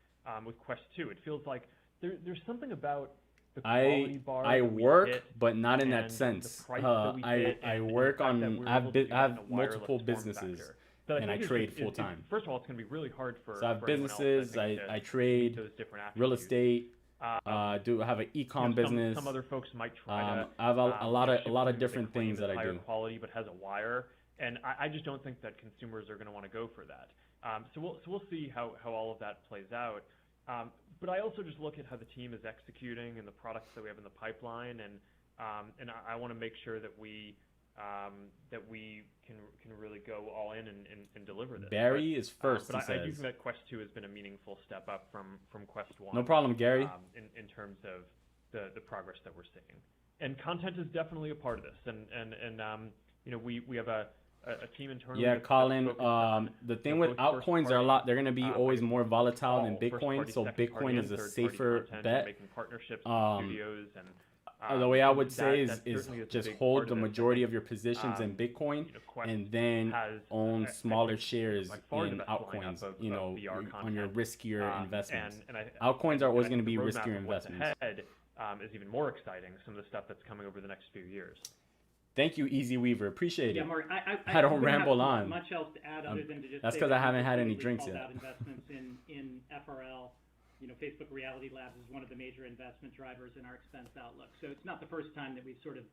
with Quest 2. It feels like there's something about the quality bar I that we work, hit but not in that and sense. the price that we hit I and work the fact that on. we're I able to do it have in a wireless multiple form businesses, factor. But and I trade full time. First of all, it's going to be really hard for So I have for anyone else, businesses. I think, I to trade those different real attributes. estate. Do have an e-com business. Some other folks might try to. I have a lot of different claim things that I higher do. quality, but has a wire, and I just don't think that consumers are going to want to go for that. So we'll see how all of that plays out. But I also just look at how the team is executing and the products that we have in the pipeline, and I want to make sure that we can really go all in and deliver this. Barry is first. But he I do says. think that Quest 2 has been a meaningful step up from Quest 1. No problem, Gary. In terms of the progress that we're seeing, and content is definitely a part of this, and we have a team internally. Yeah, Colin. The thing with altcoins are they're going to be always more volatile than Bitcoin. So Bitcoin is a safer bet. Making partnerships with studios and. The way I would say is just hold the majority of your positions in Bitcoin and then own smaller shares in altcoins, on your riskier investments. Altcoins are always going to be riskier investments. Ahead is even more exciting, some of the stuff that's coming over the next few years. Thank you, Easy Weaver. Appreciate Yeah, it. Mark, I don't wouldn't ramble have on. much else to add other than to just That's say because I that haven't we had any specifically drinks called yet. out investments in FRL. Facebook Reality Labs is one of the major investment drivers in our expense outlook. So it's not the first time that we've sort of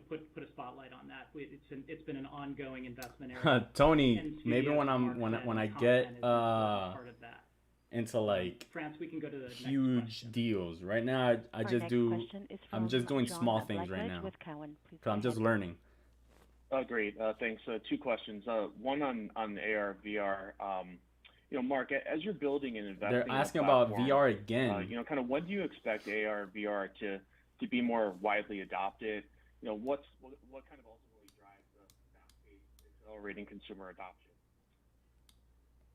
put a spotlight on that. It's been an ongoing investment area. Tony, maybe when I get part of that. into like France, we can go to the huge next question. deals. Right now, I'm just doing John small things right Blackledge now. with Cowen. Please Cause I'm go just ahead. learning. Great. Thanks. Two questions. One on AR, VR. Mark, as you're building and investing They're in the asking about platform, VR again. kind of when do you expect AR and VR to be more widely adopted? What kind of ultimately drives the fast-paced accelerating consumer adoption?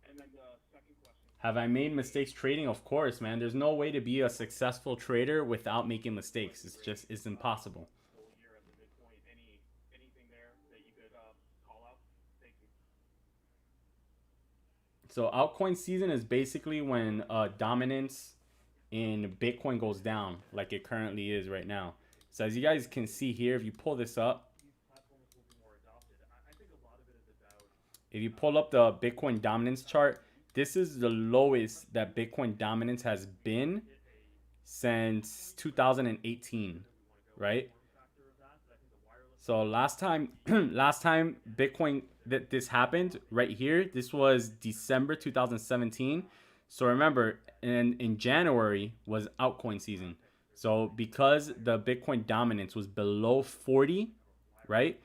And then the second question. Have I made mistakes trading? Of course, man. There's no way to be a successful trader without making mistakes. It's impossible. Full year at the midpoint. Anything there that you could call out? Thank you. So altcoin season is basically when dominance in Bitcoin goes down, like it currently is right now. So as you guys can see here, if you pull this up, if you pull up the Bitcoin dominance chart, this is the lowest that Bitcoin dominance has been since 2018, right? So last time Bitcoin that this happened right here, this was December 2017. So remember, in January was altcoin season. So because the Bitcoin dominance was below 40, right?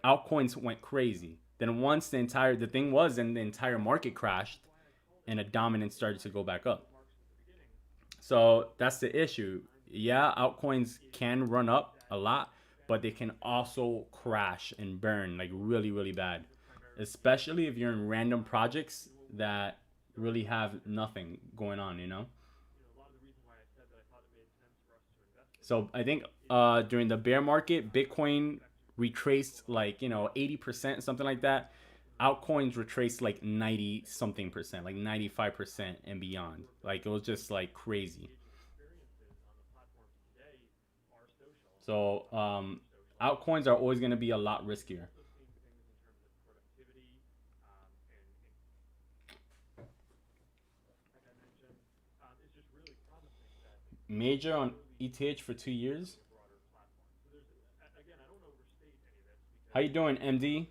Altcoins went crazy. Then once the entire market crashed and the dominance started to go back up. So that's the issue. Yeah, altcoins can run up a lot, but they can also crash and burn like really, really bad. Especially if you're in random projects that really have nothing going on, So I think during the bear market, Bitcoin retraced like 80%, something like that. Altcoins retraced like 90 something percent, like 95% and beyond. Like it was just like crazy. So altcoins are always going to be a lot riskier. Major on ETH for 2 years. How you doing, MD?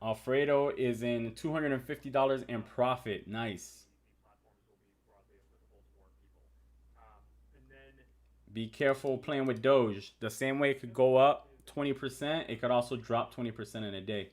Alfredo is in $250 in profit. Nice. Be careful playing with Doge. The same way it could go up 20%, it could also drop 20% in a day.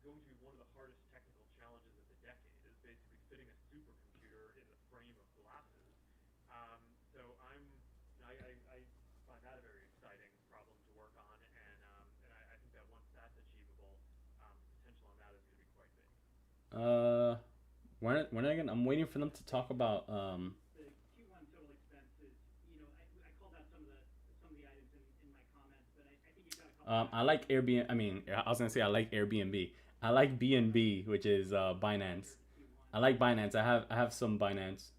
Going to be one of the hardest technical challenges of the decade is basically fitting a supercomputer in the frame of glasses. So I find that a very exciting problem to work on, and I think that once that's achievable, the potential on that is going to be quite big. When again? I'm waiting for them to talk about The Q1 total expenses. I called out some of the items in my comments, but I think you got a couple. I like Airbnb. I was gonna say I like Airbnb. I like BNB, which is Binance. I like Binance. I have some Binance.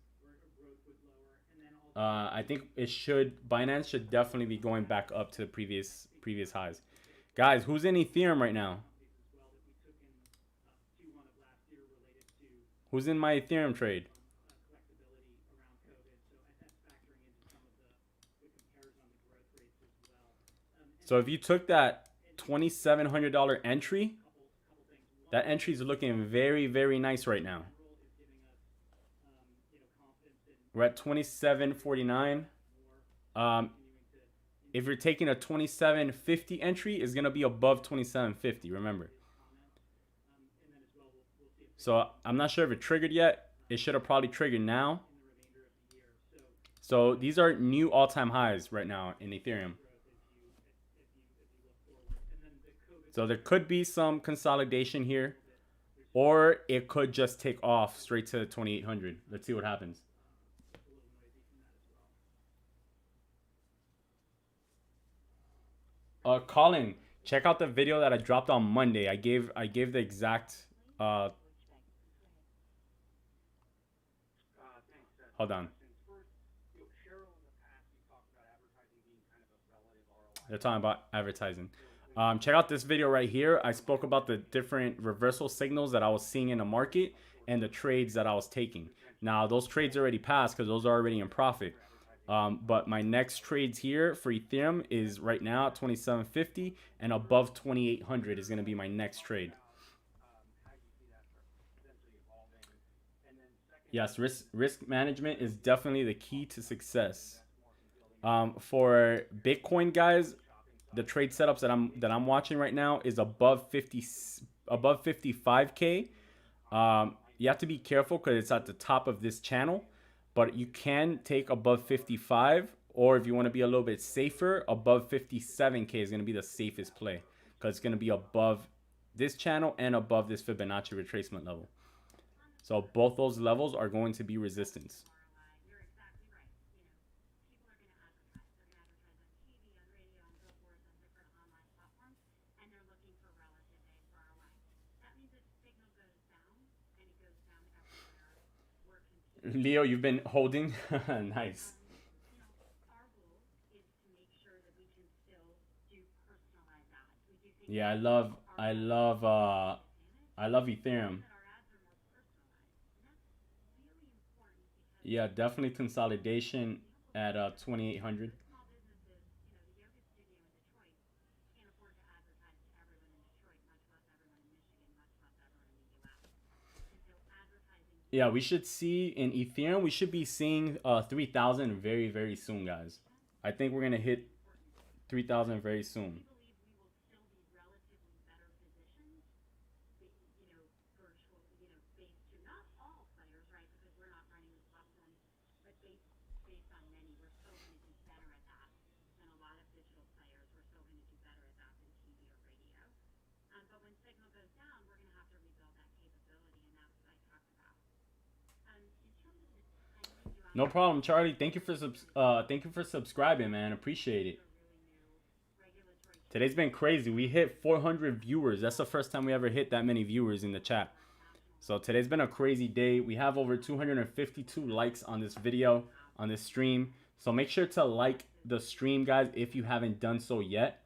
I think Binance should definitely be going back up to the previous highs. Guys, who's in Ethereum right now? Who's in my Ethereum trade? So if you took that $2,700 entry, that entry is looking very, very nice right now. We're at 27.49. If you're taking a 27.50 entry, it's gonna be above 27.50. Remember. So I'm not sure if it triggered yet. It should have probably triggered now. So these are new all-time highs right now in Ethereum. So there could be some consolidation here, or it could just take off straight to 2,800. Let's see what happens. Colin, check out the video that I dropped on Monday. I gave the exact hold on. They're talking about advertising. Check out this video right here. I spoke about the different reversal signals that I was seeing in the market and the trades that I was taking. Now, those trades already passed because those are already in profit. But my next trades here for Ethereum is right now at 2750, and above 2800 is going to be my next trade. Yes, risk management is definitely the key to success. For Bitcoin, guys, the trade setups that I'm watching right now is above 55k. You have to be careful because it's at the top of this channel, but you can take above 55, or if you want to be a little bit safer, above 57k is going to be the safest play because it's going to be above this channel and above this Fibonacci retracement level. So both those levels are going to be resistance. Leo, you've been holding. Nice. Yeah, I love Ethereum. Yeah, definitely consolidation at 2,800. Yeah, we should see in Ethereum, we should be seeing 3,000 very, very soon, guys. I think we're going to hit 3,000 very soon. No problem, Charlie. Thank you for subscribing, man. Appreciate it. Today's been crazy. We hit 400 viewers. That's the first time we ever hit that many viewers in the chat. So today's been a crazy day. We have over 252 likes on this video, on this stream. So make sure to like the stream, guys, if you haven't done so yet.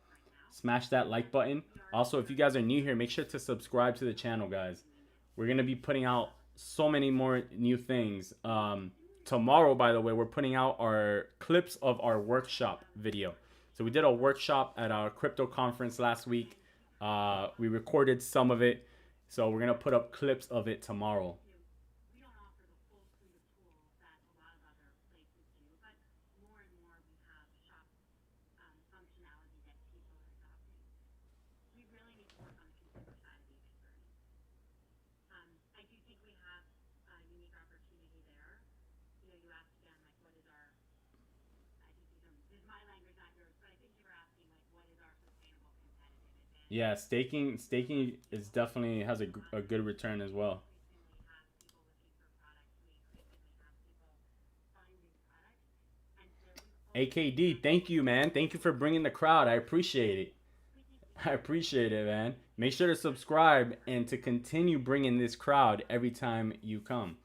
Smash that like button. Also, if you guys are new here, make sure to subscribe to the channel, guys. We're going to be putting out so many more new things. Tomorrow, by the way, we're putting out our clips of our workshop video. So we did a workshop at our crypto conference last week. We recorded some of it. So we're going to put up clips of it tomorrow. Yeah, staking is definitely has a good return as well. AKD, thank you, man. Thank you for bringing the crowd. I appreciate it. I appreciate it, man. Make sure to subscribe and to continue bringing this crowd every time you come.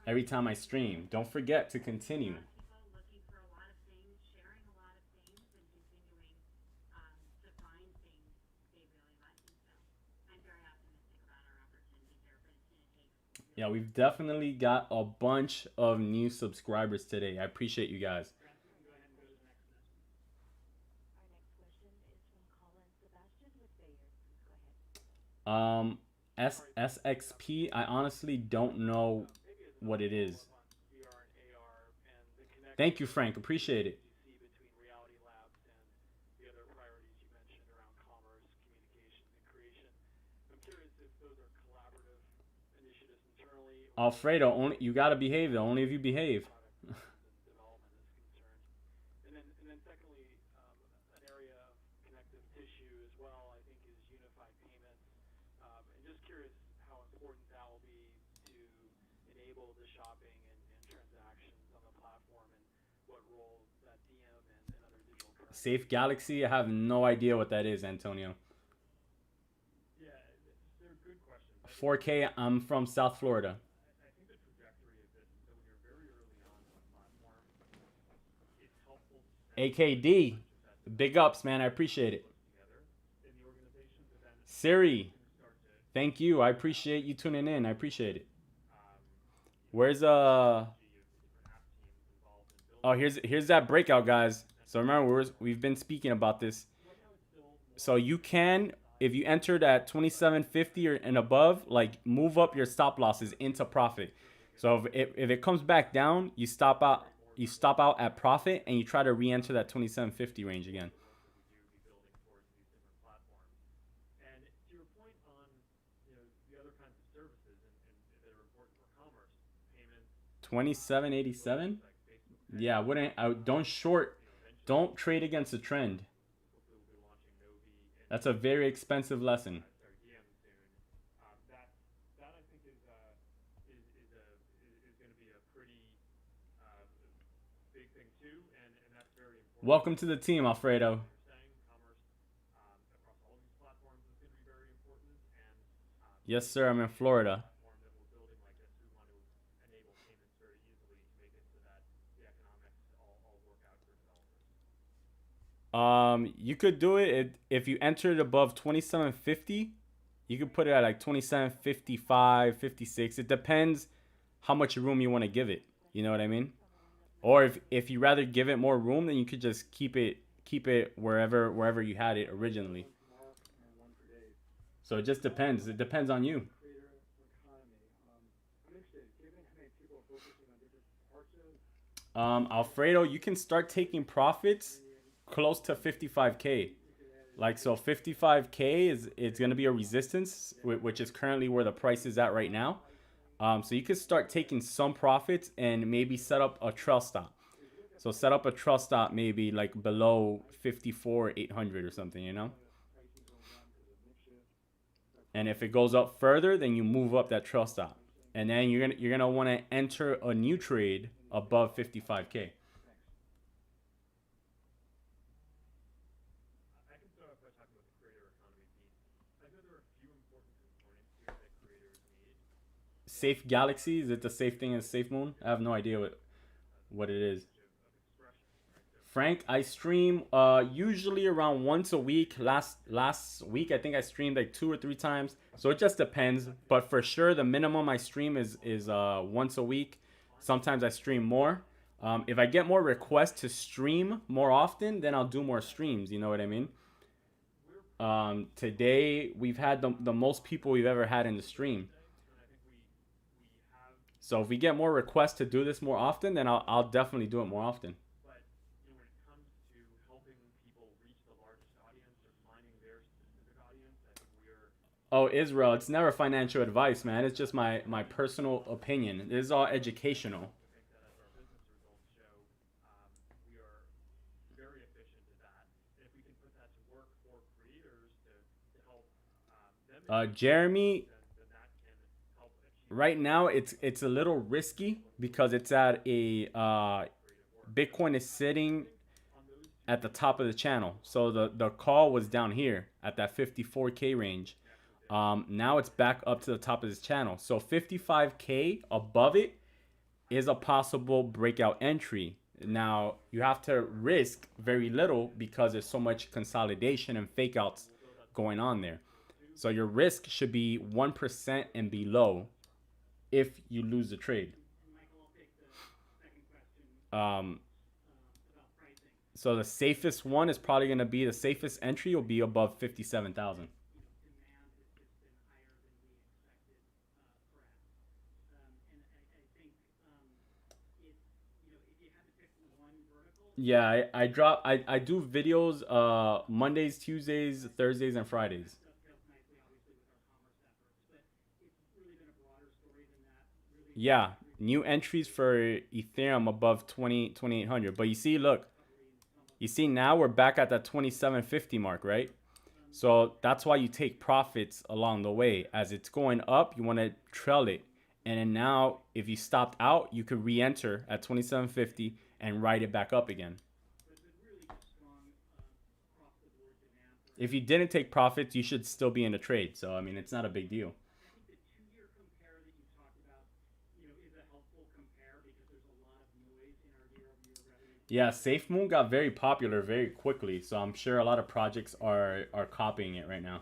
Every time I stream. Don't forget to continue. Yeah, we've definitely got a bunch of new subscribers today. I appreciate you guys. SXP, I honestly don't know what it is. Thank you, Frank. Appreciate it. Alfredo, only you gotta behave though. Only if you behave. then secondly, an area of connective tissue as well, I think, is unified payments. And just curious how important that will be to enable the shopping and transactions on the platform, and what role that DM and other digital currencies. Safe Galaxy, I have no idea what that is, Antonio. Yeah, they're good questions. 4K, I'm from South Florida. I think the trajectory of this is that when you're very early on the platform, it's helpful to AKD, big ups, man. I appreciate it. together in the organization, but then Siri, start to thank you. I appreciate you tuning in. I appreciate it. Where's different app teams involved in building. Oh, here's that breakout, guys. So remember, we've been speaking about this. So you can, if you entered at 2750 or and above, like move up your stop losses into profit. So if it comes back down, you stop out at profit and you try to re-enter that 2750 range again. And to your point on, the other kinds of services and that are important for commerce, payments, 2787? Yeah, don't trade against the trend. hopefully we'll be launching Novi and That's a very expensive lesson. start DM soon. That I think is going to be a pretty big thing too, and that's very important. Welcome to the team, Alfredo. You're saying commerce across all these platforms is going to be very important, and Yes, sir. I'm in Florida. platform that we're building like this, we want to enable payments very easily to make it so that the economics all work out for developers. You could do it if you entered above 2750. You could put it at like 2755, 56. It depends how much room you want to give it. You know what I mean? Or if you rather give it more room, then you could just keep it wherever you had it originally. So it just depends. It depends on you. Alfredo, you can start taking profits close to 55K. Like, so 55K it's going to be a resistance, which is currently where the price is at right now. So you could start taking some profits and maybe set up a trail stop. So set up a trail stop maybe like below 54,800 or something, you know? And if it goes up further, then you move up that trail stop. And then you're gonna want to enter a new trade above 55K. I can start off by talking about the creator economy piece. I know there are a few important components here that creators need. Safe Galaxy, is it the safe thing as Safe Moon? I have no idea what it is. Frank, I stream usually around once a week. Last week, I think I streamed like 2 or 3 times. So it just depends. But for sure, the minimum I stream is once a week. Sometimes I stream more. If I get more requests to stream more often, then I'll do more streams. You know what I mean? Today, we've had the most people we've ever had in the stream. So if we get more requests to do this more often, then I'll definitely do it more often. But when it comes to helping people reach the largest audience or finding their specific audience, I think we're Oh, Israel, it's never financial advice, man. It's just my personal opinion. This is all educational. I think that as our business results show, we are very efficient at that. And if we can put that to work for creators to help them, Jeremy, then that can help achieve. right now it's a little risky because it's at a Bitcoin is sitting at the top of the channel. So the call was down here at that 54K range. Now it's back up to the top of this channel. So 55K above it is a possible breakout entry. Now you have to risk very little because there's so much consolidation and fake outs going on there. So your risk should be 1% and below if you lose the trade. So the safest one is probably going to be the safest entry will be above 57,000. Yeah, I do videos Mondays, Tuesdays, Thursdays, and Fridays. Yeah, new entries for Ethereum above 2800. But you see, look, You see, now we're back at that 27.50 mark, right? So that's why you take profits along the way. As it's going up, you want to trail it. And then now, if you stopped out, you could re-enter at 27.50 and ride it back up again. If you didn't take profits, you should still be in the trade. So, I mean, it's not a big deal. Yeah, SafeMoon got very popular very quickly, so I'm sure a lot of projects are copying it right now.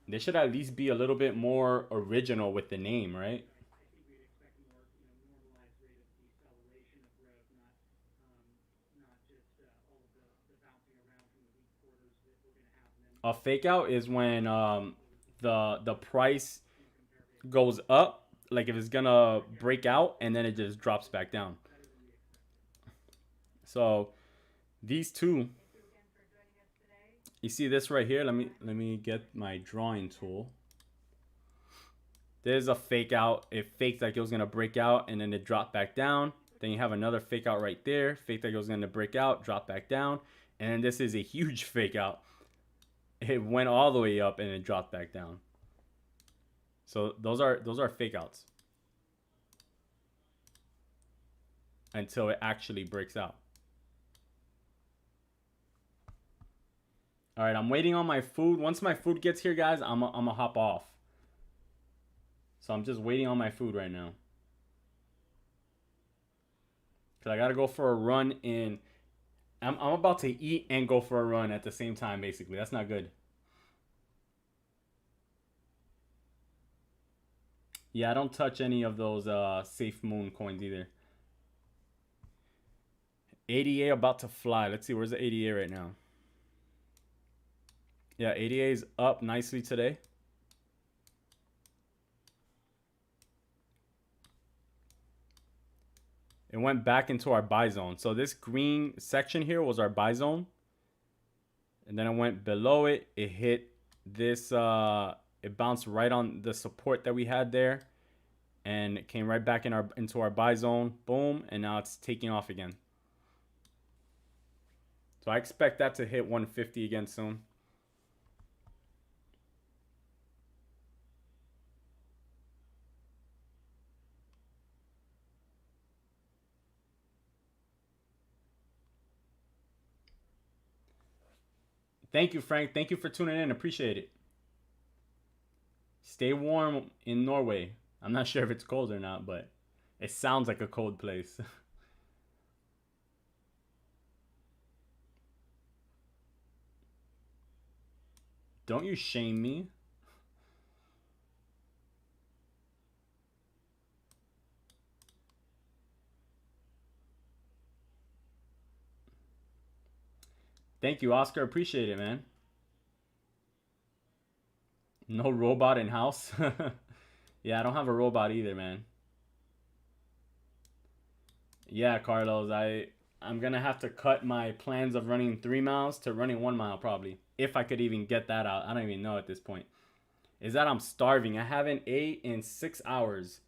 They should at least be a little bit more original with the name, right? A fake out is when the price goes up, like if it's gonna break out, and then it just drops back down. So these two, you see this right here? Let me get my drawing tool. There's a fake out. It faked like it was gonna break out, and then it dropped back down. Then you have another fake out right there. Faked like it was gonna break out, drop back down, and then this is a huge fake out. It went all the way up and it dropped back down. So those are fake outs until it actually breaks out. All right, I'm waiting on my food. Once my food gets here, guys, I'm gonna hop off. So I'm just waiting on my food right now. Cause I gotta go for a run in. I'm about to eat and go for a run at the same time, basically. That's not good. Yeah, I don't touch any of those SafeMoon coins either. ADA about to fly. Let's see, where's the ADA right now? Yeah, ADA is up nicely today. It went back into our buy zone. So this green section here was our buy zone. And then it went below it. It hit this, it bounced right on the support that we had there. And it came right back into our buy zone. Boom. And now it's taking off again. So I expect that to hit 150 again soon. Thank you, Frank. Thank you for tuning in. Appreciate it. Stay warm in Norway. I'm not sure if it's cold or not, but it sounds like a cold place. Don't you shame me. Thank you, Oscar. Appreciate it, man. No robot in house. Yeah, I don't have a robot either, man. Yeah, Carlos, I'm gonna have to cut my plans of running 3 miles to running 1 mile probably. If I could even get that out. I don't even know at this point. Is that I'm starving. I haven't ate in 6 hours.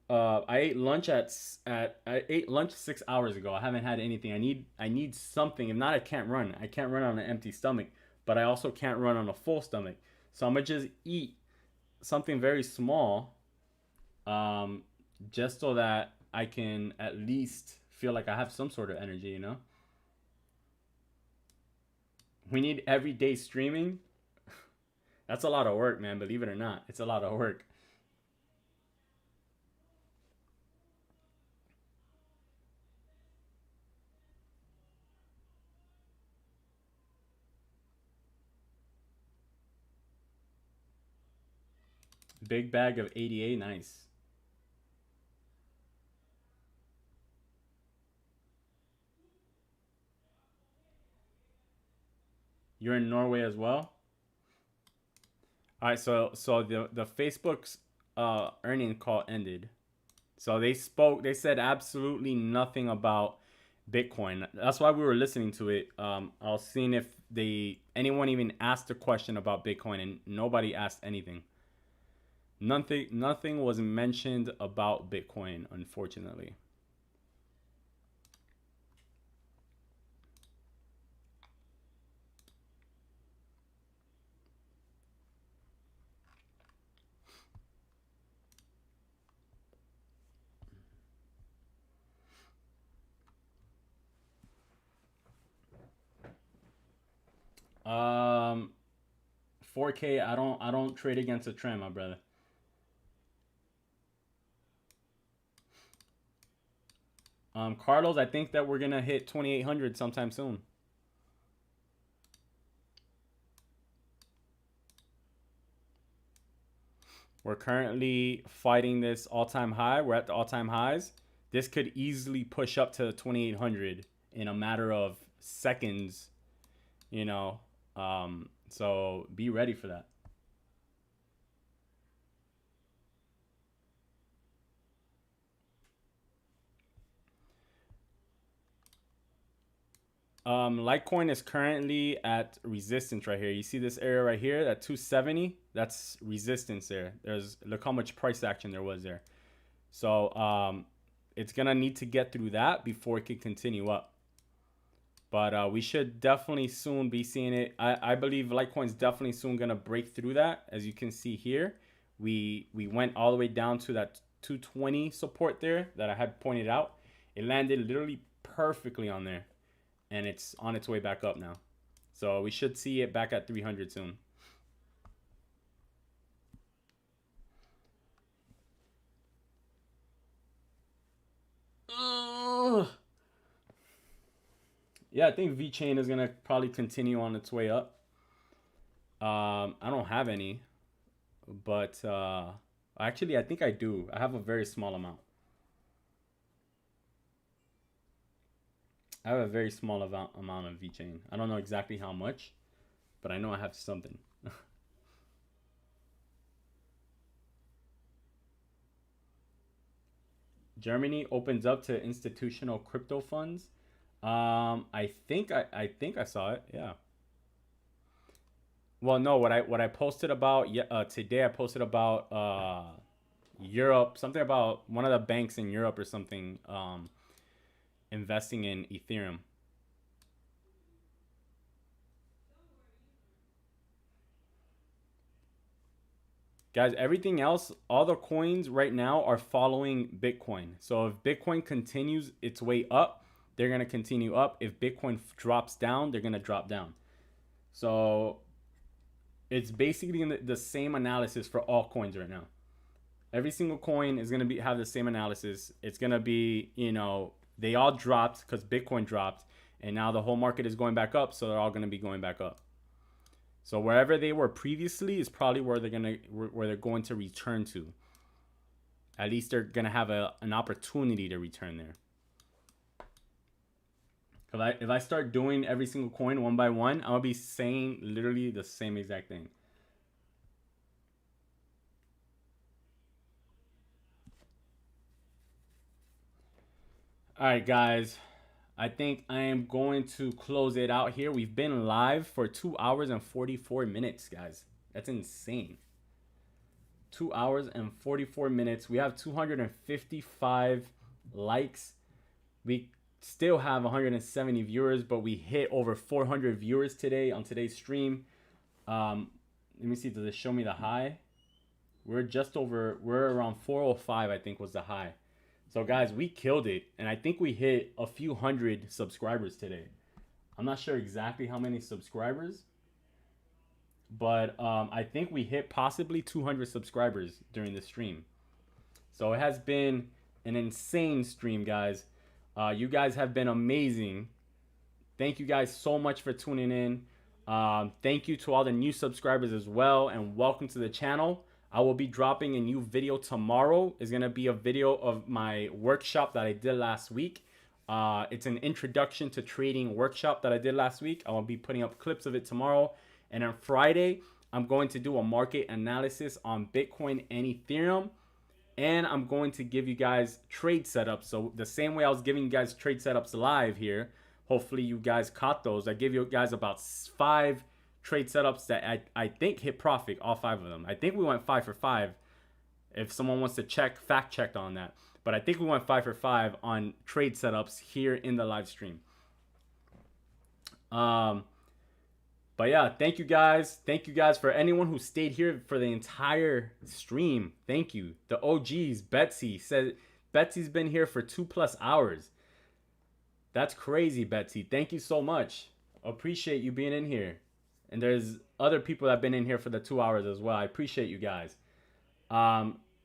I ate lunch I ate lunch 6 hours ago. I haven't had anything. I need something. If not, I can't run. I can't run on an empty stomach, but I also can't run on a full stomach. So I'm gonna just eat something very small, just so that I can at least feel like I have some sort of energy, you know? We need everyday streaming. That's a lot of work, man. Believe it or not, it's a lot of work. Big bag of 88, nice. You're in Norway as well? All right, so the Facebook's earning call ended. So they said absolutely nothing about Bitcoin. That's why we were listening to it. I was seeing if anyone even asked a question about Bitcoin, and nobody asked anything. Nothing was mentioned about Bitcoin, unfortunately. 4K. I don't trade against a trend, my brother. Carlos, I think that we're gonna hit 2,800 sometime soon. We're currently fighting this all-time high. We're at the all-time highs. This could easily push up to 2,800 in a matter of seconds, you know. So be ready for that. Litecoin is currently at resistance right here. You see this area right here, that 270? That's resistance there. Look how much price action there was there. So it's gonna need to get through that before it can continue up. But we should definitely soon be seeing it. I believe Litecoin's definitely soon gonna break through that. As you can see here, we went all the way down to that 220 support there that I had pointed out. It landed literally perfectly on there. And it's on its way back up now. So we should see it back at 300 soon. Yeah, I think VeChain is going to probably continue on its way up. I don't have any. But actually, I think I do. I have a very small amount. I have a very small amount of VeChain. I don't know exactly how much, but I know I have something. Germany opens up to institutional crypto funds. I think I saw it. Yeah. Well, no. What I posted about today, I posted about Europe, something about one of the banks in Europe or something. Investing in Ethereum. Guys, everything else, all the coins right now are following Bitcoin. So if Bitcoin continues its way up, they're going to continue up. If Bitcoin drops down, they're going to drop down. So it's basically the same analysis for all coins right now. Every single coin is going to have the same analysis. It's going to be, you know, they all dropped because Bitcoin dropped, and now the whole market is going back up, so they're all going to be going back up. So wherever they were previously is probably where they're going to return to. At least they're going to have an opportunity to return there. If I start doing every single coin one by one, I'll be saying literally the same exact thing. All right, guys. I think I am going to close it out here. We've been live for 2 hours and 44 minutes, guys. That's insane. 2 hours and 44 minutes. We have 255 likes. We still have 170 viewers, but we hit over 400 viewers today on today's stream. Let me see. Does it show me the high? We're around 405, I think was the high. So guys, we killed it, and I think we hit a few hundred subscribers today. I'm not sure exactly how many subscribers, but I think we hit possibly 200 subscribers during the stream. So it has been an insane stream, guys. You guys have been amazing. Thank you guys so much for tuning in. Thank you to all the new subscribers as well, and welcome to the channel. I will be dropping a new video tomorrow. It's going to be a video of my workshop that I did last week. It's an introduction to trading workshop that I did last week. I will be putting up clips of it tomorrow. And on Friday, I'm going to do a market analysis on Bitcoin and Ethereum. And I'm going to give you guys trade setups. So the same way I was giving you guys trade setups live here, hopefully you guys caught those. I gave you guys about 5 trade setups that I think hit profit, all 5 of them. I think we went 5 for 5. If someone wants to fact check on that. But I think we went 5 for 5 on trade setups here in the live stream. But yeah, thank you guys. Thank you guys for anyone who stayed here for the entire stream. Thank you. The OGs, Betsy said Betsy's been here for 2+ hours. That's crazy, Betsy. Thank you so much. Appreciate you being in here. And there's other people that have been in here for the 2 hours as well. I appreciate you guys.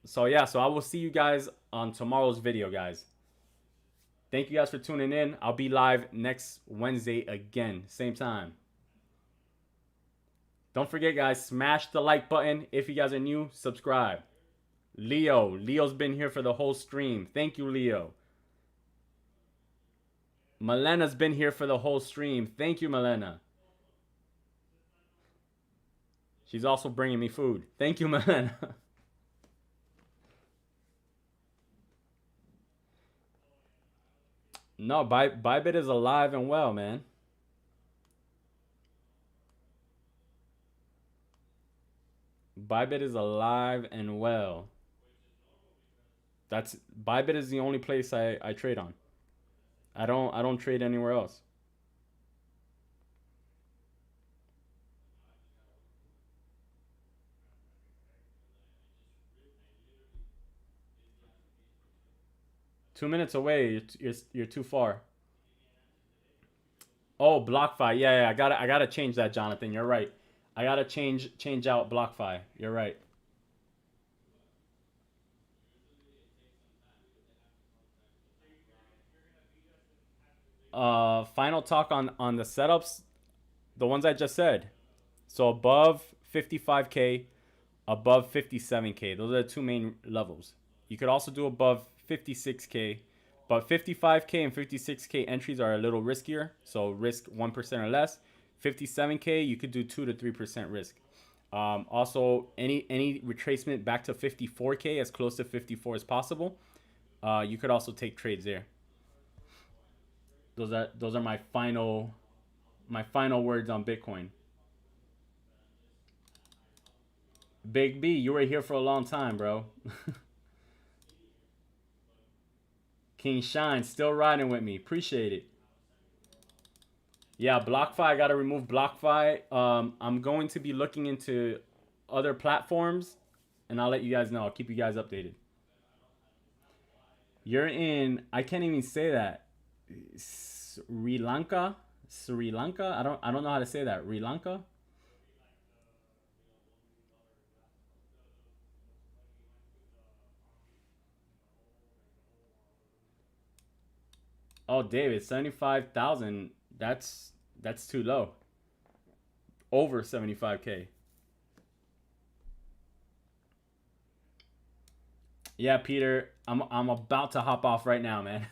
So yeah, so I will see you guys on tomorrow's video, guys. Thank you guys for tuning in. I'll be live next Wednesday again, same time. Don't forget, guys, smash the like button. If you guys are new, subscribe. Leo's been here for the whole stream. Thank you, Leo. Melena's been here for the whole stream. Thank you, Melena. She's also bringing me food. Thank you, Melena. No, Bybit is alive and well, man. Bybit is alive and well. Bybit is the only place I trade on. I don't trade anywhere else. Two minutes away. You're too far. Oh, Blockfi. Yeah, I gotta change that, Jonathan. You're right. I gotta change out Blockfi. You're right. Final talk on the setups, the ones I just said. So above 55K, above 57K. Those are the two main levels. You could also do above 56K, but 55K and 56K entries are a little riskier. So risk 1% or less. 57K, you could do 2 to 3% risk. Also, any retracement back to 54K, as close to 54 as possible. You could also take trades there. Those are my final words on Bitcoin. Big B, you were here for a long time, bro. King Shine still riding with me. Appreciate it. Yeah, Blockfi. I gotta remove Blockfi. I'm going to be looking into other platforms, and I'll let you guys know. I'll keep you guys updated. You're in. I can't even say that. Sri Lanka. I don't know how to say that. Sri Lanka. Oh, David, 75,000. That's too low. Over 75K. Yeah, Peter, I'm about to hop off right now, man.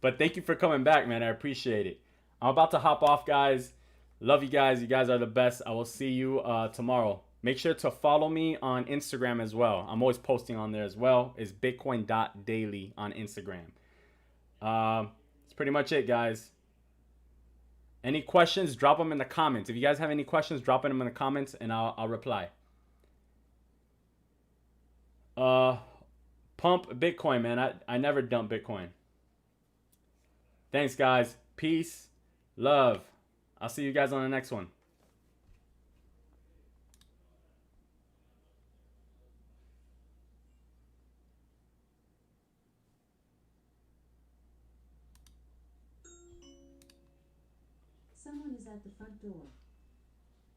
But thank you for coming back, man. I appreciate it. I'm about to hop off, guys. Love you guys. You guys are the best. I will see you tomorrow. Make sure to follow me on Instagram as well. I'm always posting on there as well. It's bitcoin.daily on Instagram. That's pretty much it, guys. Any questions, drop them in the comments. If you guys have any questions, drop them in the comments and I'll reply. Pump Bitcoin, man. I never dump Bitcoin. Thanks, guys. Peace. Love. I'll see you guys on the next one. Someone is at the front door.